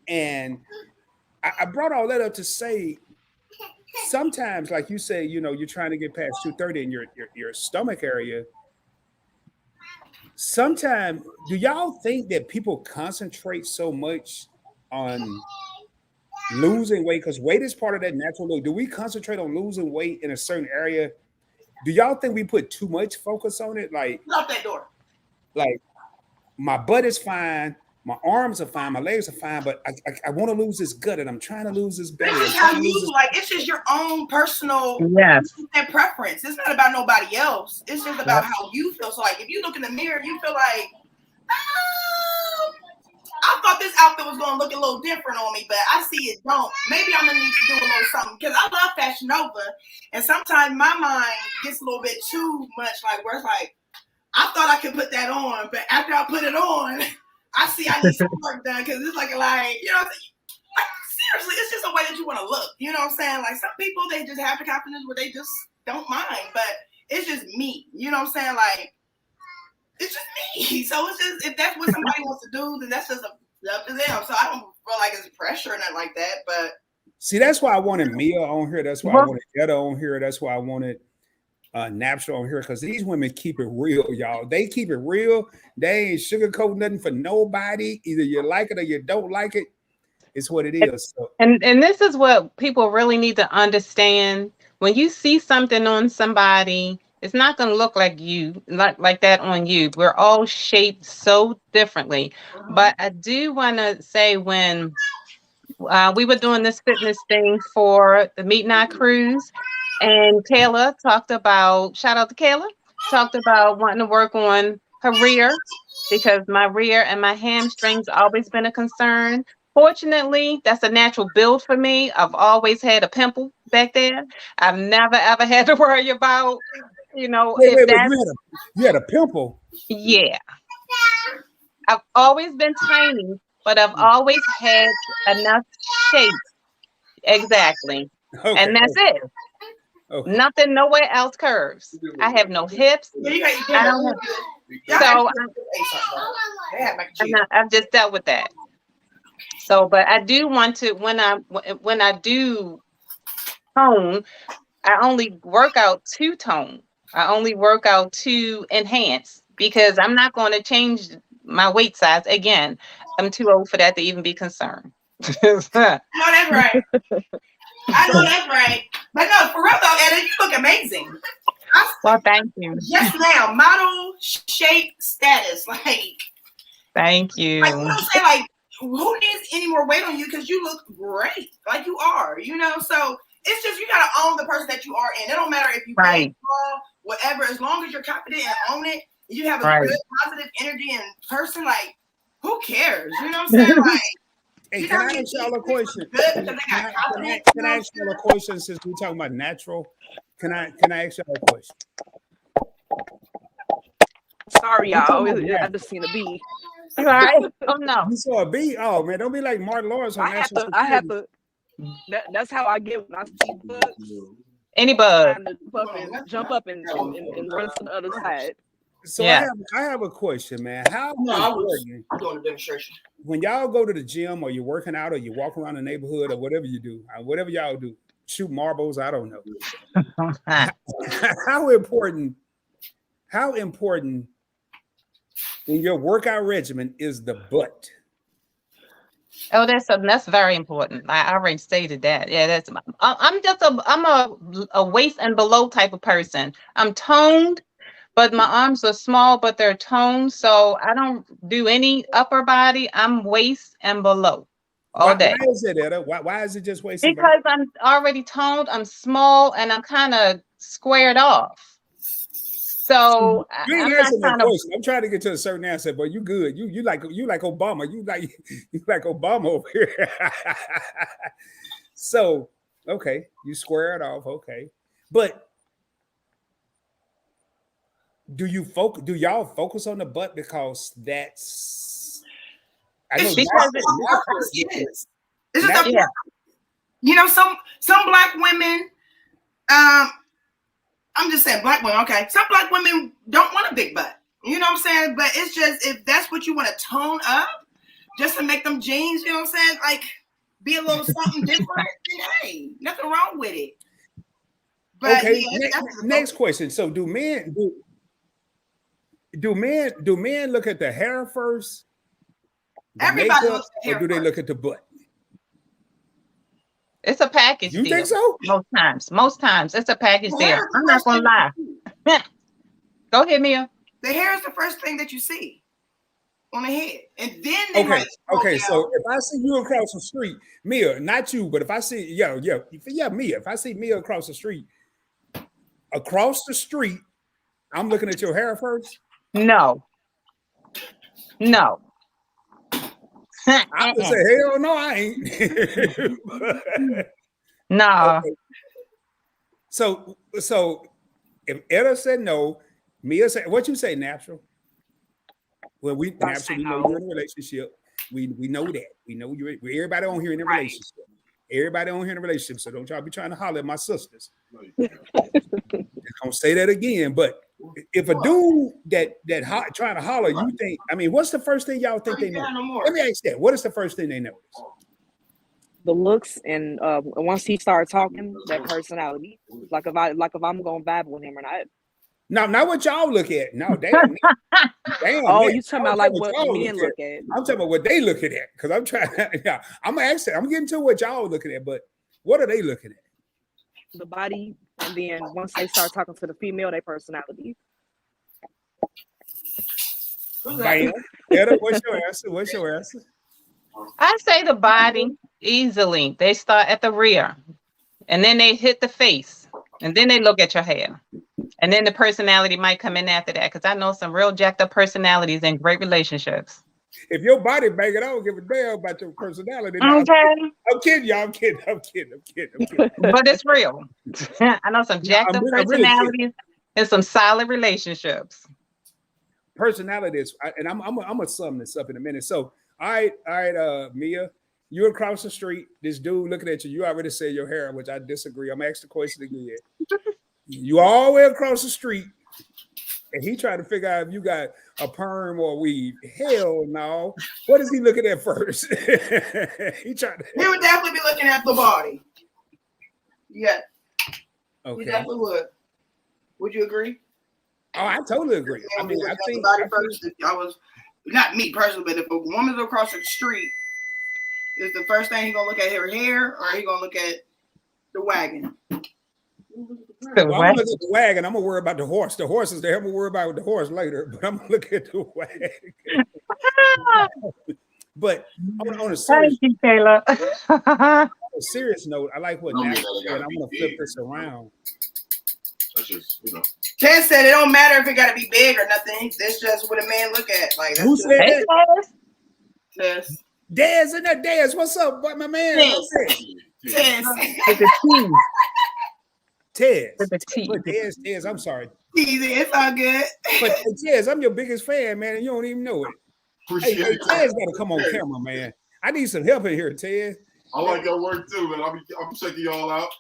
And I brought all that up to say, sometimes, like you say, you know, you're trying to get past 230 in your stomach area. Sometimes, do y'all think that people concentrate so much on losing weight? Because weight is part of that natural look. Do we concentrate on losing weight in a certain area? Do y'all think we put too much focus on it? Like, lock that door. Like my butt is fine, my arms are fine, my legs are fine, but I want to lose this gut, and I'm trying to lose this belly. It's just how you like. It's just your own personal and preference. It's not about nobody else. It's just about how you feel. So like, if you look in the mirror, you feel like, I thought this outfit was gonna look a little different on me, but I see it don't. Maybe I'm gonna need to do a little something because I love Fashion Nova, and sometimes my mind gets a little bit too much. Like where it's like, I thought I could put that on, but after I put it on, I see I need some work done because it's like you know, like seriously, it's just a way that you want to look. You know what I'm saying? Like some people, they just have the confidence where they just don't mind, but it's just me. You know what I'm saying? Like it's just me. So it's just if that's what somebody wants to do, then that's just up to them. So I don't feel like it's pressure or nothing like that. But see, that's why I wanted Mia on here. That's why I wanted Etta on here. That's why I wanted Napster on here, because these women keep it real, y'all. They keep it real. They ain't sugarcoat nothing for nobody. Either you like it or you don't like it. It's what it is. So. And this is what people really need to understand. When you see something on somebody, it's not going to look like you, like that on you. We're all shaped so differently. But I do want to say when we were doing this fitness thing for the Meet Night Cruise, and Kayla talked about, shout out to Kayla, talked about wanting to work on her rear because my rear and my hamstrings always been a concern. Fortunately, that's a natural build for me. I've always had a pimple back there. I've never, ever had to worry about, you know, wait, you had a pimple? Yeah. I've always been tiny, but I've always had enough shape. Exactly. Okay. And that's it. Okay. Nothing, nowhere else curves. I have no hips. I don't have, so I've just dealt with that. So, but I do want to, when I do tone, I only work out to tone. I only work out to enhance because I'm not going to change my weight size again. I'm too old for that to even be concerned. No, that's right. I know that's right. But no, for real though, Etta, you look amazing. Well, thank you. Yes, ma'am. Model shape status. Like, thank you. Like, you know what I'm saying? Like, who needs any more weight on you? Because you look great. Like you are, you know? So it's just, you got to own the person that you are in. It don't matter if you big, small, whatever. As long as you're confident and own it, you have a good, positive energy and person, like, who cares? You know what I'm saying? Like, hey, can I ask y'all a question? Can I ask y'all a question since we're talking about natural? Can I ask y'all a question? Sorry, y'all. I just seen a bee. Right? Oh no. You saw a bee? Oh man, don't be like Martin Lawrence on National Security. I have to. That's how I get when I see bugs. Any bug. Jump up and run to the other side. So yeah. I have a question, man. How important when y'all go to the gym or you're working out or you walk around the neighborhood or whatever you do, whatever y'all do, shoot marbles, I don't know. How important in your workout regimen is the butt? Oh, that's very important. I already stated that. Yeah, I'm a waist and below type of person. I'm toned, but my arms are small, but they're toned. So I don't do any upper body. I'm waist and below all day. Why is it, Etta? Why is it just waist? Because I'm already toned. I'm small and I'm kind of squared off. So I'm trying to get to a certain answer, but you good. You like Obama. You like Obama over here. So okay, you square it off. Okay, but do y'all focus on the butt because that's? You know, some black women. I'm just saying black women, okay. Some black women don't want a big butt. You know what I'm saying? But it's just, if that's what you want to tone up, just to make them jeans, you know what I'm saying? Like, be a little something different, then hey, nothing wrong with it. But okay, next question. So do men look at the hair first? Everybody looks at hair or do they look at the butt? It's a package deal. You think so? Most times it's a package deal. I'm not gonna lie. Go ahead, Mia. The hair is the first thing that you see on the head, and then they Okay, might scroll okay. down. So if I see you across the street, Mia, not you, but if I see yeah, Mia, if I see Mia across the street, I'm looking at your hair first. No. I would say, hell no, I ain't. No. Okay. So if Etta said no, Mia said, what you say, natural? Well, we I natural, say we know no. you're in a relationship. We know that. We know you're everybody on here in a Right. relationship. Everybody on here in a relationship. So don't y'all be trying to holler at my sisters. Don't say that again. But if a dude that trying to holler, you think, I mean, what's the first thing y'all think they know? No more. Let me ask that. What is the first thing they notice? The looks, and once he started talking, that personality. Like if I'm gonna vibe with him or not. No, not what y'all look at. No, damn. Oh, man. you talking I'm about like talking what y'all men look at? I'm talking about what they looking at. Because I'm trying yeah, I'm getting to what y'all looking at, but what are they looking at? The body, and then once they start talking to the female, their personality. Bam. Etta, what's your answer? I say the body easily. They start at the rear, and then they hit the face, and then they look at your hair. And then the personality might come in after that, because I know some real jacked up personalities in great relationships. If your body bang it, I don't give a damn about your personality. Now, Okay. I'm kidding y'all. I'm kidding. But it's real. I know some jacked up I'm really personalities and some solid relationships. Personality is, and I'm gonna sum this up in a minute. So, all right, Mia, you across the street, this dude looking at you. You already said your hair, which I disagree. I'm asking the question again. You all the way across the street, and he trying to figure out if you got a perm or weave. Hell no. What is he looking at first? He would definitely be looking at the body. Yeah. Okay. You definitely would. Would you agree? Oh, I totally agree. I mean, I think first. If I was not me personally, but if a woman's across the street, is the first thing he gonna look at her hair, or he gonna look at the wagon? I'm gonna look at the wagon. I'm gonna worry about the horse. The horse is there. I'm gonna worry about the horse later, but I'm gonna look at the wagon. But on a serious, Thank you, Taylor. on a serious note, I like what Nat said. I'm gonna flip this around. That's just, Ted said it don't matter if it gotta be big or nothing. That's just what a man look at. Like Who said Hey, that? guys. Tess. Dez in there. Dez, what's up, boy, my man? Tess. With the T. Tez. With the T. But Tez, I'm sorry. Easy, it's all good. But Tez, I'm your biggest fan, man, and you don't even know it. Hey, Appreciate Tez gotta come on camera, man. I need some help in here, Tez. I like your work too, man. I'm checking y'all out.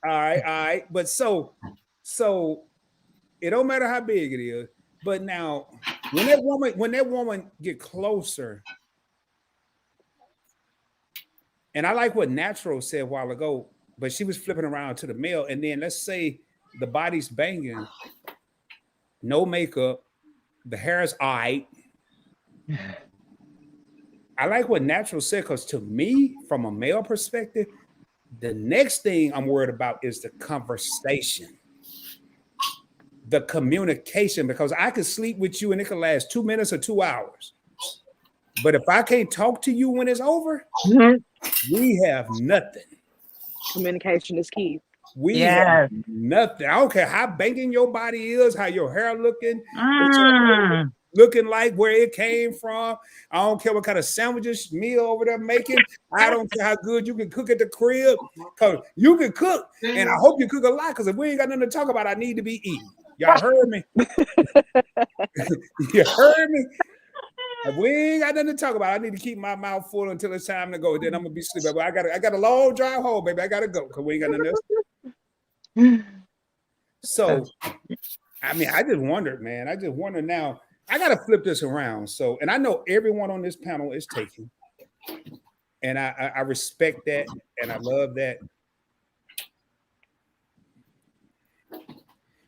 All right. But so it don't matter how big it is. But now, when that woman get closer, and I like what Natural said a while ago, but she was flipping around to the male, and then let's say the body's banging, no makeup, the hair is all right. I like what Natural said, because to me, from a male perspective, the next thing I'm worried about is the conversation, the communication, because I could sleep with you and it could last 2 minutes or 2 hours. But if I can't talk to you when it's over, we have nothing. Communication is key. We have nothing. I don't care how banging your body is, how your hair looking, looking like, where it came from. I don't care what kind of sandwiches meal over there making. I don't care how good you can cook at the crib, because you can cook, and I hope you cook a lot, because if we ain't got nothing to talk about, I need to be eating. Y'all heard me? You heard me? If we ain't got nothing to talk about, I need to keep my mouth full until it's time to go. Then I'm gonna be sleeping. But I got a long drive home, baby. I gotta go because we ain't got nothing else. So, I mean, I just wondered, man. I just wonder now. I gotta flip this around. So, and I know everyone on this panel is taken, and I respect that, and I love that.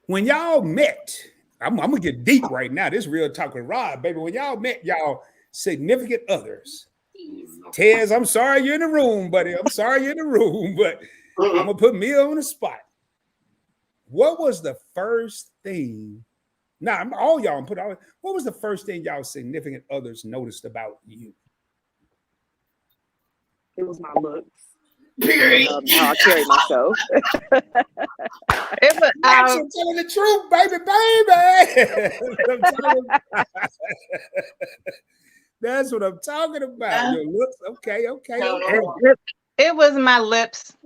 When y'all met, I'm gonna get deep right now. This real talk with Rod, baby. When y'all met y'all significant others, Tez, I'm sorry you're in the room, buddy. I'm sorry you're in the room, but I'm gonna put me on the spot. What was the first thing Nah, all y'all put all. What was the first thing y'all significant others noticed about you? It was my looks, Period. how I carry myself. It was I'm telling the truth, baby. That's what I'm talking about. Your looks, okay. it was my lips.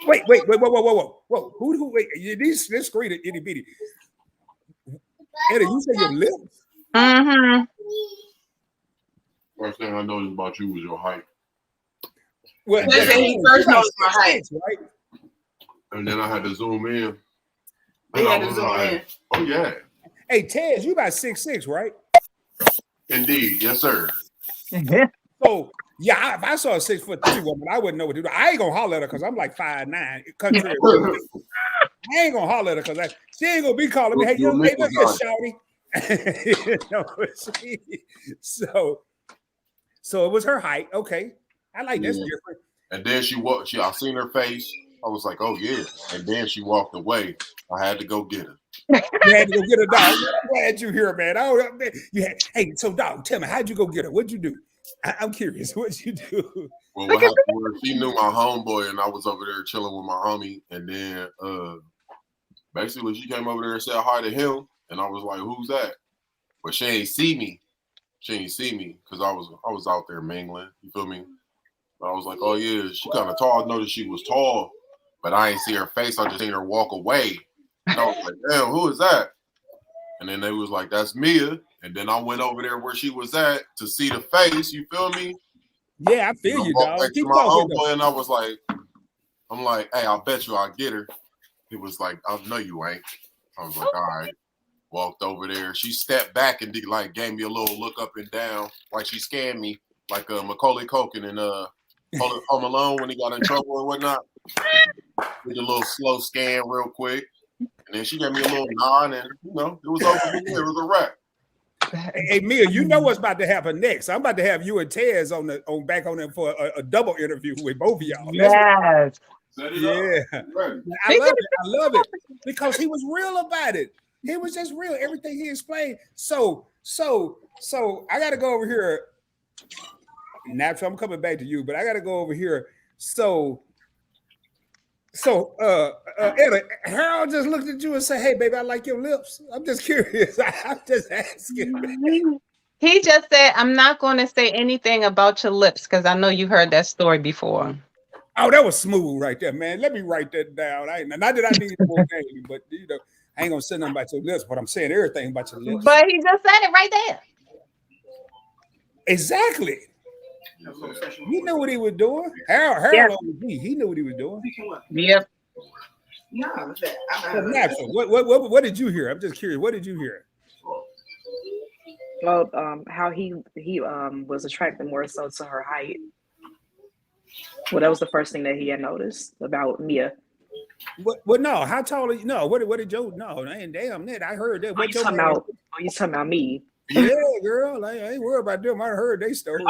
Wait, whoa. Who? Wait, this screen it itty bitty. Eddie, you say your lips? Mm-hmm. First thing I noticed about you was your height. Well, They say he first noticed my height. right? And then I had to zoom in. They And I had to was zoom like, in. oh yeah. Hey, Tez, you about 6'6", right? Indeed, yes, sir. So yeah, if I saw a 6'3" woman, I wouldn't know what to do. I ain't gonna holler at her because I'm like 5'9". Country. I ain't gonna holler at her because she ain't gonna be calling me, hey, Your young lady, look nipples here, shawty. You know, so it was her height. Okay. I like that's Yeah. different. And then she walked. I seen her face. I was like, oh yeah. And then she walked away. I had to go get her. You had to go get a dog. I'm glad you're here, man. Hey, so dog, tell me, how'd you go get her? What'd you do? I'm curious. What'd you do? Well, what happened was she knew my homeboy, and I was over there chilling with my homie. And then basically she came over there and said hi to him. And I was like, who's that? But she ain't see me. She ain't see me because I was out there mingling. You feel me? But I was like, oh yeah, she kind of tall. I noticed she was tall, but I ain't see her face. I just seen her walk away. And I was like, damn, who is that? And then they was like, that's Mia. And then I went over there where she was at to see the face. You feel me? Yeah, I feel you, walked dog. back to Keep my talking. homeboy, and I was like, I'm like, hey, I bet you I'll get her. He was like, I know you ain't. I was like, all right. Walked over there. She stepped back and gave me a little look up and down, like she scanned me, like Macaulay Culkin and Home Alone when he got in trouble and whatnot. Did a little slow scan real quick, and then she gave me a little nod, and it was over from there. It was a wrap. Hey Mia, you know what's about to happen next. I'm about to have you and Tez back on there for a double interview with both of y'all. Yes. Yeah. I love it because he was real about it. He was just real. Everything he explained. So I got to go over here. Naturally, I'm coming back to you, but I got to go over here. So Ella, Harold just looked at you and said, "Hey, baby, I like your lips." I'm just curious. I'm just asking. He just said, I'm not going to say anything about your lips because I know you heard that story before. Oh, that was smooth right there, man. Let me write that down. Not that I need it more daily, but I ain't gonna say nothing about your lips, but I'm saying everything about your lips. But he just said it right there. Exactly. He knew what he was doing. Harold he knew what he was doing. Yep. No, Natural. What did you hear? I'm just curious. What did you hear? Well, how he was attracted more so to her height. Well, that was the first thing that he had noticed about Mia. What? No. How tall are you? No. What did Joe? No. Damn that. I heard that. You talking about me? Yeah, girl. I ain't worried about them. I heard they story.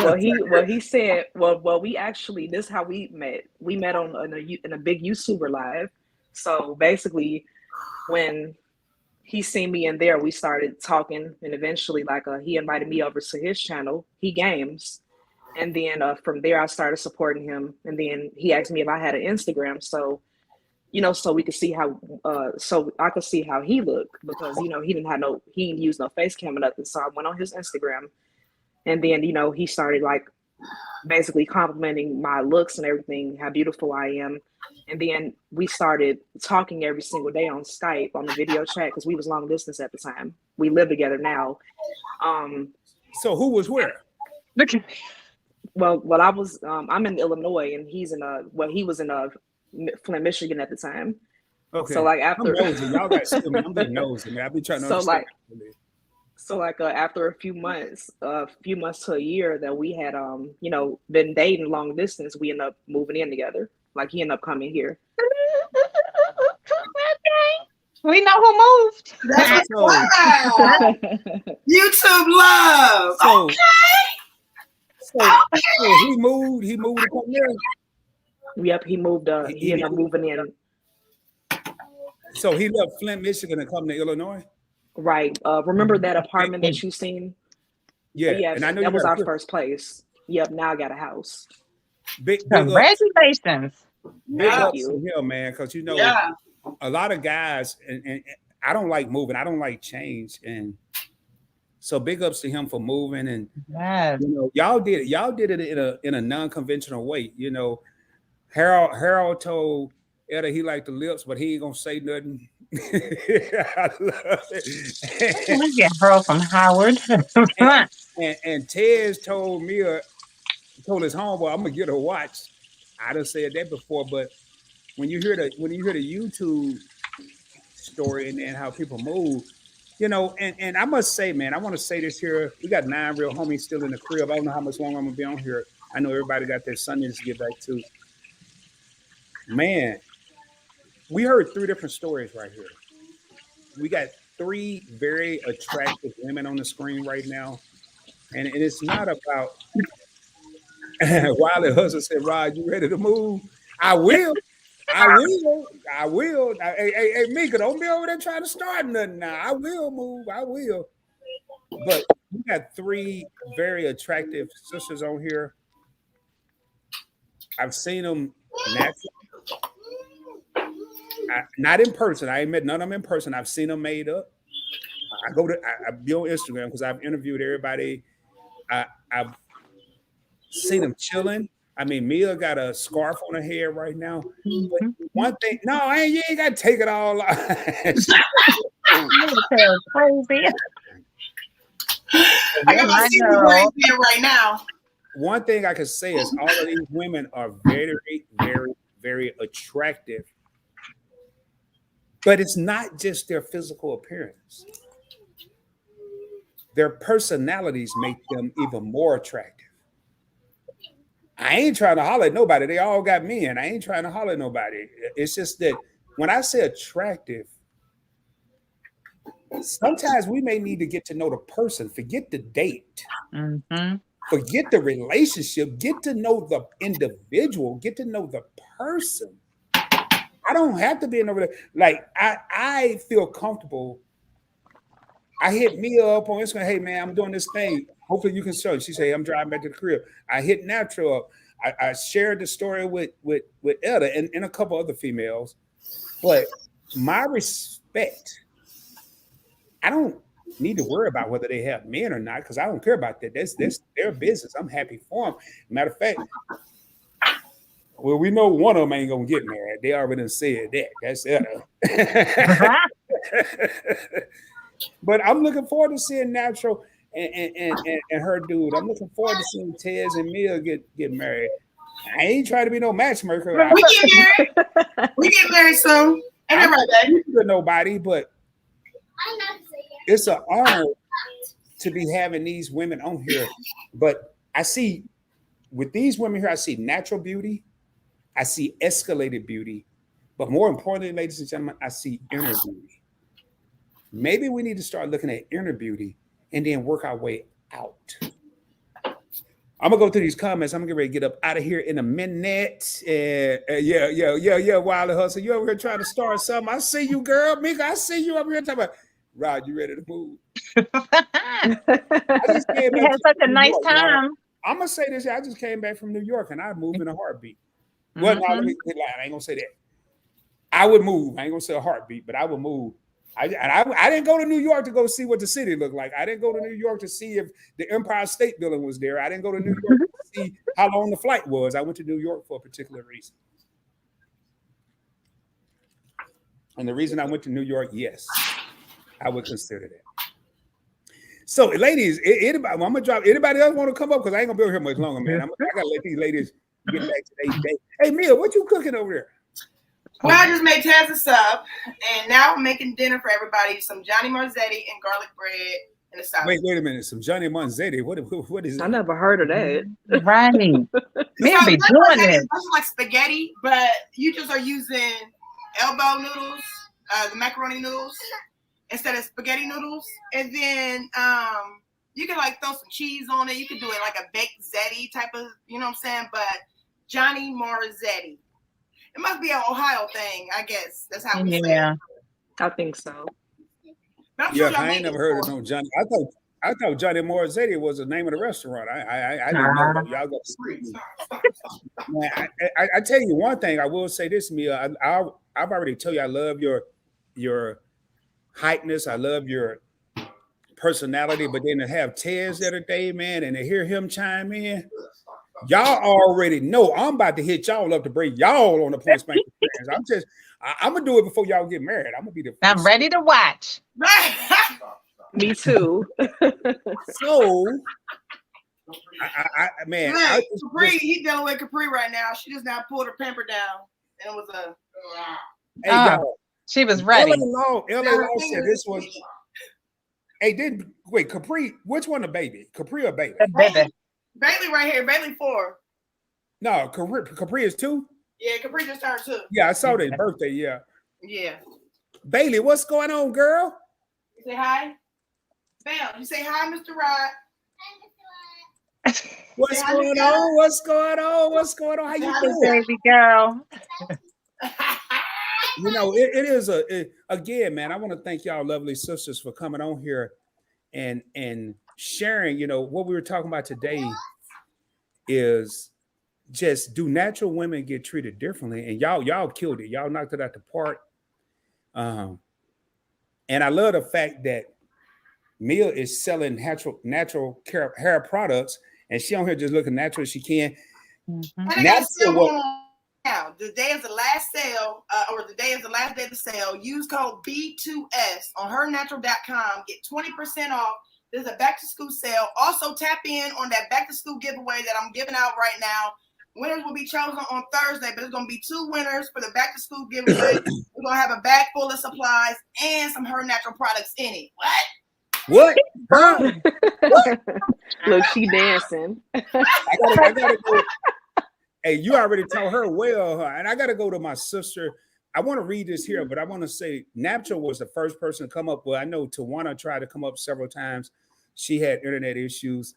He said. We actually. This is how we met. We met in a big YouTuber live. So basically, when he seen me in there, we started talking, and eventually, he invited me over to his channel. He games. And then from there, I started supporting him. And then he asked me if I had an Instagram. So, so we could see how, so I could see how he looked because, he didn't use no face cam or nothing. So I went on his Instagram. And then, he started basically complimenting my looks and everything, how beautiful I am. And then we started talking every single day on Skype on the video chat because we was long distance at the time. We live together now. So who was where? Look at me. Well, I was. I'm in Illinois, and he was in Flint, Michigan at the time. Okay. So after I'm nosy. Y'all got to I'm being nosy, man. I be trying to understand. After a few months to a year that we had been dating long distance, we ended up moving in together. He ended up coming here. We know who moved. That's wow. YouTube love. So he moved to come there. Yep, he moved. He ended up moving in. So he left Flint, Michigan, and come to Illinois. Right. Remember that apartment that you seen? Yeah, Yes, and I know you that was got our a first place. Yep, now I got a house. big ups, Congratulations. big Thank ups to you. him, man. Because you know, Yeah. a lot of guys, and I don't like moving. I don't like change, and so big ups to him for moving. And Yes. you know, y'all did it in a non-conventional way. You know, Harold told Etta he liked the lips, but he ain't gonna say nothing. I love it. We get Earl from Howard. And Tez told told his homeboy, I'm gonna get a watch. I done said that before, but when you hear the YouTube story and then how people move, you know, and I must say, man, I want to say this here. We got 9 real homies still in the crib. I don't know how much longer I'm gonna be on here. I know everybody got their Sundays to get back to. Man, we heard 3 different stories right here. We got 3 very attractive women on the screen right now. And it's not about Wiley Hustle said, Rod, you ready to move? I will. Hey, Mika, don't be over there trying to start nothing now. I will move. I will. But we got 3 very attractive sisters on here. I've seen them naturally. Not in person. I ain't met none of them in person. I've seen them made up. I be on Instagram because I've interviewed everybody. I've seen them chilling. I mean, Mia got a scarf on her head right now. But one thing, no, you ain't got to take it all out. Crazy. I got my secret right here right now. One thing I can say is all of these women are very, very, very attractive. But it's not just their physical appearance. Their personalities make them even more attractive. I ain't trying to holler at nobody. They all got men. I ain't trying to holler at nobody. It's just that when I say attractive, sometimes we may need to get to know the person. Forget the date. Mm-hmm. Forget the relationship. Get to know the individual. Get to know the person. I don't have to be in over there. Like I feel comfortable. I hit Mia up on Instagram. Hey man, I'm doing this thing. Hopefully you can show. She say I'm driving back to the crib. I hit Natural up. I shared the story with Etta and a couple other females. But my respect, I don't need to worry about whether they have men or not because I don't care about that. That's their business. I'm happy for them. Matter of fact, well, we know one of them ain't gonna get married. They already done said that. That's Etta. But I'm looking forward to seeing Natural and her dude. I'm looking forward to seeing Tez and Mia get married. I ain't trying to be no matchmaker. We get married. We get married soon. Ain't that right, baby? Nobody, but it's an honor to be having these women on here. But I see with these women here, I see natural beauty, I see escalated beauty, but more importantly, ladies and gentlemen, I see inner beauty. Maybe we need to start looking at inner beauty and then work our way out. I'm gonna go through these comments. I'm gonna get ready to get up out of here in a minute. Yeah, Wiley Hustle. You over here trying to start something? I see you, girl. Mika, I see you over here talking about. Rod, you ready to move? I just came back. We had such a nice time. I'm gonna say this. I just came back from New York and I moved in a heartbeat. Well, no, let me lie. I ain't gonna say that. I would move. I ain't gonna say a heartbeat, but I would move. I didn't go to New York to go see what the city looked like. I didn't go to New York to see if the Empire State Building was there. I didn't go to New York to see how long the flight was. I went to New York for a particular reason. And the reason I went to New York, yes, I would consider that. So, ladies, anybody, I'm gonna drop. Anybody else want to come up? Because I ain't gonna be over here much longer, man. I gotta let these ladies get back to their day. Hey, Mia, what you cooking over there? Well, I just made Taz a sub, and now I'm making dinner for everybody. Some Johnny Marzetti and garlic bread and a salad. Wait a minute. Some Johnny Manzetti. What is it? I never heard of that. Right. Men be So, doing it. It's like spaghetti, but you just are using elbow noodles, the macaroni noodles, instead of spaghetti noodles. And then you can like throw some cheese on it. You can do it like a baked ziti type of, you know what I'm saying? But Johnny Marzetti. It must be an Ohio thing, I guess. That's how we say it. Yeah. I think so. But I'm Yeah, sure y'all I ain't made never it heard of before. no Johnny. I thought Johnny Morissette was the name of the restaurant. I didn't know that. Y'all got man, I tell you one thing. I will say this, Mia. I've already told you I love your hypeness. I love your personality. But then to have Tez the other day, man, and to hear him chime in, y'all already know I'm about to hit y'all up to break y'all on the Point Spanking Experience. I'm gonna do it before y'all get married. I'm gonna be the. I'm ready to watch. Me too. So, man, Look, Capri, he dealing with Capri right now. She just now pulled her pamper down, and it was a. hey, y'all. She was ready. LA Law said this was. Hey, wait, Capri? Which one the baby? Capri or Bailey? Baby. Bailey right here, Bailey 4. No, Capri is 2. Yeah, Capri just turned 2. Yeah, I saw their birthday. Yeah, Yeah. Bailey, what's going on, girl? You say hi. Bam. You say hi, Mr. Rod. What's going on? What's going on? What's going on? How you doing? Baby girl. You know, it is again, man. I want to thank y'all, lovely sisters, for coming on here and sharing. You know what we were talking about today is just, do natural women get treated differently? And y'all killed it. Y'all knocked it out the park. And I love the fact that Mia is selling natural hair products, and she on here just looking natural as she can. And they got a sale going on now. The day is the last sale, or the day is the last day of the sale. Use code B2S on hernatural.com. Get 20% off. There's a back to school sale. Also tap in on that back to school giveaway that I'm giving out right now. Winners will be chosen on Thursday, but there's going to be 2 winners for the back to school giveaway. We're going to have a bag full of supplies and some Her Natural products in it. What? Huh? Look, she dancing. I gotta go. Hey, you already told her well, and I gotta go to my sister. I want to read this here, but I want to say Naptra was the first person to come up. Well, I know Tawana tried to come up several times. She had internet issues.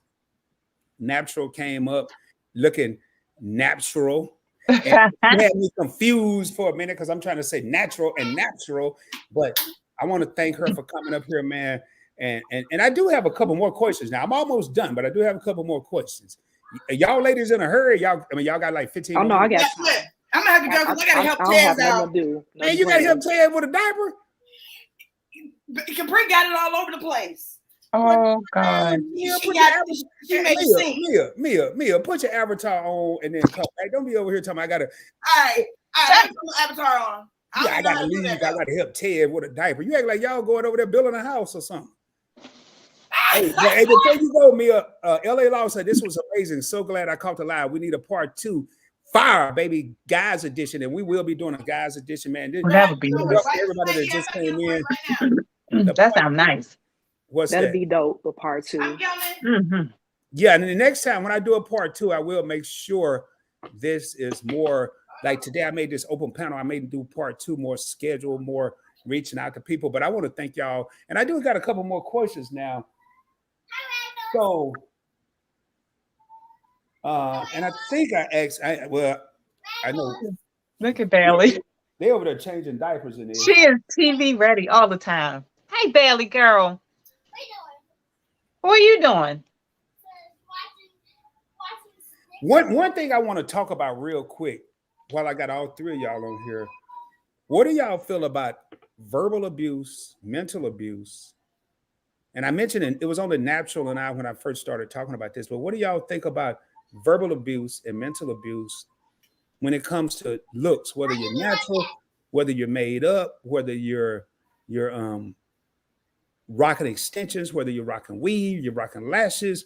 Naptra came up looking natural. And you had me confused for a minute because I'm trying to say natural and natural, but I want to thank her for coming up here, man. And I do have a couple more questions. Now I'm almost done, but I do have a couple more questions. Y'all ladies in a hurry? Y'all got like 15 Oh, no, minutes. I got time. I'm going to have to go because I got to help I don't have Taz out. nothing to do. Man, you got to help Ted with a diaper? Capri got it all over the place. Oh God. Mia, She made it sing. Mia, put your avatar on and then come back. Don't be over here talking. I gotta. All right, put my avatar on. I gotta leave. I gotta help Ted with a diaper. You act like y'all going over there building a house or something. Hey, before you go, Mia, LA Law said this was amazing. So glad I caught the live. We need a part 2. Fire, baby, guys edition, and we will be doing a guys edition, man. That would be nice. Everybody that just came in. That sounds nice. What's That'd that? be dope for part 2. Mm-hmm. Yeah, and the next time when I do a part 2, I will make sure this is more like today. I made this open panel. I made do part 2 more scheduled, more reaching out to people. But I want to thank y'all, and I do got a couple more questions now. So, and I think I asked. I know. Look at Bailey. They over there changing diapers in there. She is TV ready all the time. Hey, Bailey girl. What are you doing? One thing I want to talk about real quick while I got all 3 of y'all on here. What do y'all feel about verbal abuse, mental abuse? And I mentioned it was only Natural and I when I first started talking about this, but what do y'all think about verbal abuse and mental abuse when it comes to looks, whether you're natural, whether you're made up, whether you're rocking extensions, whether you're rocking weave, you're rocking lashes,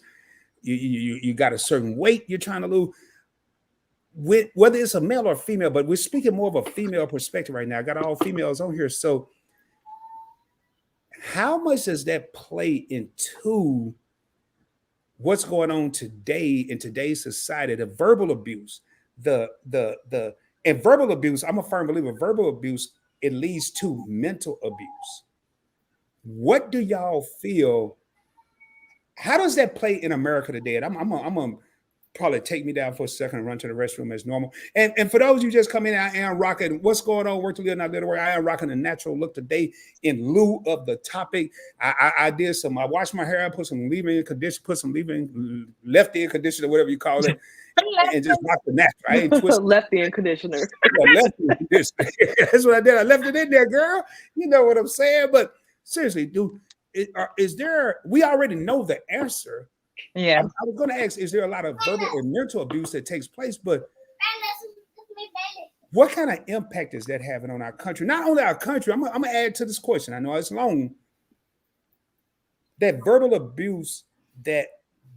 you got a certain weight you're trying to lose, whether it's a male or female, but we're speaking more of a female perspective right now. I got all females on here. So how much does that play into what's going on today in today's society? The verbal abuse, and verbal abuse, I'm a firm believer, verbal abuse, it leads to mental abuse. What do y'all feel? How does that play in America today? And I'm probably take me down for a second and run to the restroom as normal. And for those of you just come in, I am rocking what's going on, work to live, not live to work. I am rocking a natural look today in lieu of the topic. I did some, I washed my hair, I put some leave-in conditioner, put some leave-in, left-in conditioner, whatever you call it, and just rock the natural. I ain't twisting. Left-in conditioner. Yeah, left-in conditioner. That's what I did. I left it in there, girl. You know what I'm saying? But seriously, dude, is there, we already know the answer. Yeah. I was going to ask, is there a lot of verbal and mental abuse that takes place? But what kind of impact is that having on our country? Not only our country, I'm going to add to this question. I know it's long. That verbal abuse that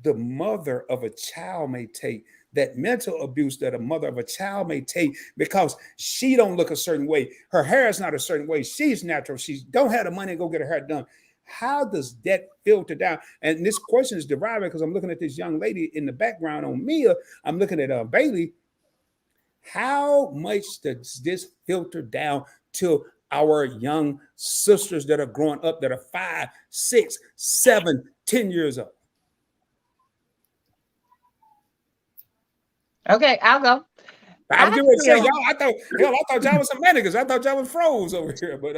the mother of a child may take, that mental abuse that a mother of a child may take because she don't look a certain way. Her hair is not a certain way. She's natural. She don't have the money to go get her hair done. How does that filter down? And this question is deriving because I'm looking at this young lady in the background on Mia. I'm looking at Bailey. How much does this filter down to our young sisters that are growing up that are 5, 6, 7, 10 years old? Okay, I'll go. I was going to say, y'all, I thought y'all was some mannequins. I thought y'all was froze over here, but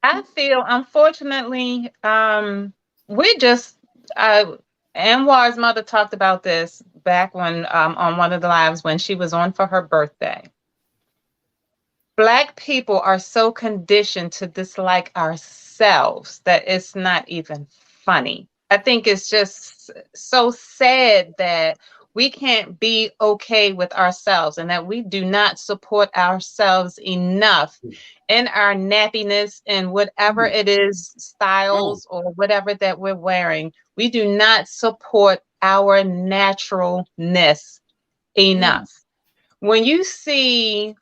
I feel, unfortunately, we just, Anwar's mother talked about this back when, on one of the lives when she was on for her birthday. Black people are so conditioned to dislike ourselves that it's not even funny. I think it's just so sad that we can't be okay with ourselves and that we do not support ourselves enough in our nappiness and whatever it is, styles or whatever that we're wearing. We do not support our naturalness enough. When you see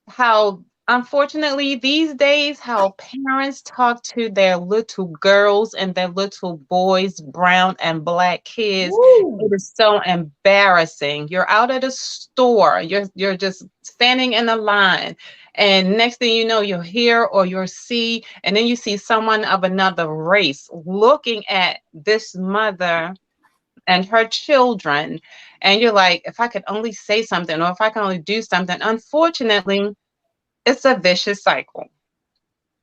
how, unfortunately, these days, how parents talk to their little girls and their little boys, brown and black kids, it is so embarrassing. You're out at a store, you're just standing in a line, and next thing you know, you're here or you're see, and then you see someone of another race looking at this mother and her children, and you're like, if I could only say something or if I can only do something. Unfortunately, it's a vicious cycle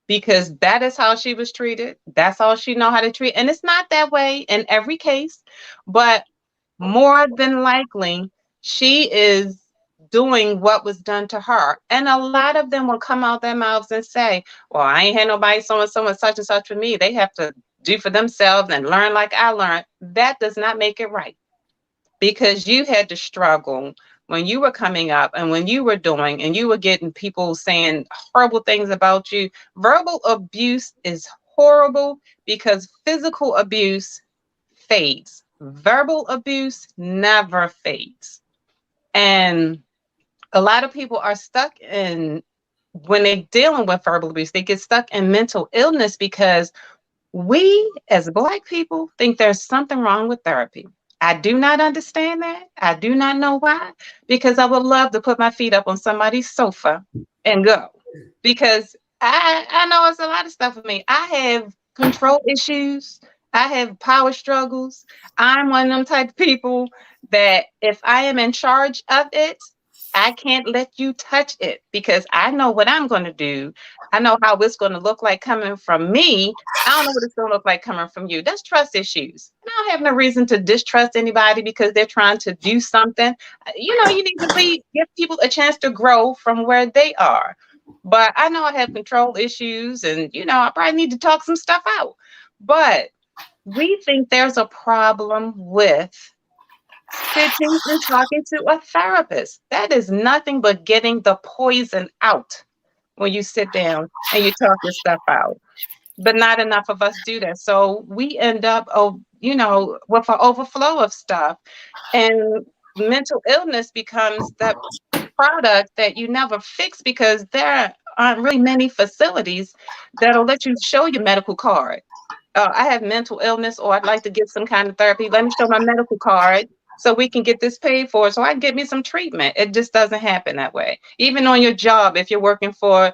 because that is how she was treated. That's all she know how to treat. And it's not that way in every case, but more than likely, she is doing what was done to her. And a lot of them will come out their mouths and say, well, I ain't had nobody so and such for me. They have to do for themselves and learn like I learned. That does not make it right because you had to struggle when you were coming up and when you were doing and you were getting people saying horrible things about you. Verbal abuse is horrible because physical abuse fades. Verbal abuse never fades. And a lot of people are stuck in, when they're dealing with verbal abuse, they get stuck in mental illness because we as Black people think there's something wrong with therapy. I do not understand that. I do not know why, because I would love to put my feet up on somebody's sofa and go, because I know it's a lot of stuff for me. I have control issues. I have power struggles. I'm one of them type of people that if I am in charge of it, I can't let you touch it because I know what I'm going to do. I know how it's going to look like coming from me. I don't know what it's going to look like coming from you. That's trust issues. I don't have no reason to distrust anybody because they're trying to do something. You know, you need to give people a chance to grow from where they are. But I know I have control issues and, you know, I probably need to talk some stuff out. But we think there's a problem with sitting and talking to a therapist. That is nothing but getting the poison out when you sit down and you talk your stuff out. But not enough of us do that. So we end up, you know, with an overflow of stuff. And mental illness becomes that product that you never fix because there aren't really many facilities that'll let you show your medical card. I have mental illness or I'd like to get some kind of therapy. Let me show my medical card so we can get this paid for so I can get me some treatment. It just doesn't happen that way. Even on your job, if you're working for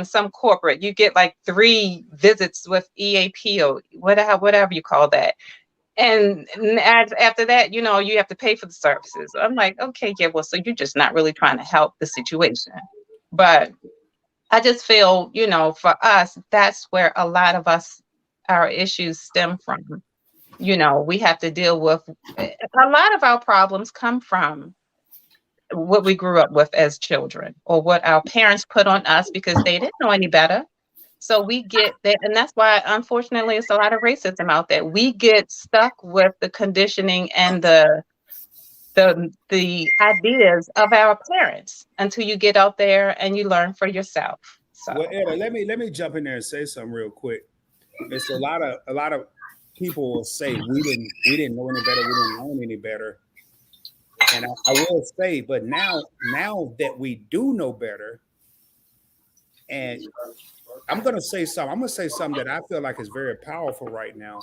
some corporate, you get like 3 visits with EAP or whatever you call that. And after that, you know, you have to pay for the services. I'm like, okay, yeah, well, so you're just not really trying to help the situation. But I just feel, you know, for us, that's where a lot of our issues stem from. You know, we have to deal with a lot of our problems come from what we grew up with as children or what our parents put on us because they didn't know any better. So we get that, and that's why, unfortunately, it's a lot of racism out there. We get stuck with the conditioning and the ideas of our parents until you get out there and you learn for yourself. So, Well, Etta, let me jump in there and say something real quick. It's a lot of people will say we didn't know any better, we didn't learn any better. And I will say, but now that we do know better, and I'm gonna say something that I feel like is very powerful right now.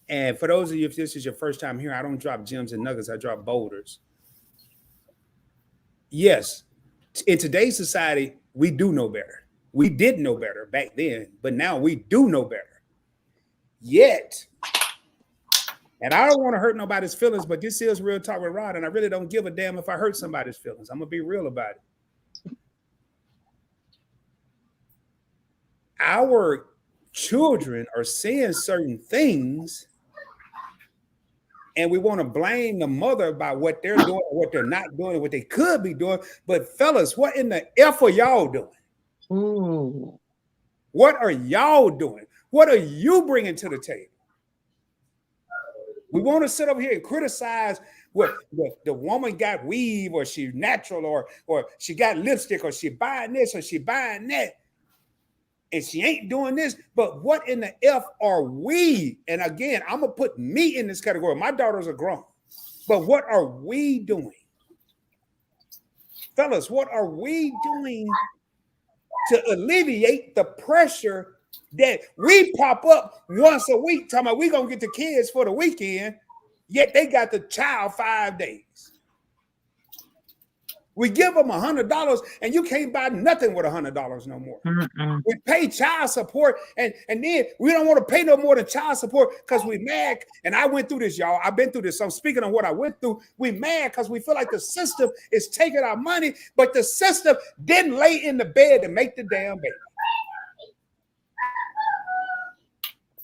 And for those of you, if this is your first time here, I don't drop gems and nuggets, I drop boulders. Yes, in today's society, we do know better. We did know better back then, but now we do know better. Yet, and I don't want to hurt nobody's feelings, but this is Real Talk with Rod, and I really don't give a damn if I hurt somebody's feelings. I'm gonna be real about it. Our children are saying certain things, and we want to blame the mother about what they're doing, what they're not doing, what they could be doing. But fellas, what in the F are y'all doing? ooh. What are y'all doing? What are you bringing to the table? We want to sit over here and criticize what the woman got weave, or she natural, or she got lipstick, or she buying this, or she buying that, and she ain't doing this. But what in the F are we? And again, I'm gonna put me in this category. My daughters are grown, but what are we doing, fellas? What are we doing to alleviate the pressure that we pop up once a week, talking about we gonna get the kids for the weekend, yet they got the child 5 days? We give them $100 and you can't buy nothing with $100 no more. Mm-mm. We pay child support, and then we don't want to pay no more than child support because we mad. And I went through this, y'all. I've been through this. So I'm speaking on what I went through. We mad because we feel like the system is taking our money, but the system didn't lay in the bed to make the damn baby.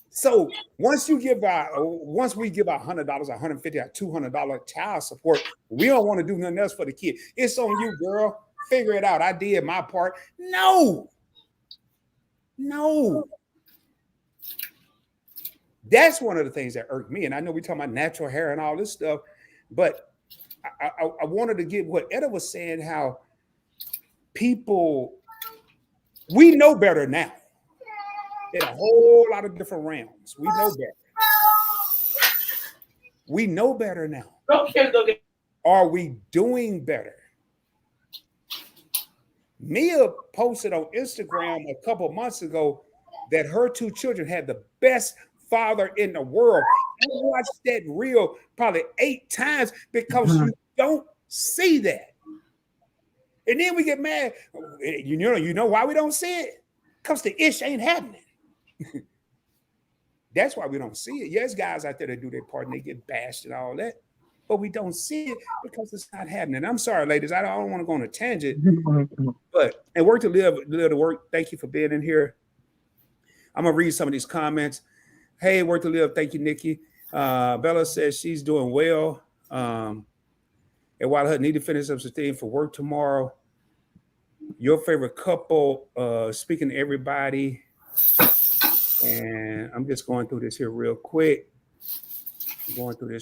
So once we give our $100, $150, $200 child support, we don't want to do nothing else for the kid. It's on you, girl. Figure it out. I did my part. No. That's one of the things that irked me. And I know we're talking about natural hair and all this stuff, but I wanted to get what Etta was saying, how we know better now. In a whole lot of different realms. We know better. We know better now. Are we doing better? Mia posted on Instagram a couple months ago that her 2 children had the best father in the world. I watched that reel probably 8 times because you don't see that. And then we get mad. You know why we don't see it? Because the ish ain't happening. That's why we don't see it. Yes, guys out there that do their part and they get bashed and all that, but we don't see it because it's not happening. I'm sorry, ladies, I don't want to go on a tangent, but and work to live to work. Thank you for being in here. I'm gonna read some of these comments. Hey, work to live. Thank you, Nikki. Bella says she's doing well. And while her need to finish up some things for work tomorrow. Your favorite couple, speaking to everybody. And I'm just going through this here real quick. Brown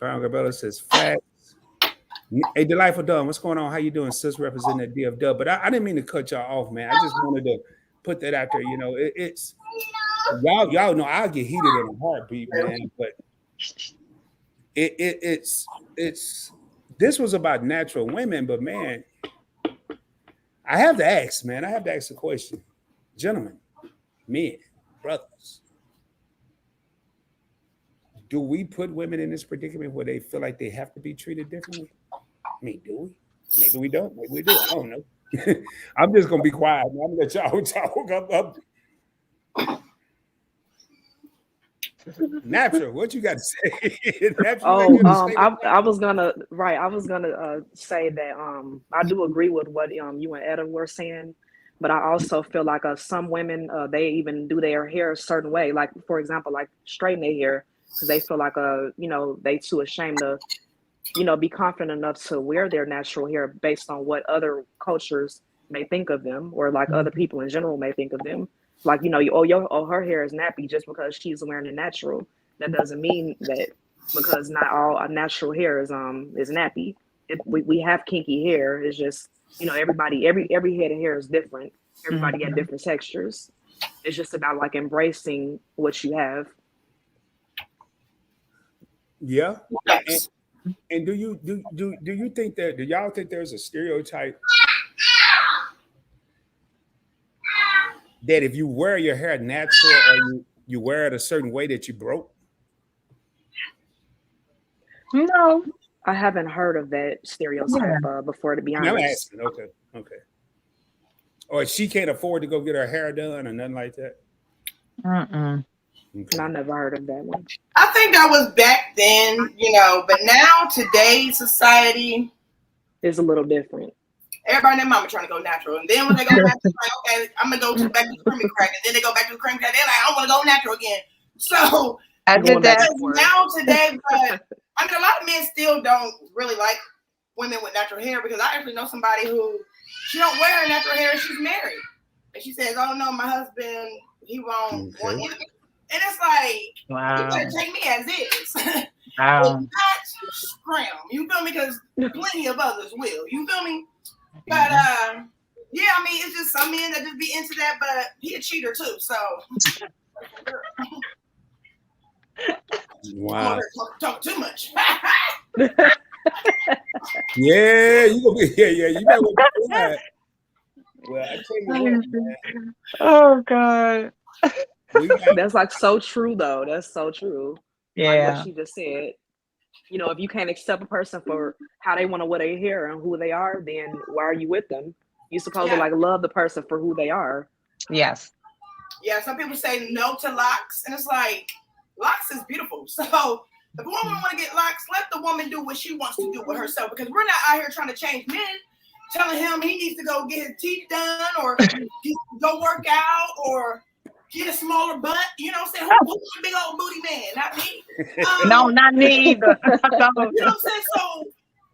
Gabella says facts. Hey, Delightful Dunn, what's going on? How you doing, sis? Representing the DFW. But I didn't mean to cut y'all off, man. I just wanted to put that out there. You know, it's y'all know I'll get heated in a heartbeat, man. But it's this was about natural women, but man. I have to ask a question. Gentlemen, men, brothers, do we put women in this predicament where they feel like they have to be treated differently? I mean, do we? Maybe we don't. Maybe we do. I don't know. I'm just gonna be quiet. I'm gonna let y'all talk. Natural, what you got to say? Natural, Oh, you gotta say that. I was gonna say that I do agree with what you and Etta were saying, but I also feel like some women they even do their hair a certain way, like for example, like straighten their hair because they feel like they too ashamed to be confident enough to wear their natural hair based on what other cultures may think of them or like other people in general may think of them. Like, her hair is nappy just because she's wearing it natural. That doesn't mean that because not all natural hair is nappy. We have kinky hair. It's just, everybody, every head of hair is different. Everybody got different textures. It's just about like embracing what you have. Yeah. Yes. And do you think that do y'all think there's a stereotype that if you wear your hair natural or you wear it a certain way that you broke? No. I haven't heard of that stereotype before, to be I mean, I'm honest. asking. Okay. Or she can't afford to go get her hair done or nothing like that. Mm-mm. Okay. I never heard of that one. I think that was back then, but now today's society, It's a little different. everybody and their mama trying to go natural. And then when they go natural, it's like, okay, I'm going to go back to the creamy crack. And then they go back to the creamy crack. They're like, I want to go natural again. So I did that. now today, but I mean, a lot of men still don't really like women with natural hair because I actually know somebody who, she don't wear her natural hair and she's married. And she says, oh no, my husband, he won't want anything. And it's like, you better take me as is. Wow. If not, scram. You feel me? Because plenty of others will. You feel me? But yeah, I mean, it's just some men that just be into that, but he a cheater too. So Wow. Talk too much. Yeah, you gonna be you better go do that. Well, I tell you what, man. Oh God. That's like so true though. That's so true. Like what she just said. If you can't accept a person for how they want to wear their hair and who they are, then why are you with them? You're supposed to like love the person for who they are. Yes. Yeah, some people say no to locks, and it's like locks is beautiful. So if a woman want to get locks, let the woman do what she wants to do with herself, because we're not out here trying to change men, telling him he needs to go get his teeth done or go work out or get a smaller butt. You know what I'm saying? Who's a big old booty man? Not me. No, not me either. You know what I'm saying? So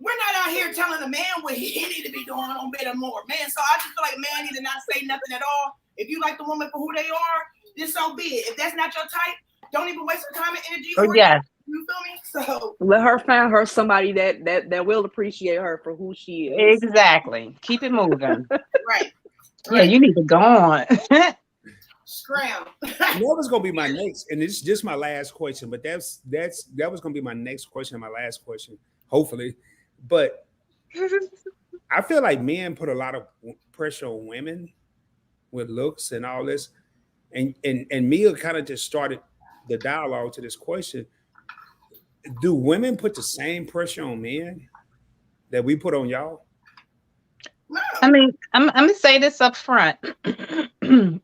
we're not out here telling a man what he need to be doing on better more. Man, so I just feel like man need to not say nothing at all. If you like the woman for who they are, then so be it. If that's not your type, don't even waste your time and energy. Yes. You feel me? So let her find her somebody that will appreciate her for who she is. Exactly. Keep it moving. right. Yeah, you need to go on. Scram. That was gonna be my next, and it's just my last question. But that was gonna be my next question, and my last question, hopefully. But I feel like men put a lot of pressure on women with looks and all this, and Mia kind of just started the dialogue to this question. Do women put the same pressure on men that we put on y'all? No. I mean, I'm gonna say this up front.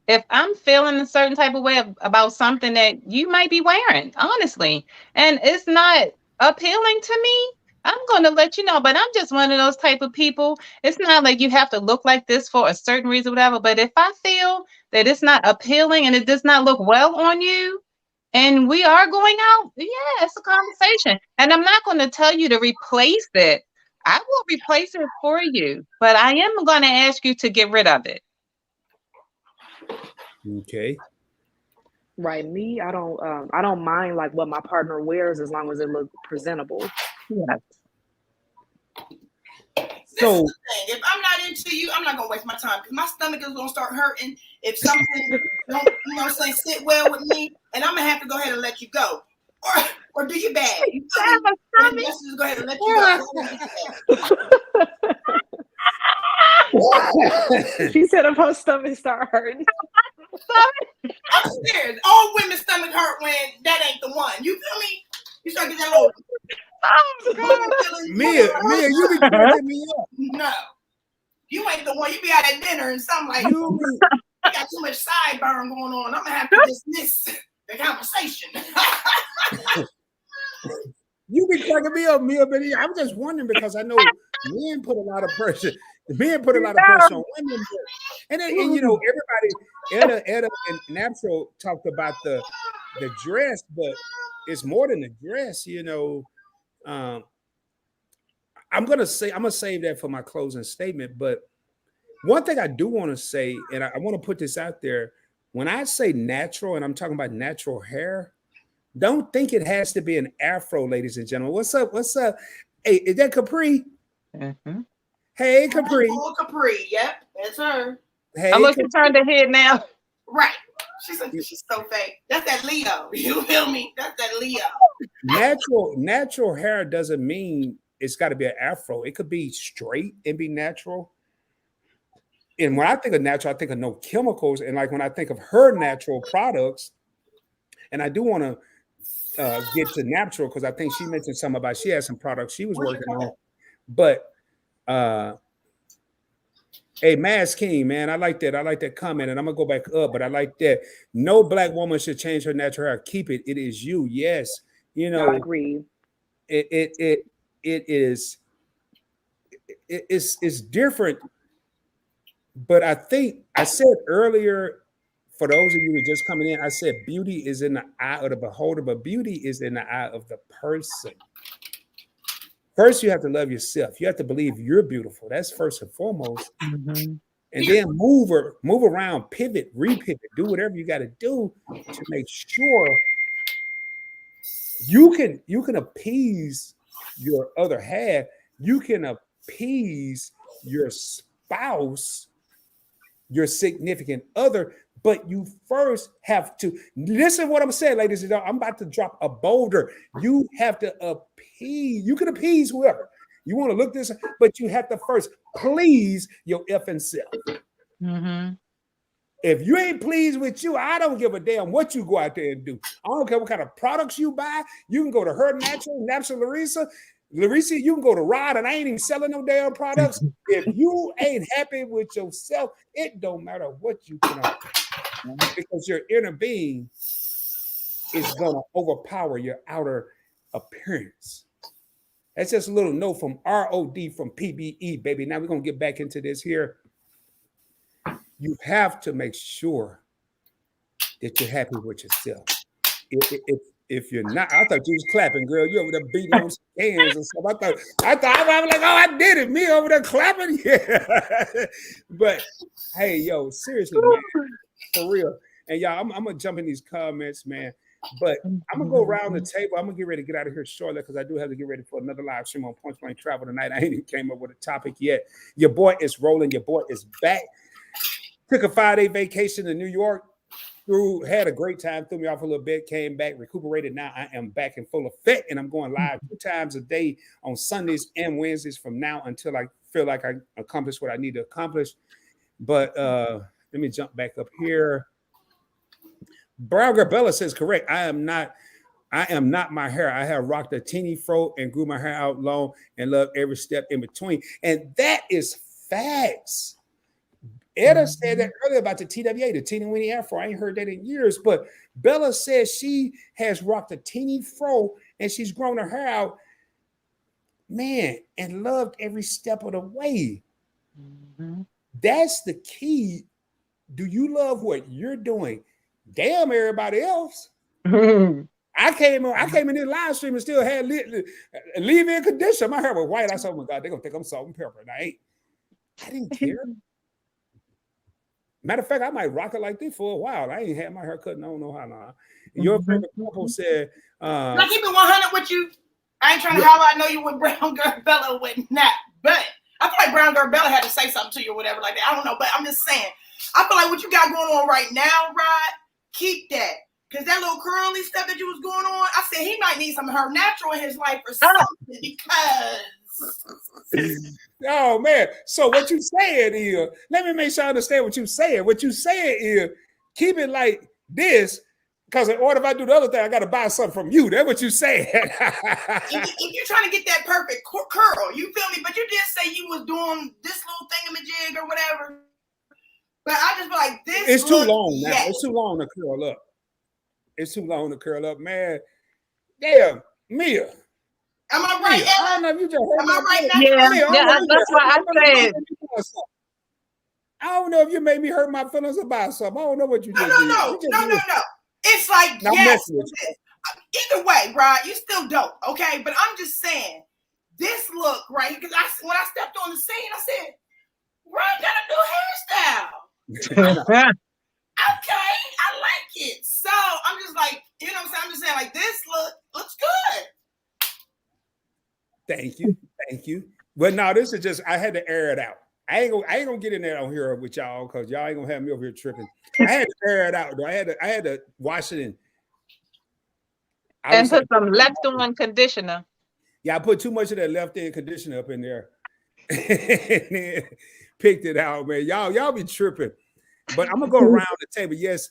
If I'm feeling a certain type of way about something that you might be wearing, honestly, and it's not appealing to me, I'm going to let you know. But I'm just one of those type of people. It's not like you have to look like this for a certain reason, whatever. But if I feel that it's not appealing and it does not look well on you, and we are going out, yeah, it's a conversation. And I'm not going to tell you to replace it. I will replace it for you, but I am going to ask you to get rid of it. Okay. Right. Me, I don't mind like what my partner wears as long as it looks presentable. Yes. So this is the thing. If I'm not into you, I'm not gonna waste my time because my stomach is gonna start hurting if something don't sit well with me, and I'm gonna have to go ahead and let you go. Or do you bad? You let's just go ahead and let you go. She said if her stomach start hurting. I'm scared. All women's stomach hurt when that ain't the one. You feel me? You start getting that little. Mia, you be cracking me up. No. You ain't the one. You be out at dinner and something like You you got too much sideburn going on. I'm gonna have to dismiss the conversation. You be cracking me up, Mia, but I'm just wondering because I know men put a lot of pressure. Men put a lot of pressure on women, and then, and you know everybody, Etta, and Natural talked about the dress, but it's more than the dress. You know, I'm gonna save that for my closing statement. But one thing I do want to say, and I want to put this out there, when I say natural, and I'm talking about natural hair. Don't think it has to be an afro, ladies and gentlemen. What's up? What's up? Hey, is that Capri? Mm-hmm. Hey, Capri. Oh, Capri. Yep, that's her. Hey, Oh, look, you turned the head now. Right. She's so fake. That's that Leo. You feel me? That's that Leo. Natural hair doesn't mean it's got to be an afro. It could be straight and be natural. And when I think of natural, I think of no chemicals. And like when I think of her natural products, and I do want to get to natural because I think she mentioned something about she had some products she was working on. But hey, Mass King, man, I like that. I like that comment, and I'm gonna go back up, but I like that. No black woman should change her natural hair. Keep it. It is you. Yes, you know. I agree. It's different, but I think I said earlier. For those of you who are just coming in, I said beauty is in the eye of the beholder, but beauty is in the eye of the person. First, you have to love yourself. You have to believe you're beautiful. That's first and foremost. Mm-hmm. And then move around, pivot, repivot, do whatever you got to do to make sure you can appease your other half. You can appease your spouse, your significant other. But you first have to listen to what I'm saying, ladies and gentlemen. I'm about to drop a boulder. You have to appease. You can appease whoever you want to look this, but you have to first please your effing self. Mm-hmm. If you ain't pleased with you, I don't give a damn what you go out there and do. I don't care what kind of products you buy. You can go to Her Natural Larissa, you can go to Rod, and I ain't even selling no damn products. If you ain't happy with yourself, it don't matter what you put on. Because your inner being is going to overpower your outer appearance. That's just a little note from ROD from PBE, baby. Now we're going to get back into this here. You have to make sure that you're happy with yourself. If you're not, I thought you was clapping, girl. You over there beating on some hands and stuff. I thought I was like, oh, I did it. Me over there clapping. Yeah. But hey, yo, seriously, man, for real. And y'all, I'm gonna jump in these comments, man. But I'm gonna go around the table. I'm gonna get ready to get out of here shortly because I do have to get ready for another live stream on Point Blank Travel tonight. I ain't even came up with a topic yet. Your boy is rolling. Your boy is back. Took a 5-day vacation to New York. Had a great time, threw me off a little bit, came back, recuperated. Now I am back in full effect, and I'm going live 2 times a day on Sundays and Wednesdays from now until I feel like I accomplished what I need to accomplish. But let me jump back up here. Brown Girl Bella says correct. I am not my hair. I have rocked a teeny fro and grew my hair out long and love every step in between. And that is facts. Etta said that earlier about the TWA, the teeny weeny afro. I ain't heard that in years, but Bella says she has rocked a teeny fro and she's grown her hair out, man, and loved every step of the way. Mm-hmm. That's the key. Do you love what you're doing? Damn everybody else. I came in this live stream and still had leave-in condition. My hair was white. I said, oh my God, they're gonna think I'm salt and pepper. And I didn't care. Matter of fact, I might rock it like this for a while. I ain't had my hair cut in I don't know how long. Your favorite couple said, can I keep it 100 with you? I ain't trying to holler. I know you with Brown Girl Bella with not, but I feel like Brown Girl Bella had to say something to you or whatever like that. I don't know, but I'm just saying. I feel like what you got going on right now, Rod, keep that. Because that little curly stuff that you was going on, I said he might need some of her natural in his life or something because... Oh man, so what you saying is, let me make sure I understand what you saying. What you saying is keep it like this, because in order if I do the other thing, I got to buy something from you. That's what you saying. if you're trying to get that perfect curl, you feel me? But you did say you was doing this little thingamajig But I just feel like this. It's too look, long now. yes. It's too long to curl up. It's too long to curl up, man. Damn, Mia. Am I right, Mia, I Ella? don't know if you just heard Am I my right feelings. now? Yeah, Mia, I don't know yeah, if you that's just what I hurt my feelings said. about something. I don't know if you made me hurt my feelings about something. I don't know what you No, just no, did. no, You just no, did. no, no. It's like, Now I'm yes. messing with you. Either way, bro, you still dope, okay? But I'm just saying, this look, right? Because when I stepped on the scene, I said, Ryan got a new hairstyle. Okay, I like it. So I'm just like, you know what I'm saying? I'm just saying, like, this looks good. Thank you. Thank you. But no, this is just, I had to air it out. I ain't gonna get in there on here with y'all because y'all ain't gonna have me over here tripping. I had to air it out though. I had to wash it in. And put some left-on conditioner. Yeah, I put too much of that left-in conditioner up in there. And then picked it out, man. Y'all be tripping. But I'm gonna go around the table. Yes,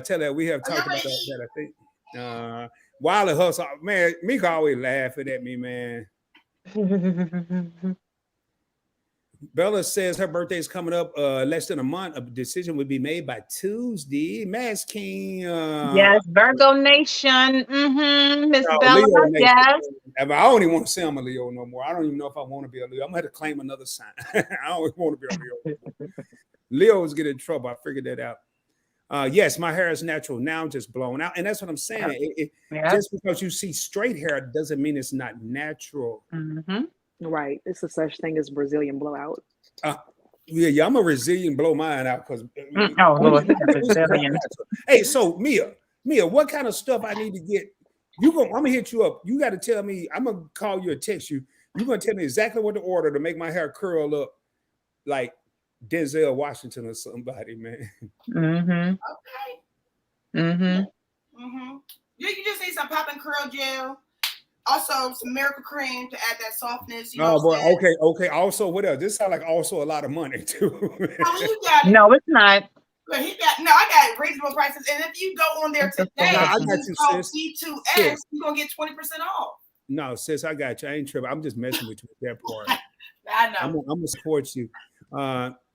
tell that we have talked about that, I think. Wiley Hustle, man, Mika always laughing at me, man. Bella says her birthday is coming up less than a month. A decision would be made by Tuesday. Mass King. Yes, Virgo Nation. Miss No, Bella. Leo Nation. Yes. I don't even want to say I'm a Leo no more. I don't even know if I want to be a Leo. I'm gonna have to claim another sign. I don't want to be a Leo. Leos get in trouble. I figured that out. Yes, my hair is natural now, just blown out, and that's what I'm saying. Just because you see straight hair doesn't mean it's not natural. Right. It's a such thing as Brazilian blowout. Yeah, I'm a Brazilian blow mine out because. Oh Lord, Brazilian. Hey, so Mia, what kind of stuff I need to get? I'm gonna hit you up. You got to tell me. I'm gonna call you or text you. You're gonna tell me exactly what to order to make my hair curl up like Denzel Washington or somebody, man. Okay. You just need some popping curl gel. Also, some Miracle Cream to add that softness. You know boy. Okay. Also, what else? This sounds like also a lot of money too. You got it. No, it's not. But I got reasonable prices. And if you go on there today, I got you, sis. C2S, you're gonna get 20% off. No, sis, I got you. I ain't tripping. I'm just messing with you with that part. I know. I'm gonna support you.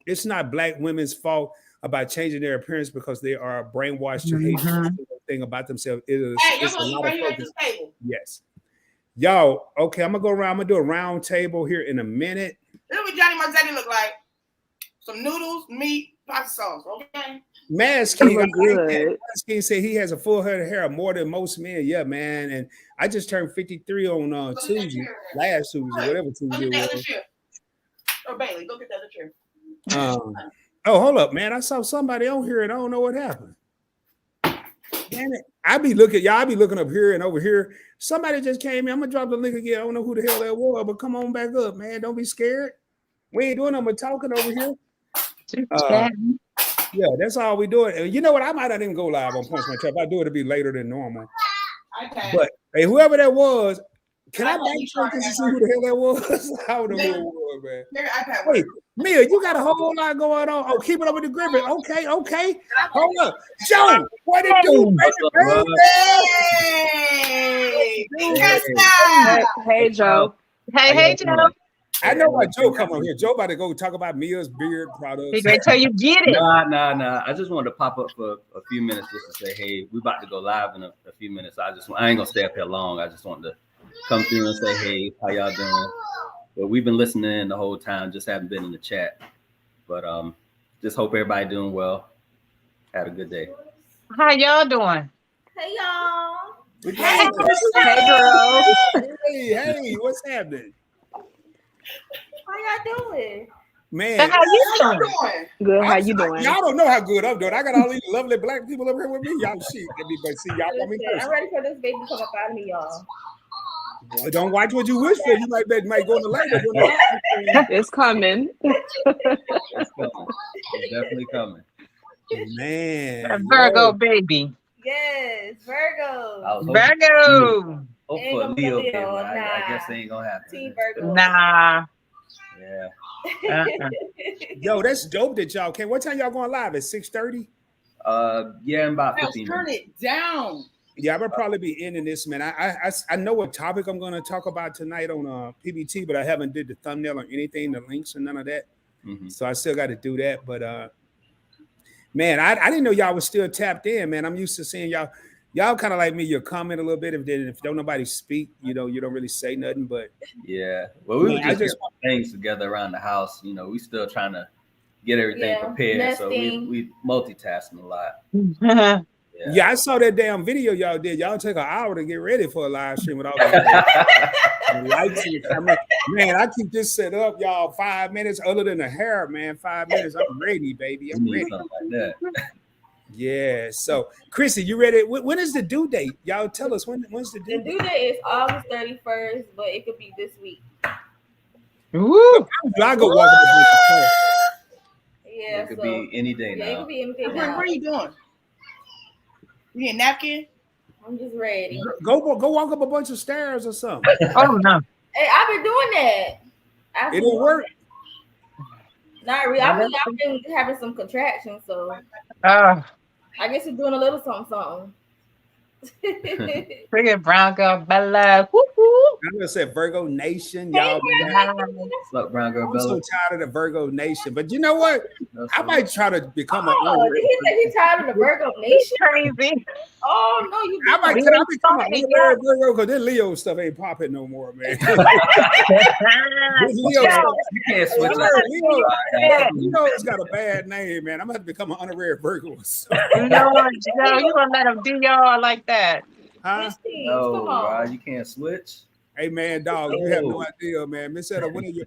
It's not Black women's fault about changing their appearance because they are brainwashed to hate every thing about themselves. It's you're gonna eat right here at this table. Yes. Y'all, okay, I'm gonna go around. I'm gonna do a round table here in a minute. This is what Johnny Marzetti look like. Some noodles, meat, pasta sauce, okay? Mass King, good. Mass King said he has a full head of hair more than most men. Yeah, man. And I just turned 53 on Tuesday, last Tuesday, whatever Tuesday it was. Or Bailey, go get the other chair. Oh, hold up, man. I saw somebody on here and I don't know what happened. Damn it. I be looking up here and over here. Somebody just came in. I'm gonna drop the link again. I don't know who the hell that was, but come on back up, man. Don't be scared. We ain't doing nothing but talking over here. Yeah, that's all we doing. And you know what? I might not even go live on Punch My Trap. I do it to be later than normal. Okay. But hey, whoever that was, can I backtrack to see who the hell that was? I don't know who it was, man. Wait, Mia, you got a whole lot going on. Oh, keep it up with the Griffin. Okay. Hold up. Joe, what it do, baby? Hey, Joe. Hey, Joe. I know why Joe come on here. Joe about to go talk about Mia's beard products. He gonna tell you get it. Nah. I just wanted to pop up for a few minutes just to say, hey, we about to go live in a few minutes. I ain't gonna stay up here long. I just wanted to come through and say, hey, how y'all doing? But we've been listening the whole time, just haven't been in the chat. But just hope everybody doing well. Had a good day. How y'all doing? Hey y'all. Hey, girl. Hey, what's happening? How y'all doing? Man, How you doing? Good. How you doing? Y'all don't know how good I'm doing. I got all these lovely Black people up here with me. Y'all shit. Everybody see y'all coming Listen, I'm first. ready for this baby to come up out of me, y'all. Boy, don't watch what you wish for. You might go in the light. It's coming. It's definitely coming. Man, Virgo baby. Yes, Virgo. I was Virgo. hope for a Leo kid, but I guess they ain't gonna happen. Team Virgo. Nah. Yeah. yo, that's dope that y'all came. What time y'all going live? At 6:30? Yeah, in about 15 Turn minutes. it down. Yeah, I'm gonna probably be ending this, man. I know what topic I'm gonna talk about tonight on PBT, but I haven't did the thumbnail or anything, the links and none of that. Mm-hmm. So I still got to do that. But Man, I didn't know y'all was still tapped in, man. I'm used to seeing y'all. Y'all kind of like me. You comment a little bit. If don't nobody speak, you know, you don't really say nothing. But Yeah. Well, we were Man, I just just- getting things together around the house. You know, we still trying to get everything Yeah, prepared. So nesting. we multitasking a lot. yeah, I saw that damn video y'all did. Y'all take an hour to get ready for a live stream with all the lights and the camera. Man, I keep this set up, y'all. 5 minutes. Other than the hair, man, 5 minutes. I'm ready, baby. We I'm need ready. something like that. Yeah. So, Chrissy, you ready? When is the due date? Y'all tell us when's the The due date? due date is August 31st, but it could be this week. Woo. I go walk up the store. Yeah, It could so be any day yeah, it now. could be anything What now. are you doing? You need a napkin? I'm just ready. Go walk up a bunch of stairs or something. Oh no. Hey, I've been doing that. It didn't work. Not really. I've been having some contractions, so Oh, I guess it's doing a little something. friggin' brown girl Bella. Woo woo. I'm gonna say Virgo Nation, y'all. What's up, brown girl I'm so Bella? tired of the Virgo Nation, but you know what? That's I might try to become Oh, did he say he's tired of the Virgo Nation? Crazy. Oh no, you. I might didn't. try to become an honorary Virgo because this Leo stuff ain't popping no more, man. This Leo Yo, stuff. You can't switch Leo, up. Leo's got a bad name, man. I'm gonna have to become an honorary Virgo. So, Lord, Joe, you gonna let them do y'all like that? huh? Switch teams, No, come on. Rod, you can't switch. Hey man, dog, you have no idea, man. Miss Etta, when are your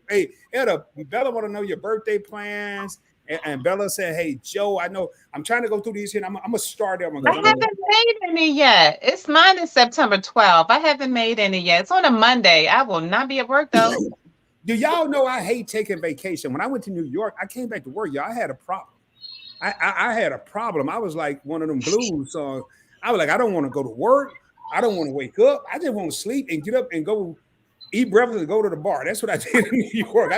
Etta, Bella want to know your birthday plans. And Bella said, "Hey Joe, I know I'm trying to go through these here. And I'm gonna start them. I haven't made any yet. It's mine is September 12th. I haven't made any yet. It's on a Monday. I will not be at work though. Do y'all know I hate taking vacation? When I went to New York, I came back to work. Y'all, I had a problem. I had a problem. I was like one of them blues songs. I was like, I don't want to go to work. I don't want to wake up. I just want to sleep and get up and go eat breakfast and go to the bar. That's what I did in New York.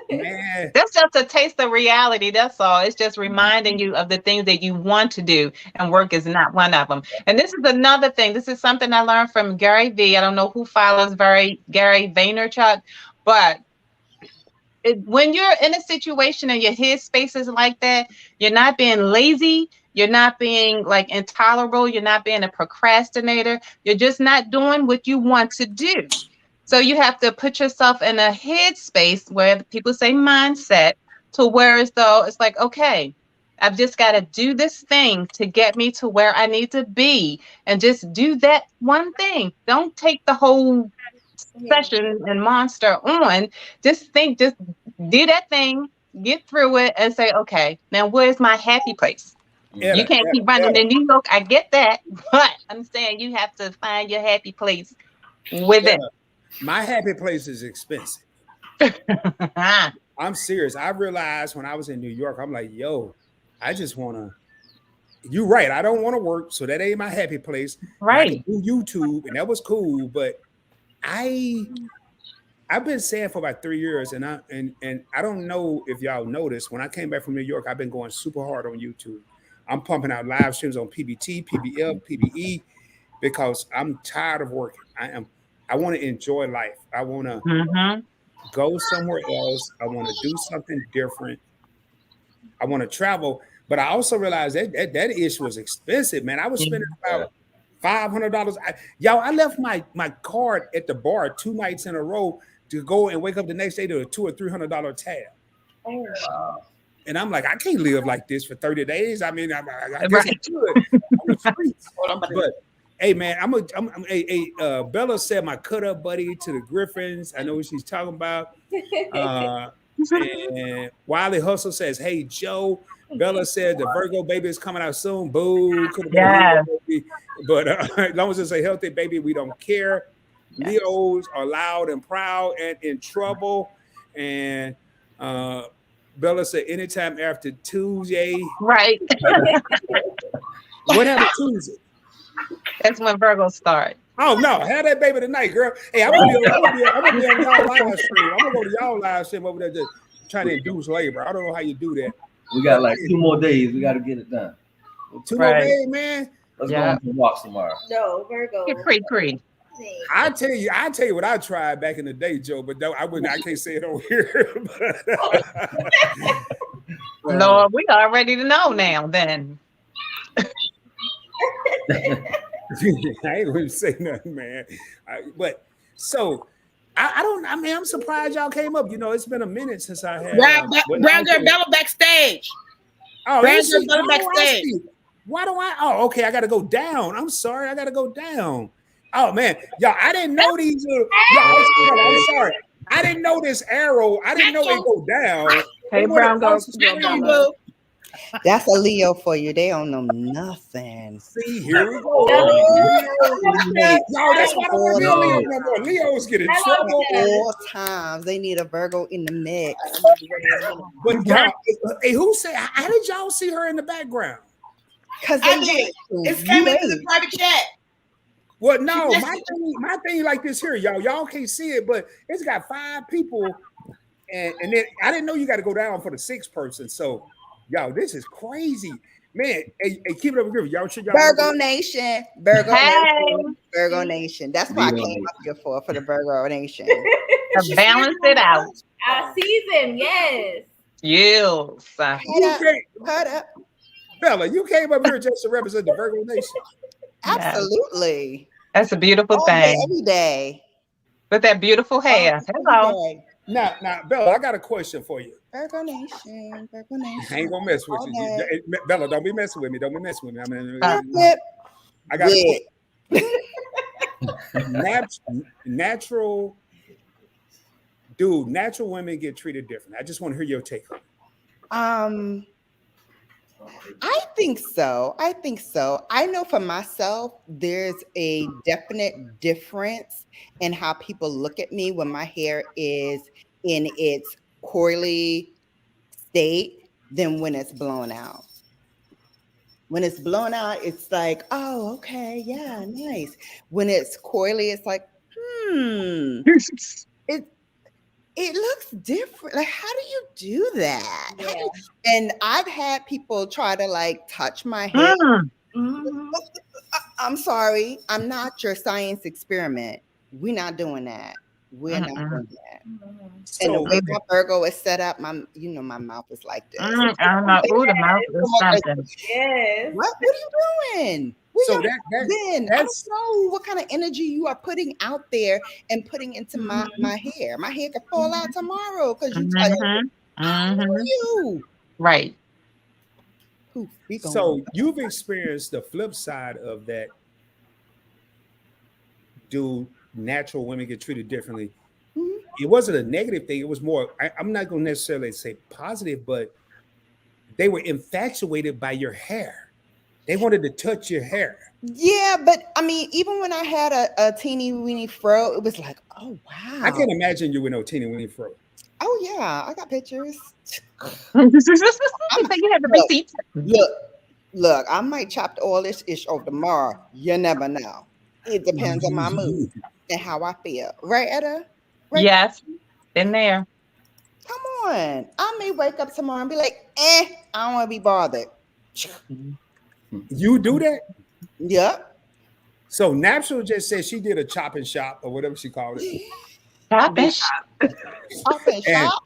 Man. That's just a taste of reality. That's all. It's just reminding you of the things that you want to do, and work is not one of them. And this is another thing. This is something I learned from Gary V. I don't know who follows Gary Vaynerchuk, but when you're in a situation and your headspace is like that, you're not being lazy. You're not being like intolerable. You're not being a procrastinator. You're just not doing what you want to do. So you have to put yourself in a headspace where people say mindset, to where as though it's like, okay, I've just got to do this thing to get me to where I need to be, and just do that one thing. Don't take the whole session and monster on. Just do that thing, get through it, and say, okay, now where's my happy place? You can't keep running in New York. I get that, but I'm saying you have to find your happy place within. My happy place is expensive. I'm serious. I realized when I was in New York, I'm like, yo, I just want to. You're right. I don't want to work, so that ain't my happy place. Right. I can do YouTube, and that was cool, but I've been saying for about 3 years, and I don't know if y'all noticed. When I came back from New York, I've been going super hard on YouTube. I'm pumping out live streams on PBT, PBL, PBE, because I'm tired of working. I want to enjoy life. I want to go somewhere else. I want to do something different. I want to travel, but I also realized that issue was expensive, man. I was spending about $500. I left my card at the bar 2 nights in a row to go and wake up the next day to a $200 or $300 tab. Oh, Wow. And I'm like, I can't live like this for 30 days. I mean, I guess Right. I could on the streets. But hey, man, Bella said my cut up buddy to the Griffins. I know what she's talking about. And Wiley Hustle says, hey, Joe. Bella said the Virgo baby is coming out soon. Boo. Could have been a Leo baby. But as long as it's a healthy baby, we don't care. Leos are loud and proud and in trouble. And Bella said anytime after Tuesday. Right. What happened Tuesday? That's when Virgos start. Oh no, have that baby tonight, girl. Hey, I'm gonna be on y'all live stream. I'm gonna go to y'all live stream over there just trying to induce labor. I don't know how you do that. We got like 2 more days. We got to get it done. 2 more days, man. Let's go on some walks tomorrow. no, Virgo. You're pretty. I tell you what I tried back in the day, Joe, but I can't say it over here. Lord, we already know now then. I ain't gonna say nothing, man. But so I don't. I mean, I'm surprised y'all came up. You know, it's been a minute since I had. Brown Girl Bella backstage. Oh, Brown is Girl she? Bella Oh, I backstage. see. Why do I? Oh, okay. I got to go down. I'm sorry. I got to go down. Oh man, y'all. I didn't know these. I'm sorry. I didn't know this arrow. I didn't know it go down. Hey, It would've Brown Girl crossed the screen. Bella. That's a Leo for you. They don't know nothing. See, here we go. Y'all, that's why I don't want to be a Leo All no more. Leos get in trouble. times they need a Virgo in the mix. But y'all, hey, who said? How did y'all see her in the background? Because I did. It's came into the private chat. Well, no, my thing like this here, y'all. Y'all can't see it, but it's got 5 people, and then I didn't know you got to go down for the 6th person. So, y'all, this is crazy, man. Hey, keep it up here, y'all. Should y'all Virgo Nation, Virgo Hey. Nation, Virgo Nation. That's what I Leo came up here for the Virgo Nation. To balance it out. Our season, yes. Yes. Cut up. Bella, you came up here just to represent the Virgo Nation. Absolutely. That's a beautiful All day, thing. every day. With that beautiful hair. Every Hello. day. Now, Bella, I got a question for you. Virgo Nation, Virgo Nation. I ain't gonna mess with All you. day. Bella, don't be messing with me. Don't be messing with me. I mean, Flip, I got a flip. natural. Dude, natural women get treated different. I just want to hear your take on it. I think so. I know for myself, there's a definite difference in how people look at me when my hair is in its coily state than when it's blown out. When it's blown out, it's like, oh, okay, yeah, nice. When it's coily, it's like, it looks different. Like, how do you do that? Yeah. And I've had people try to like touch my hair. I'm sorry, I'm not your science experiment. We're not doing that. We're not doing that. And the way my Virgo is set up, my mouth is like this. I'm not. Ooh, the mouth is something. Yes. What are you doing? So I don't know what kind of energy you are putting out there and putting into my hair. My hair could fall out tomorrow because you touch it. Who are you? Right. So you've experienced the flip side of that. Do natural women get treated differently? It wasn't a negative thing. It was more, I'm not going to necessarily say positive, but they were infatuated by your hair. They wanted to touch your hair. Yeah, but I mean, even when I had a teeny weeny fro, it was like, oh wow. I can't imagine you with no teeny weeny fro. Oh yeah, I got pictures. You have the receipts. Look, I might chop all this ish off tomorrow. You never know. It depends on my mood and how I feel. Right, Etta? Right? Yes, been there. Come on. I may wake up tomorrow and be like, I don't want to be bothered. You do that? Yep. So Natural just said she did a chop and shop or whatever she called it. Chop and shop. Chop and shop.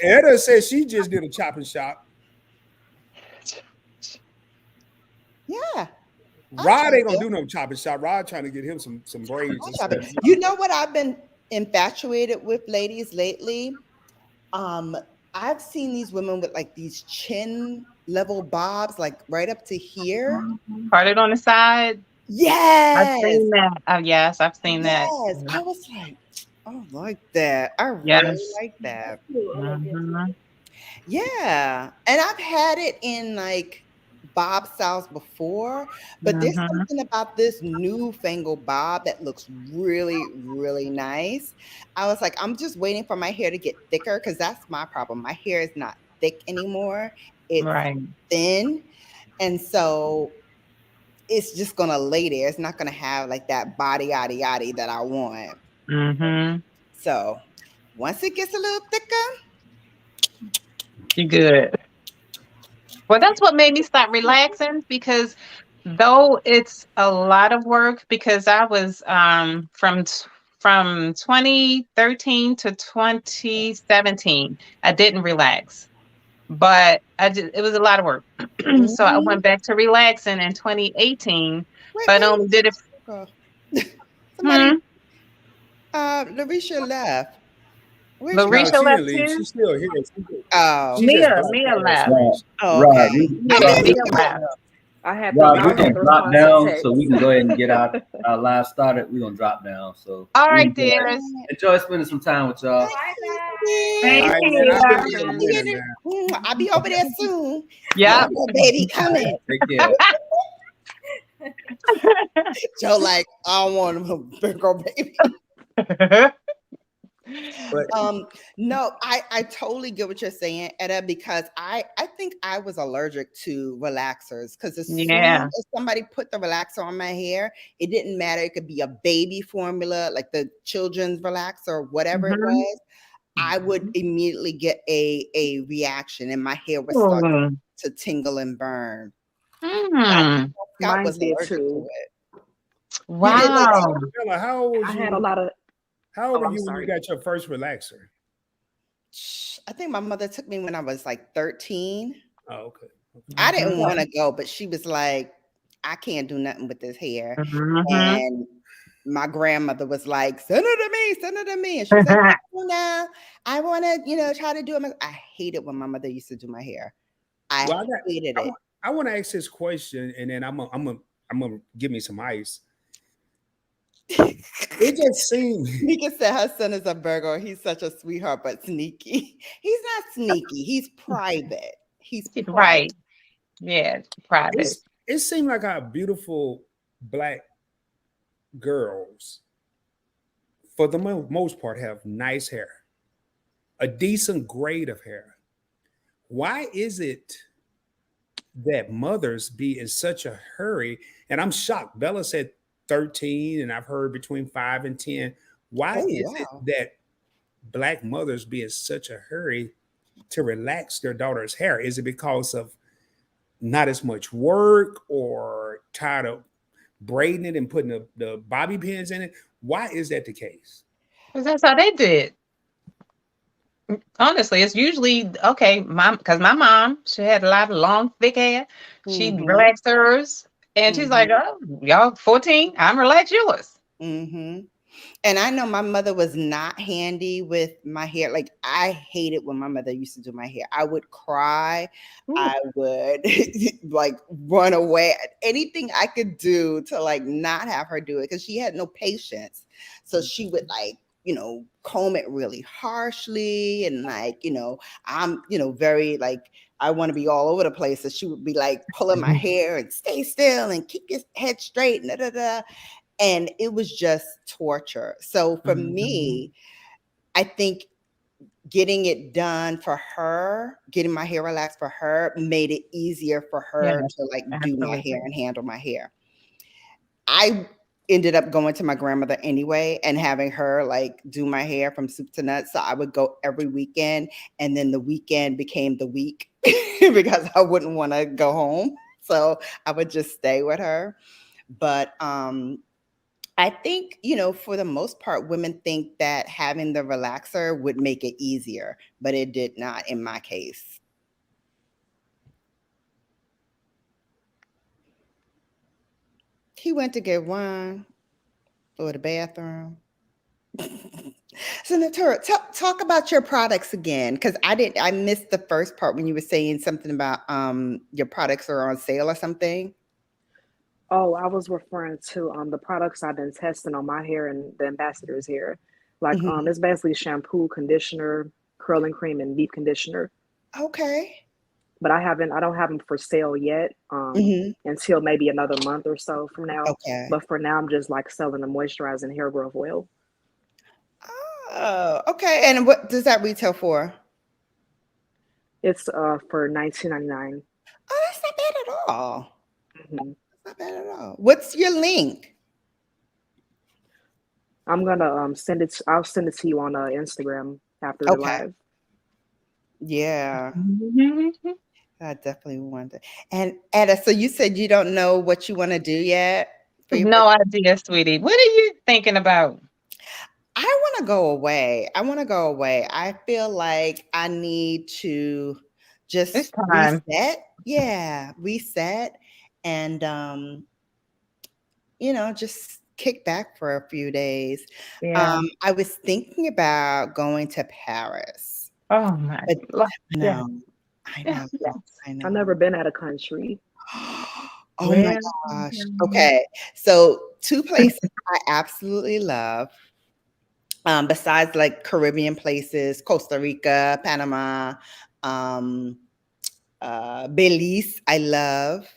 Etta says she just did a chop and shop. Yeah. Rod ain't gonna do no chop and shop. Rod trying to get him some braids. And stuff. You know what I've been infatuated with, ladies, lately? I've seen these women with like these chin level bobs, like right up to here. Parted on the side. Yes. I've seen that. Yes, I've seen that. Yes. I was like, I like that. I really like that. Yeah. And I've had it in like bob styles before, but there's something about this newfangled bob that looks really, really nice. I was like, I'm just waiting for my hair to get thicker because that's my problem. My hair is not thick anymore. It's thin. And so it's just going to lay there. It's not going to have like that body yaddy that I want. So once it gets a little thicker, you're good. Well, that's what made me start relaxing, because though it's a lot of work, because I was from 2013 to 2017, I didn't relax. but it was a lot of work. So I went back to relaxing in 2018, but I only did it. Somebody, Larisha left. Where'd she go? Larisha she left didn't leave. too. She's still here. Oh, She just Mia bypassed left. us. oh, Rob, okay. Mia left. I had to Rob, I we had gonna to drop respond to down text. so we can go ahead and get our live started. We're gonna drop down. So All right, enjoy, dears. enjoy spending some time with y'all. Bye, Thank All right, you. man. I'll be in a minute, man. I'll be over there soon. Yeah. Oh, baby coming. Take care. Joe, like, I don't want him to big old baby. But No, I totally get what you're saying, Etta, because I think I was allergic to relaxers because as soon as somebody put the relaxer on my hair, it didn't matter. It could be a baby formula, like the children's relaxer or whatever it was. I would immediately get a reaction and my hair would start to tingle and burn. Mine was did allergic too. to it. Wow. Bella, how old was I you? had a lot of. How old Oh, were I'm you when sorry. you got your first relaxer? I think my mother took me when I was like 13. Oh, okay. I didn't want to go, but she was like, I can't do nothing with this hair. And my grandmother was like, send it to me, send it to me. And she was like, oh, no, I want to, try to do it. I hated when my mother used to do my hair. I hated it. I want to ask this question, and then I'm gonna give me some ice. It just seems Nika said her son is a Virgo. He's such a sweetheart, but sneaky. He's not sneaky. He's private. He's private. Right. Yeah, private. It seemed like our beautiful Black girls, for the most part, have nice hair, a decent grade of hair. Why is it that mothers be in such a hurry? And I'm shocked. Bella said 13, and I've heard between 5 and 10. Why is it that Black mothers be in such a hurry to relax their daughter's hair? Is it because of not as much work or tired of braiding it and putting the bobby pins in it? Why is that the case? Because that's how they did. Honestly, it's usually okay. Because my mom, she had a lot of long, thick hair. She relaxed hers, and she's like, "Oh, y'all 14, I'm relax yours." And I know my mother was not handy with my hair. Like I hated when my mother used to do my hair. I would cry. I would like run away. Anything I could do to like not have her do it because she had no patience. So she would like, comb it really harshly and like, I'm, very like, I want to be all over the place. So she would be like pulling my hair and stay still and keep your head straight. And it was just torture. So for me, I think getting it done for her, getting my hair relaxed for her made it easier for her to like do my hair and handle my hair. I ended up going to my grandmother anyway and having her like do my hair from soup to nuts. So I would go every weekend, and then the weekend became the week because I wouldn't want to go home. So I would just stay with her. But I think, for the most part, women think that having the relaxer would make it easier, but it did not in my case. He went to get wine or the bathroom. So Natura, talk about your products again, because I missed the first part when you were saying something about your products are on sale or something. Oh, I was referring to the products I've been testing on my hair and the ambassador's hair. Like it's basically shampoo, conditioner, curling cream, and deep conditioner. Okay. But I don't have them for sale yet until maybe another month or so from now. Okay. But for now, I'm just like selling the moisturizing hair growth oil. Oh, okay. And what does that retail for? It's for $19.99. Oh, that's not bad at all. Not bad at all. What's your link? I'm gonna send it. I'll send it to you on Instagram after the live. Yeah, I definitely want to. And Etta, so you said you don't know what you want to do yet? No idea, sweetie. What are you thinking about? I want to go away. I feel like I need to just It's time. reset. Yeah, reset and just kick back for a few days. Yeah. I was thinking about going to Paris, Oh my but Lord. Yeah. no, I Yeah. know, Yeah. I I've know. never been out of country. Oh my Well, gosh. Okay. So two places I absolutely love, besides like Caribbean places, Costa Rica, Panama, um, Belize, I love.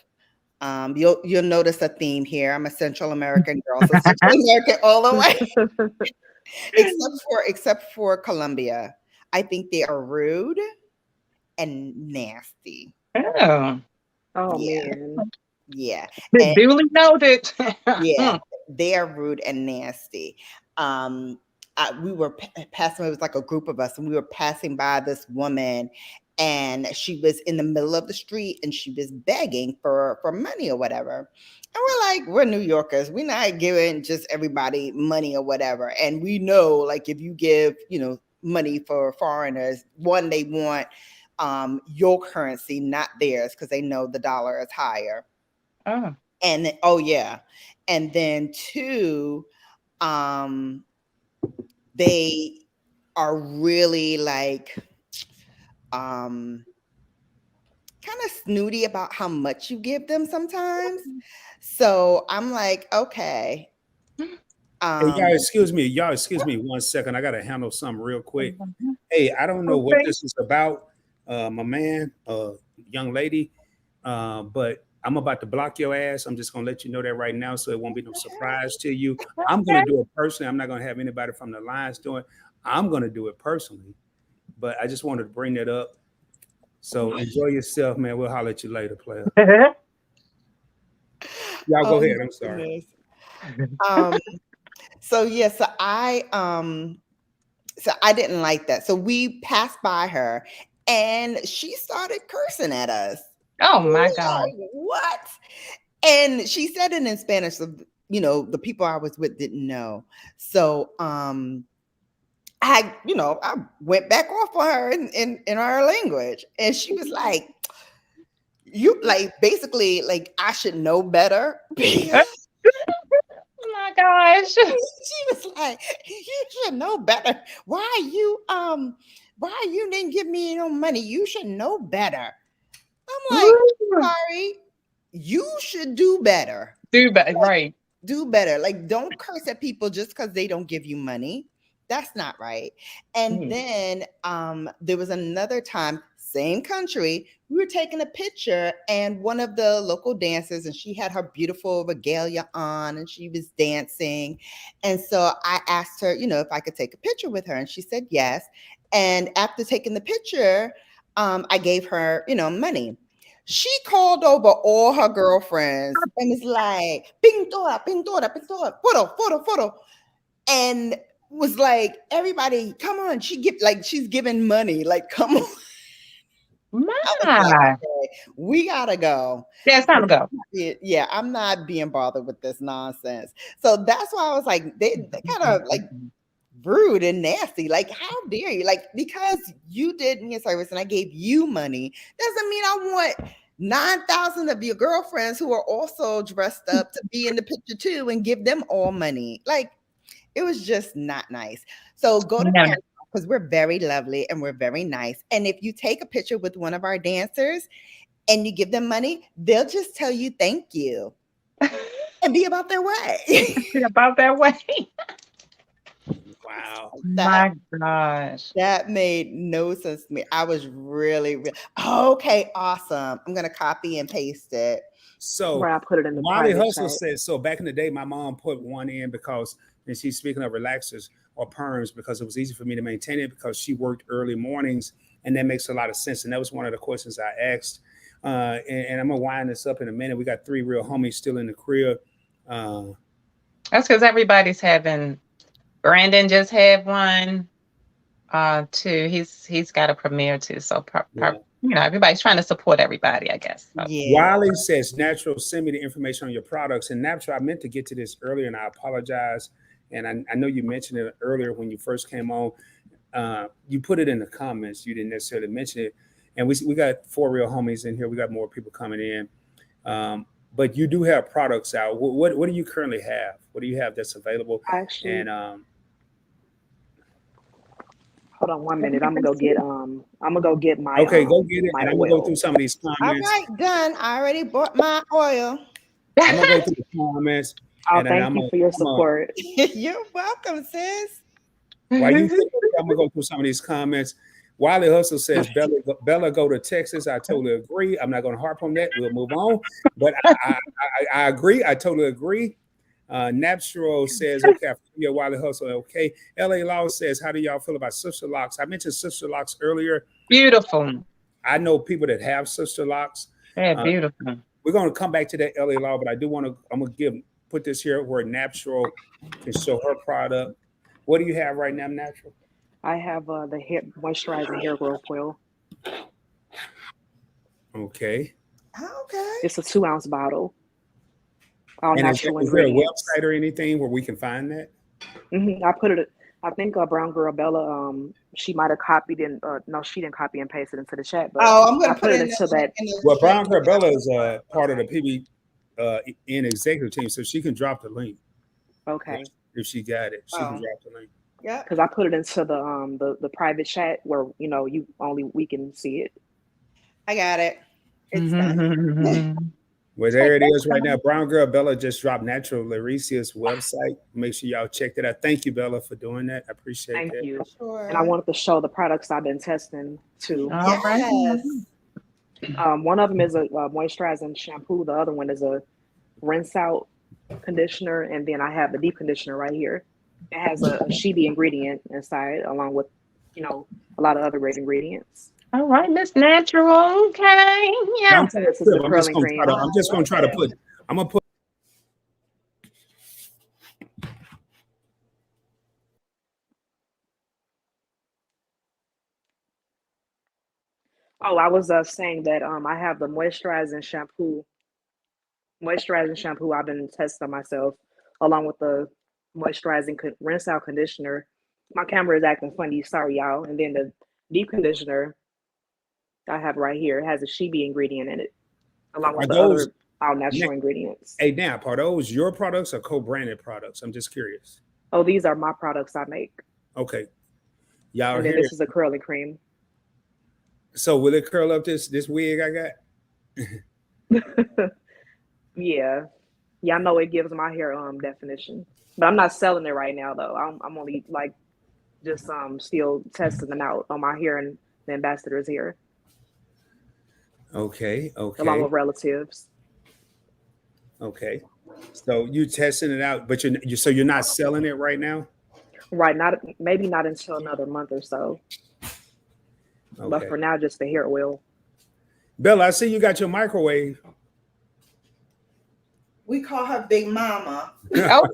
You'll notice a theme here. I'm a Central American girl, so Central American all the way, except for Colombia. I think they are rude and nasty. Oh, Oh Yeah, man. yeah. duly noted. Yeah, they are rude and nasty. Um, we were passing. It was like a group of us, and we were passing by this woman, and she was in the middle of the street, and she was begging for money or whatever. And we're like, we're New Yorkers. We're not giving just everybody money or whatever. And we know, like, if you give, money for foreigners, one, they want your currency, not theirs, because they know the dollar is higher. Oh. And oh yeah, and then two, um, they are really like kind of snooty about how much you give them sometimes. So I'm like, okay. Hey, y'all excuse me 1 second. I gotta handle something real quick. Mm-hmm. Hey, I don't know what Okay. this is about, my man, young lady, but I'm about to block your ass. I'm just gonna let you know that right now, so it won't be no surprise to you. I'm gonna do it personally. I'm not gonna have anybody from the Lions doing. I'm gonna do it personally, but I just wanted to bring that up. So enjoy yourself, man. We'll holler at you later, player. Y'all go Oh ahead. my I'm sorry. goodness. So yeah, so I didn't like that. So we passed by her, and she started cursing at us. Oh my We God. like, what? And she said it in Spanish, so the people I was with didn't know. So I went back off on her in our language, and she was like, you like basically like I should know better. Oh my gosh. She was like, you should know better. Why you didn't give me no money? You should know better. I'm like, sorry, you should do better. Do better, right? Do better. Like, don't curse at people just because they don't give you money. That's not right. And then there was another time, same country, we were taking a picture, and one of the local dancers, and she had her beautiful regalia on, and she was dancing. And so I asked her, if I could take a picture with her, and she said yes. And after taking the picture, I gave her, money. She called over all her girlfriends and was like, pintora, pintora, pintora, photo. And was like, everybody, come on. She's giving money. Like, come on. Like, okay, we gotta go. Yeah, it's time to go. Yeah, I'm not being bothered with this nonsense. So that's why I was like, they kind of like rude and nasty. Like, how dare you? Like, because you did me a service and I gave you money, doesn't mean I want 9,000 of your girlfriends who are also dressed up to be in the picture too and give them all money. Like, it was just not nice. So go to Paris because we're very lovely and we're very nice. And if you take a picture with one of our dancers and you give them money, they'll just tell you thank you and be about their way. Be about their way. Wow. My gosh. That made no sense to me. I was really okay, awesome. I'm gonna copy and paste it. So Where I put it in the Wally private Hustle chat. says, so back in the day, my mom put one in because, and she's speaking of relaxers or perms, because it was easy for me to maintain it because she worked early mornings, and that makes a lot of sense. And that was one of the questions I asked. And I'm gonna wind this up in a minute. We got 3 real homies still in the crib. That's because everybody's having. Brandon just had one too. He's got a premiere too. So everybody's trying to support everybody, I guess. So. Yeah. Wiley says, Natural, send me the information on your products. And Natural, I meant to get to this earlier, and I apologize. And I know you mentioned it earlier when you first came on. You put it in the comments. You didn't necessarily mention it. and we got 4 real homies in here. We got more people coming in. But you do have products out. What do you currently have? What do you have that's available? Actually, And hold on 1 minute. I'm gonna go get my okay, go get it. my And I'm gonna go oil. through some of these All comments. right, done. I already bought my oil. I'm gonna go through the comments. Oh, And then thank you for your support. You're welcome, sis. While you think, I'm gonna go through some of these comments. Wiley Hustle says, Bella go to Texas. I totally agree. I'm not going to harp on that. We'll move on. But I agree. I totally agree. Natural says, okay, yeah, Wiley Hustle, okay. LA Law says, how do y'all feel about Sister Locks? I mentioned Sister Locks earlier. Beautiful. I know people that have Sister Locks. Yeah, beautiful. We're going to come back to that LA Law, but I do want to, I'm going to put this here where Natural can show her product. What do you have right now, Natural? I have the hair moisturizing hair growth oil. Okay. Okay. It's a 2-ounce bottle. All And natural is there a ingredients. website or anything where we can find that? I put it. I think Brown Girl Bella. She might have copied in. No, she didn't copy and paste it into the chat. But Oh, I'm gonna I put it into that. Well, Brown Girl Bella is part of the PB executive team, so she can drop the link. Okay. If she got it, she can drop the link. Yeah. Because I put it into the private chat where we can see it. I got it. It's done. Well, there it is right now. Brown Girl Bella just dropped Natural Laricia's website. Make sure y'all check that out. Thank you, Bella, for doing that. I appreciate Thank that. you. Sure. And I wanted to show the products I've been testing too. Yes. One of them is a moisturizing shampoo. The other one is a rinse out conditioner, and then I have the deep conditioner right here. It has a Shibi ingredient inside, along with a lot of other great ingredients. All right, Miss Natural. Okay, yeah. This is the curling cream. I'm just gonna try to put. I'm gonna put. Oh, I was saying that I have the moisturizing shampoo. I've been testing myself, along with the moisturizing rinse out conditioner. My camera is acting funny, sorry y'all. And then the deep conditioner I have right here has a Shibi ingredient in it, along with the other all natural ingredients. Hey, now, are those your products or co-branded products? I'm just curious. Oh, these are my products I make. Okay, y'all And then this is a curling cream. So will it curl up this wig I got? Yeah, I know it gives my hair definition, but I'm not selling it right now though. I'm only just still testing them out on my hair and the ambassador's hair. Okay. Along with relatives. Okay, so you testing it out, but you're not selling it right now. Right, maybe not until another month or so. Okay. But for now, just the hair oil. Bella, I see you got your microwave. We call her Big Mama. Oh,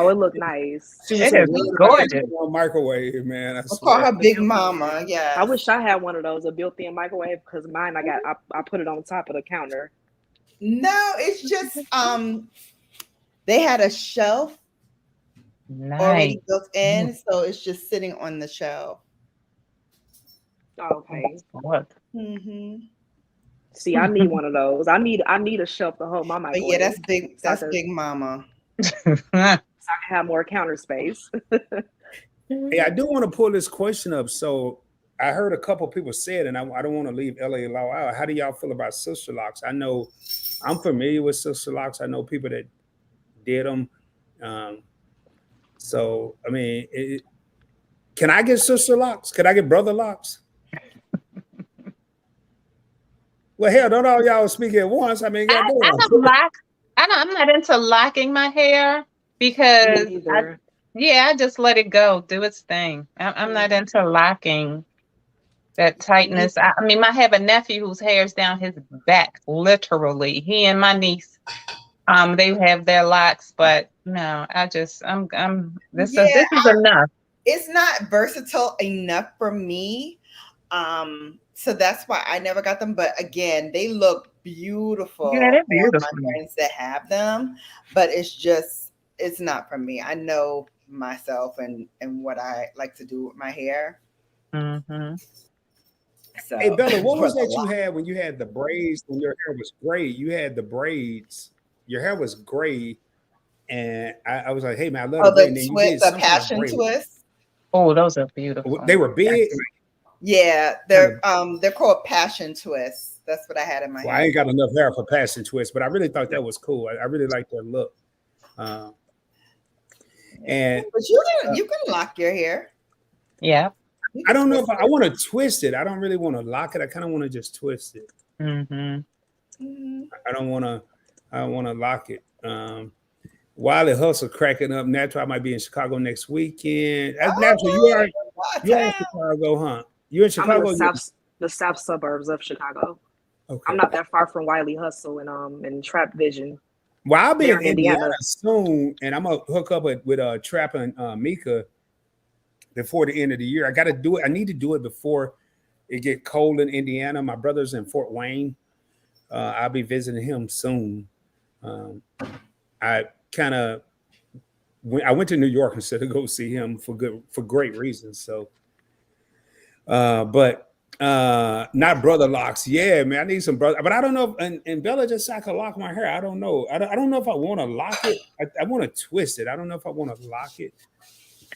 it looked nice. It is gorgeous. Microwave, man. I call her Big Mama. Yeah. I wish I had one of those, a built-in microwave, because mine I put it on top of the counter. No, it's just they had a shelf already built in, so it's just sitting on the shelf. Okay. Mm-hmm. See, I need one of those. I need a shelf to hold my microwave. But yeah, that's big. That's Big Mama. So I can have more counter space. Hey, I do want to pull this question up. So I heard a couple people say it, and I don't want to leave LA Law out. How do y'all feel about Sister Locks? I know I'm familiar with Sister Locks. I know people that did them. So, I mean, can I get Sister Locks? Could I get Brother Locks? Well, hell, don't all y'all speak at once. I mean, I'm not into locking my hair because I just let it go, do its thing. I'm not into locking that tightness. I mean, I have a nephew whose hair's down his back, literally. He and my niece, they have their locks, but no, this is enough. It's not versatile enough for me. So that's why I never got them. But again, they look beautiful. Yeah, they're beautiful. My friends that have them, but it's not for me. I know myself and what I like to do with my hair. Mm-hmm. So, Hey Bella, what was for the that you lock. had when you had the braids when your hair was gray? You had the braids, your hair was gray, and I was like, hey man, I love Oh, the gray. the And then you twist, did the some kind of passion braid. twist. Oh, those are beautiful. They were big. Yeah, Kind they're called passion twists. That's what I had in my Well, I hair. ain't got enough hair for passion twist, but I really thought that was cool. I really like that look. And But you can lock your hair. Yeah. You I can don't know if twist I want to twist it. I don't really want to lock it. I kind of want to just twist it. Mm-hmm. Mhm. I don't want to lock it. Wiley Hustle cracking up. Natural, I might be in Chicago next weekend. That's Natural. You're in Chicago, huh? You're in I'm in Chicago. the south suburbs of Chicago. Okay. I'm not that far from Wiley Hustle and Trap Vision. Well, I'll be They're in Indiana soon, and I'm gonna hook up with Trap and Mika before the end of the year. I got to do it. I need to do it before it get cold in Indiana. My brother's in Fort Wayne. I'll be visiting him soon. I went to New York instead of go see him for great reasons. So, but not brother locks. Yeah, man, I need some brother. But I don't know. And Bella just said I could lock my hair. I don't know. I don't know if I want to lock it. I want to twist it. I don't know if I want to lock it.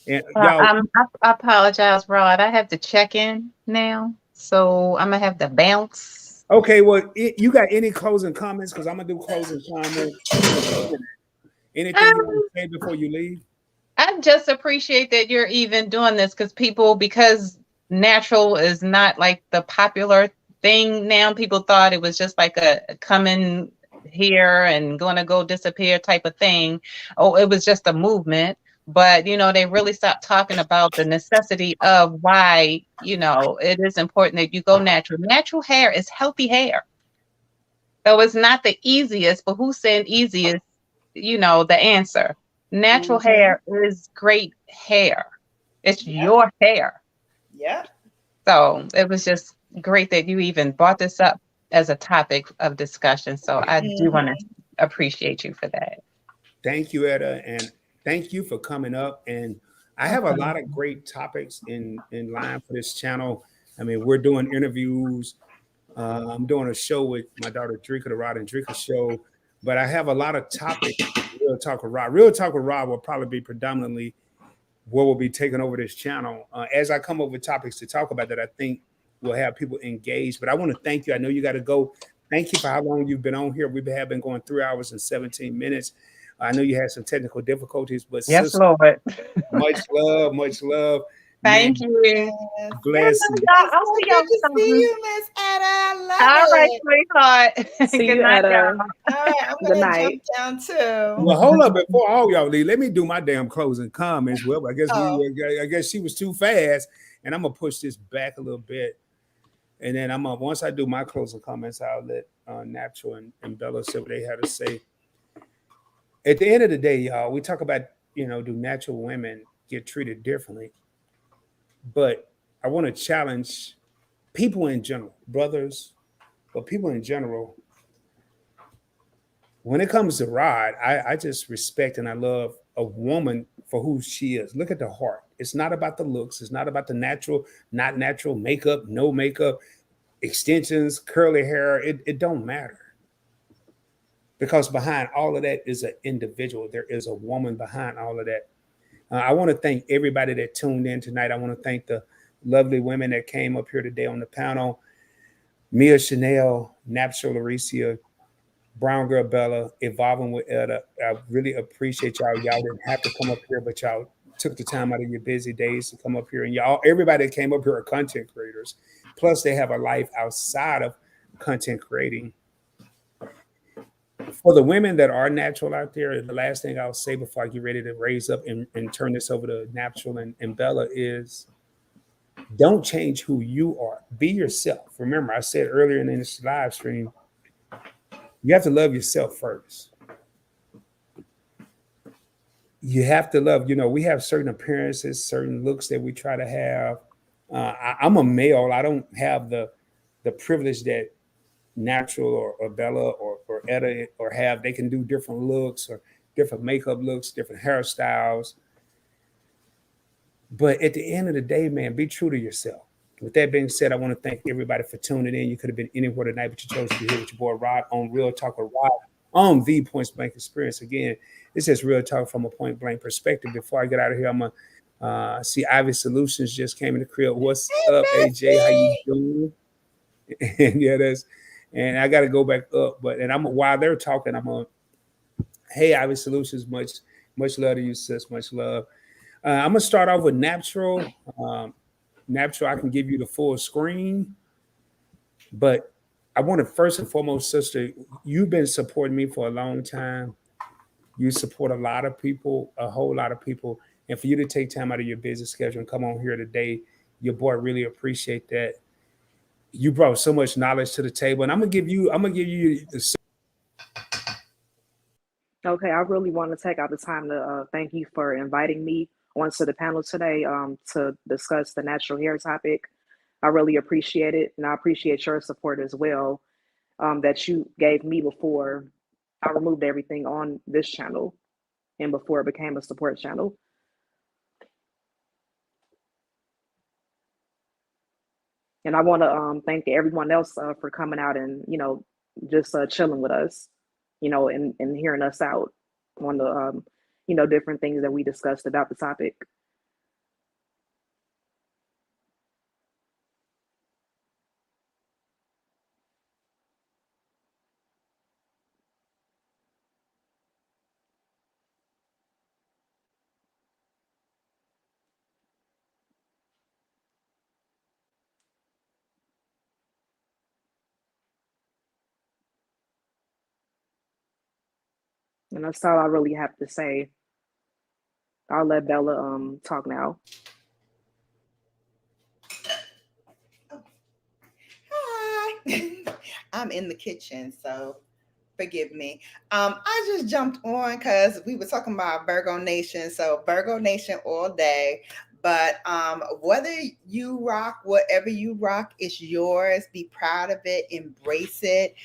And y'all, I apologize, Rod. I have to check in now, so I'm gonna have to bounce. okay. Well, you got any closing comments? Because I'm gonna do closing comments. Anything you want to say before you leave? I just appreciate that you're even doing this because natural is not like the popular thing now. People thought it was just like a coming here and going to go disappear type of thing. Oh, it was just a movement. But, they really stopped talking about the necessity of why, it is important that you go natural. Natural hair is healthy hair. So it's not the easiest, but who's saying easy is, the answer. Natural hair is great hair. It's your hair. Yeah. So it was just great that you even brought this up as a topic of discussion. So I do want to appreciate you for that. Thank you, Etta, and thank you for coming up. And I have a lot of great topics in line for this channel. I mean, we're doing interviews. I'm doing a show with my daughter Drika, the Rod and Drika show. But I have a lot of topics. Real Talk with Rod. Real Talk with Rod will probably be predominantly what will be taking over this channel. As I come up with topics to talk about that, I think we'll have people engaged. But I want to thank you. I know you got to go. Thank you for how long you've been on here. We have been going 3 hours and 17 minutes. I know you had some technical difficulties, but yes, sister, Lord. much love, much love. Thank Man, you. Bless you. I'll see y'all Good to see soon. you, Miss Etta. I love All right, it. sweetheart. See Good you, night, Etta. y'all. All right, I'm Good gonna night. jump down too. Well, hold up before all y'all leave. Let me do my damn closing comments. Well, I guess she was too fast, and I'm gonna push this back a little bit, and then once I do my closing comments, I'll let Natural and Bella say what they had to say. At the end of the day, y'all, we talk about do natural women get treated differently? But I want to challenge people in general, brothers, but people in general. When it comes to Rod, I just respect and I love a woman for who she is. Look at the heart. It's not about the looks. It's not about the natural, not natural makeup, no makeup, extensions, curly hair. It don't matter. Because behind all of that is an individual. There is a woman behind all of that. I want to thank everybody that tuned in tonight. I want to thank the lovely women that came up here today on the panel. Mia Chanel, Napsha Laricia, Brown Girl Bella, Evolving with Etta. I really appreciate y'all. Y'all didn't have to come up here, but y'all took the time out of your busy days to come up here. And everybody that came up here are content creators. Plus, they have a life outside of content creating. For the women that are natural out there, the last thing I'll say before I get ready to raise up and turn this over to Natural and Bella is don't change who you are. Be yourself. Remember, I said earlier in this live stream, you have to love yourself first. You have to love, we have certain appearances, certain looks that we try to have. I'm a male. I don't have the privilege that Natural or Bella or Etta or have. They can do different looks or different makeup looks, different hairstyles. But at the end of the day, man, be true to yourself. With that being said, I want to thank everybody for tuning in. You could have been anywhere tonight, but you chose to be here with your boy Rod on Real Talk with Rod on the Point Blank Experience. Again, this is Real Talk from a point blank perspective. Before I get out of here, I'm gonna see Ivy Solutions just came in the crib. What's up, AJ? How you doing? And yeah, and I got to go back up, but while they're talking, I'm gonna. Hey, Ivy Solutions, much love to you, sis. Much love. I'm gonna start off with Natural. Natural, I can give you the full screen, but I want to first and foremost, sister, you've been supporting me for a long time. You support a lot of people, a whole lot of people, and for you to take time out of your busy schedule and come on here today, your boy really appreciate that. You brought so much knowledge to the table, and I'm gonna give you the. Okay, I really want to take out the time to thank you for inviting me onto the panel today to discuss the natural hair topic. I really appreciate it, and I appreciate your support as well that you gave me before I removed everything on this channel and before it became a support channel. And I want to thank everyone else for coming out and, just chilling with us, and hearing us out on the, different things that we discussed about the topic. And that's all I really have to say. I'll let Bella talk now. Hi. I'm in the kitchen, so forgive me. I just jumped on because we were talking about Virgo Nation. So Virgo Nation all day. But whether you rock, whatever you rock, it's yours. Be proud of it. Embrace it.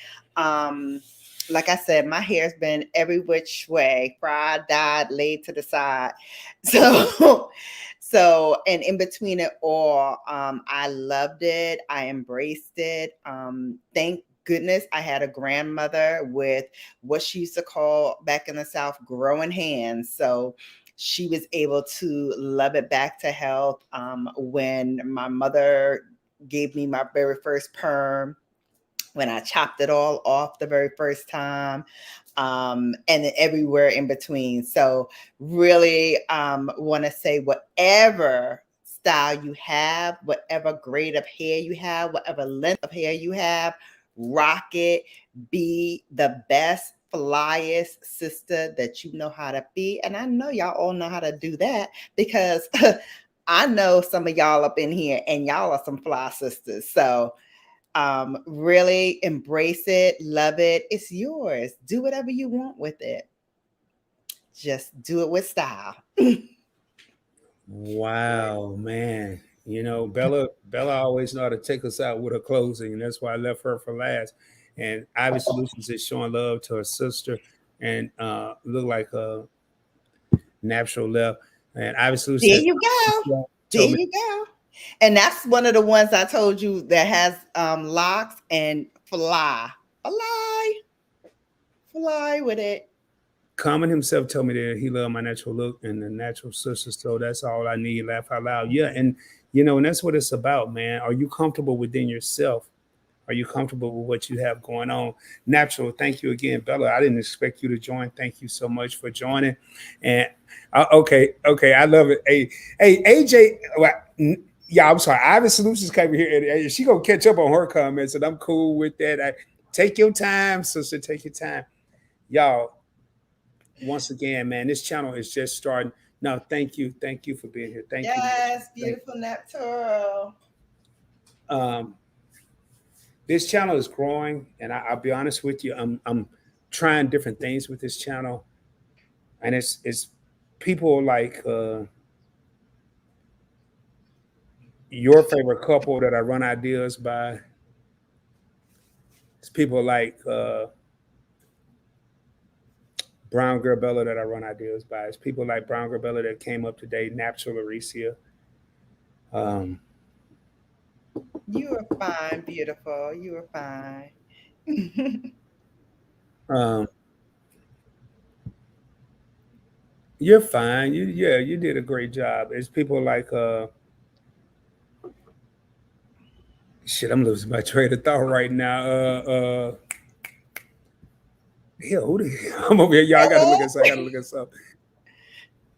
Like I said, my hair's been every which way, fried, dyed, laid to the side. So, and in between it all, I loved it. I embraced it. Thank goodness I had a grandmother with what she used to call back in the South growing hands. So she was able to love it back to health. When my mother gave me my very first perm, when I chopped it all off the very first time, and then everywhere in between. So really want to say whatever style you have, whatever grade of hair you have, whatever length of hair you have, rock it. Be the best, flyest sister that you know how to be. And I know y'all all know how to do that because I know some of y'all up in here and y'all are some fly sisters. So really embrace it, love it. It's yours. Do whatever you want with it. Just do it with style. Wow, man. Bella always know how to take us out with her closing, and that's why I left her for last. And Ivy Solutions is showing love to her sister, and look like Natural left. And Ivy Solutions. There you go. There you go. And that's one of the ones I told you that has locks and fly with it. Common himself told me that he loved my natural look and the natural sister. So that's all I need. Laugh out loud. Yeah. And, and that's what it's about, man. Are you comfortable within yourself? Are you comfortable with what you have going on? Natural. Thank you again, Bella. I didn't expect you to join. Thank you so much for joining. And okay. I love it. Hey, AJ. Yeah, I'm sorry. Ivy Solutions came here and she gonna catch up on her comments, and I'm cool with that. Take your time, sister. Take your time, y'all. Once again, man, this channel is just starting. No, thank you for being here. Thank you. Yes, beautiful natural. This channel is growing, and I'll be honest with you. I'm trying different things with this channel, and it's people like your favorite couple that I run ideas by. It's people like Brown Girl Bella that I run ideas by. It's people like Brown Girl Bella that came up today, Natural Lauricia. fine, beautiful. You were fine. You're fine. You did a great job. It's people like shit, I'm losing my train of thought right now. Hell, who the hell? I'm over here, y'all. I gotta look at something.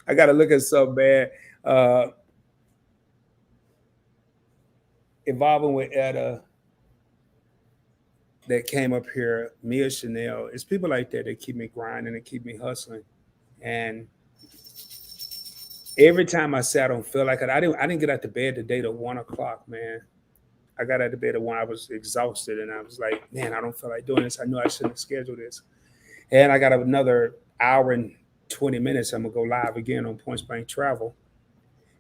I gotta look at something, man. Evolving with Etta that came up here, Mia Chanel. It's people like that keep me grinding and keep me hustling. And every time I say I don't feel like it, I didn't get out to bed today till 1 o'clock, man. I got out of bed at 1. I was exhausted and I was like, man, I don't feel like doing this. I knew I shouldn't have scheduled this. And I got another hour and 20 minutes. I'm gonna go live again on Point Blank Travel.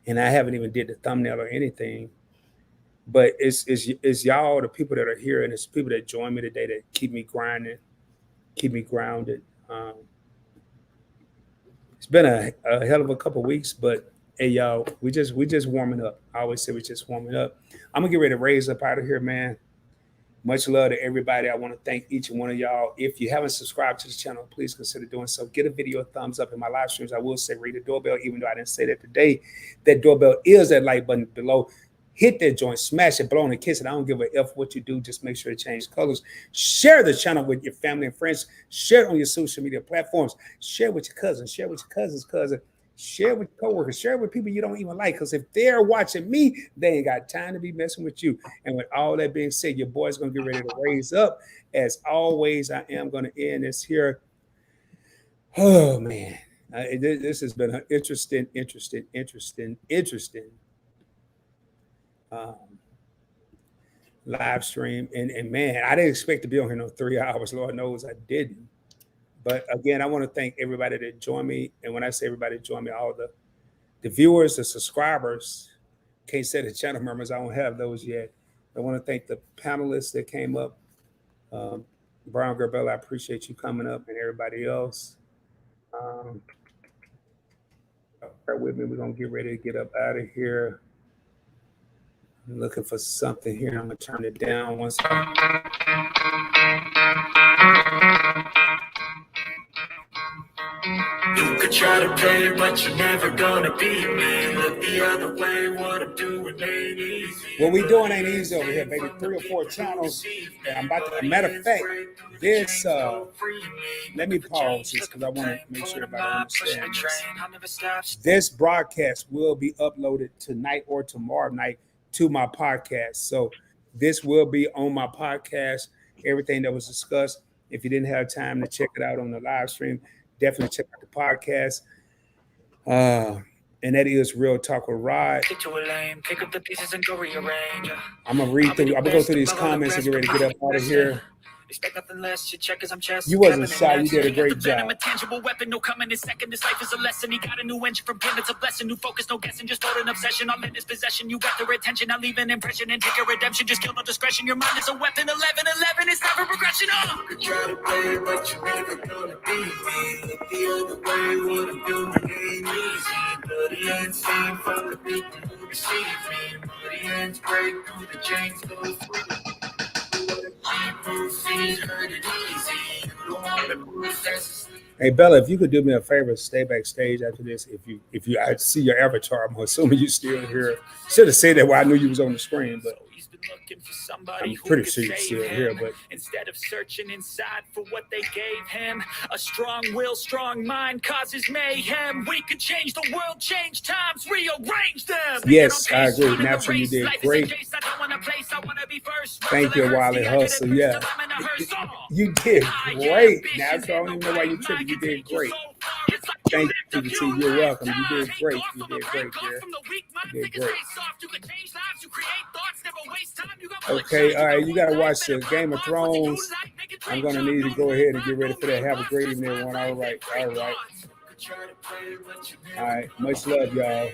And I haven't even did the thumbnail or anything. But it's y'all, the people that are here, and it's people that join me today that keep me grinding, keep me grounded. It's been a hell of a couple of weeks, but hey, y'all, we just warming up. I always say we're just warming up. I'm gonna get ready to raise up out of here, man. Much love to everybody. I want to thank each and one of y'all. If you haven't subscribed to the channel, please consider doing so. Get a video a thumbs up. In my live streams, I will say ring the doorbell, even though I didn't say that today. That doorbell is that like button below. Hit that joint, smash it, blow on and kiss it. I don't give a F what you do. Just make sure to change colors. Share the channel with your family and friends. Share it on your social media platforms. Share with your cousins. Share with your cousin's cousin. Share with your coworkers. Share with people you don't even like. Because if they're watching me, they ain't got time to be messing with you. And with all that being said, your boy's going to get ready to raise up. As always, I am going to end this here. Oh, man. This has been an interesting live stream. And man, I didn't expect to be on here no 3 hours. Lord knows I didn't. But again, I want to thank everybody that joined me. And when I say everybody that joined me, all the viewers, the subscribers, can't say the channel members, I don't have those yet. I want to thank the panelists that came up. Brown Girl Bella, I appreciate you coming up, and everybody else. Bear with me, we're gonna get ready to get up out of here. I'm looking for something here. I'm gonna turn it down once. You could try to play, but you're never gonna beat me. Look the other way, what I'm doing ain't easy. What we doing ain't easy over here, baby. 3 or 4 channels. And I'm about to, matter of fact, this let me pause this because I want to make sure everybody understands. This broadcast will be uploaded tonight or tomorrow night to my podcast. So this will be on my podcast, everything that was discussed. If you didn't have time to check it out on the live stream, definitely check out the podcast. And that is Real Talk with Rod. I'm gonna read through, I'm gonna go through these comments and get ready to get up out of here. Expect nothing less. You check 'cause I'm chest. You wasn't shy. You did a great job. A tangible weapon, no coming in second. This life is a lesson. He got a new engine from him. It's a blessing. New focus, no guessing. Just hold an obsession. All in his possession. You got their attention. I'll leave an impression and take a redemption. Just kill no discretion. Your mind is a weapon. 11-11 is never progression. You could try to play, but you're never gonna beat me. Look the other way. What I'm doing ain't easy. Bloody ends seen from the people who deceive me. Bloody ends break through the chains, go through. Hey Bella, if you could do me a favor, stay backstage after this. If you I see your avatar, I'm assuming you're still here. Should have said that while I knew you was on the screen, but I'm pretty sure you're still here. But instead of searching inside for what they gave him, a strong will, strong mind causes mayhem. We could change the world, change times, rearrange them. Yes, I agree. Napster, you did great. Thank you, Wiley Hustle. Yeah, you did great. Napster, I don't even know why you tripping. You did great. Thank you, TBT. You're welcome. You did great. You did great, dear. You did great. Okay, all right. You got to watch the Game of Thrones. I'm going to need to go ahead and get ready for that. Have a great evening, everyone. All right. All right. All right. Much love, y'all.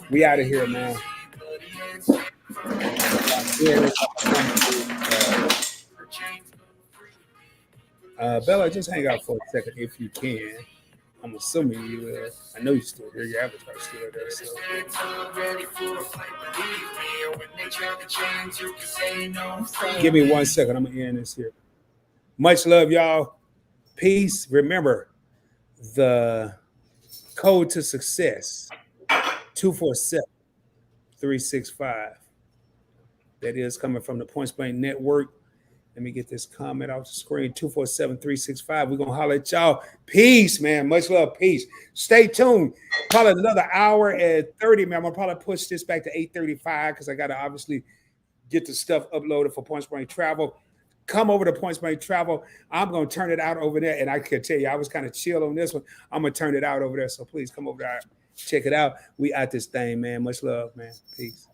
We out of here, man. Bella, just hang out for a second if you can. I'm assuming you will. I know you still here. Your avatar's still there. So. Give me 1 second. I'm going to end this here. Much love, y'all. Peace. Remember, the code to success, 247-365. That is coming from the Points Blank Network. Let me get this comment off the screen, 247-365. We're going to holler at y'all. Peace, man. Much love. Peace. Stay tuned. Probably another hour and 30, man. I'm going to probably push this back to 8:35 because I got to obviously get the stuff uploaded for Points Blank Travel. Come over to Points Blank Travel. I'm going to turn it out over there. And I can tell you, I was kind of chill on this one. I'm going to turn it out over there. So please come over there. Check it out. We at this thing, man. Much love, man. Peace.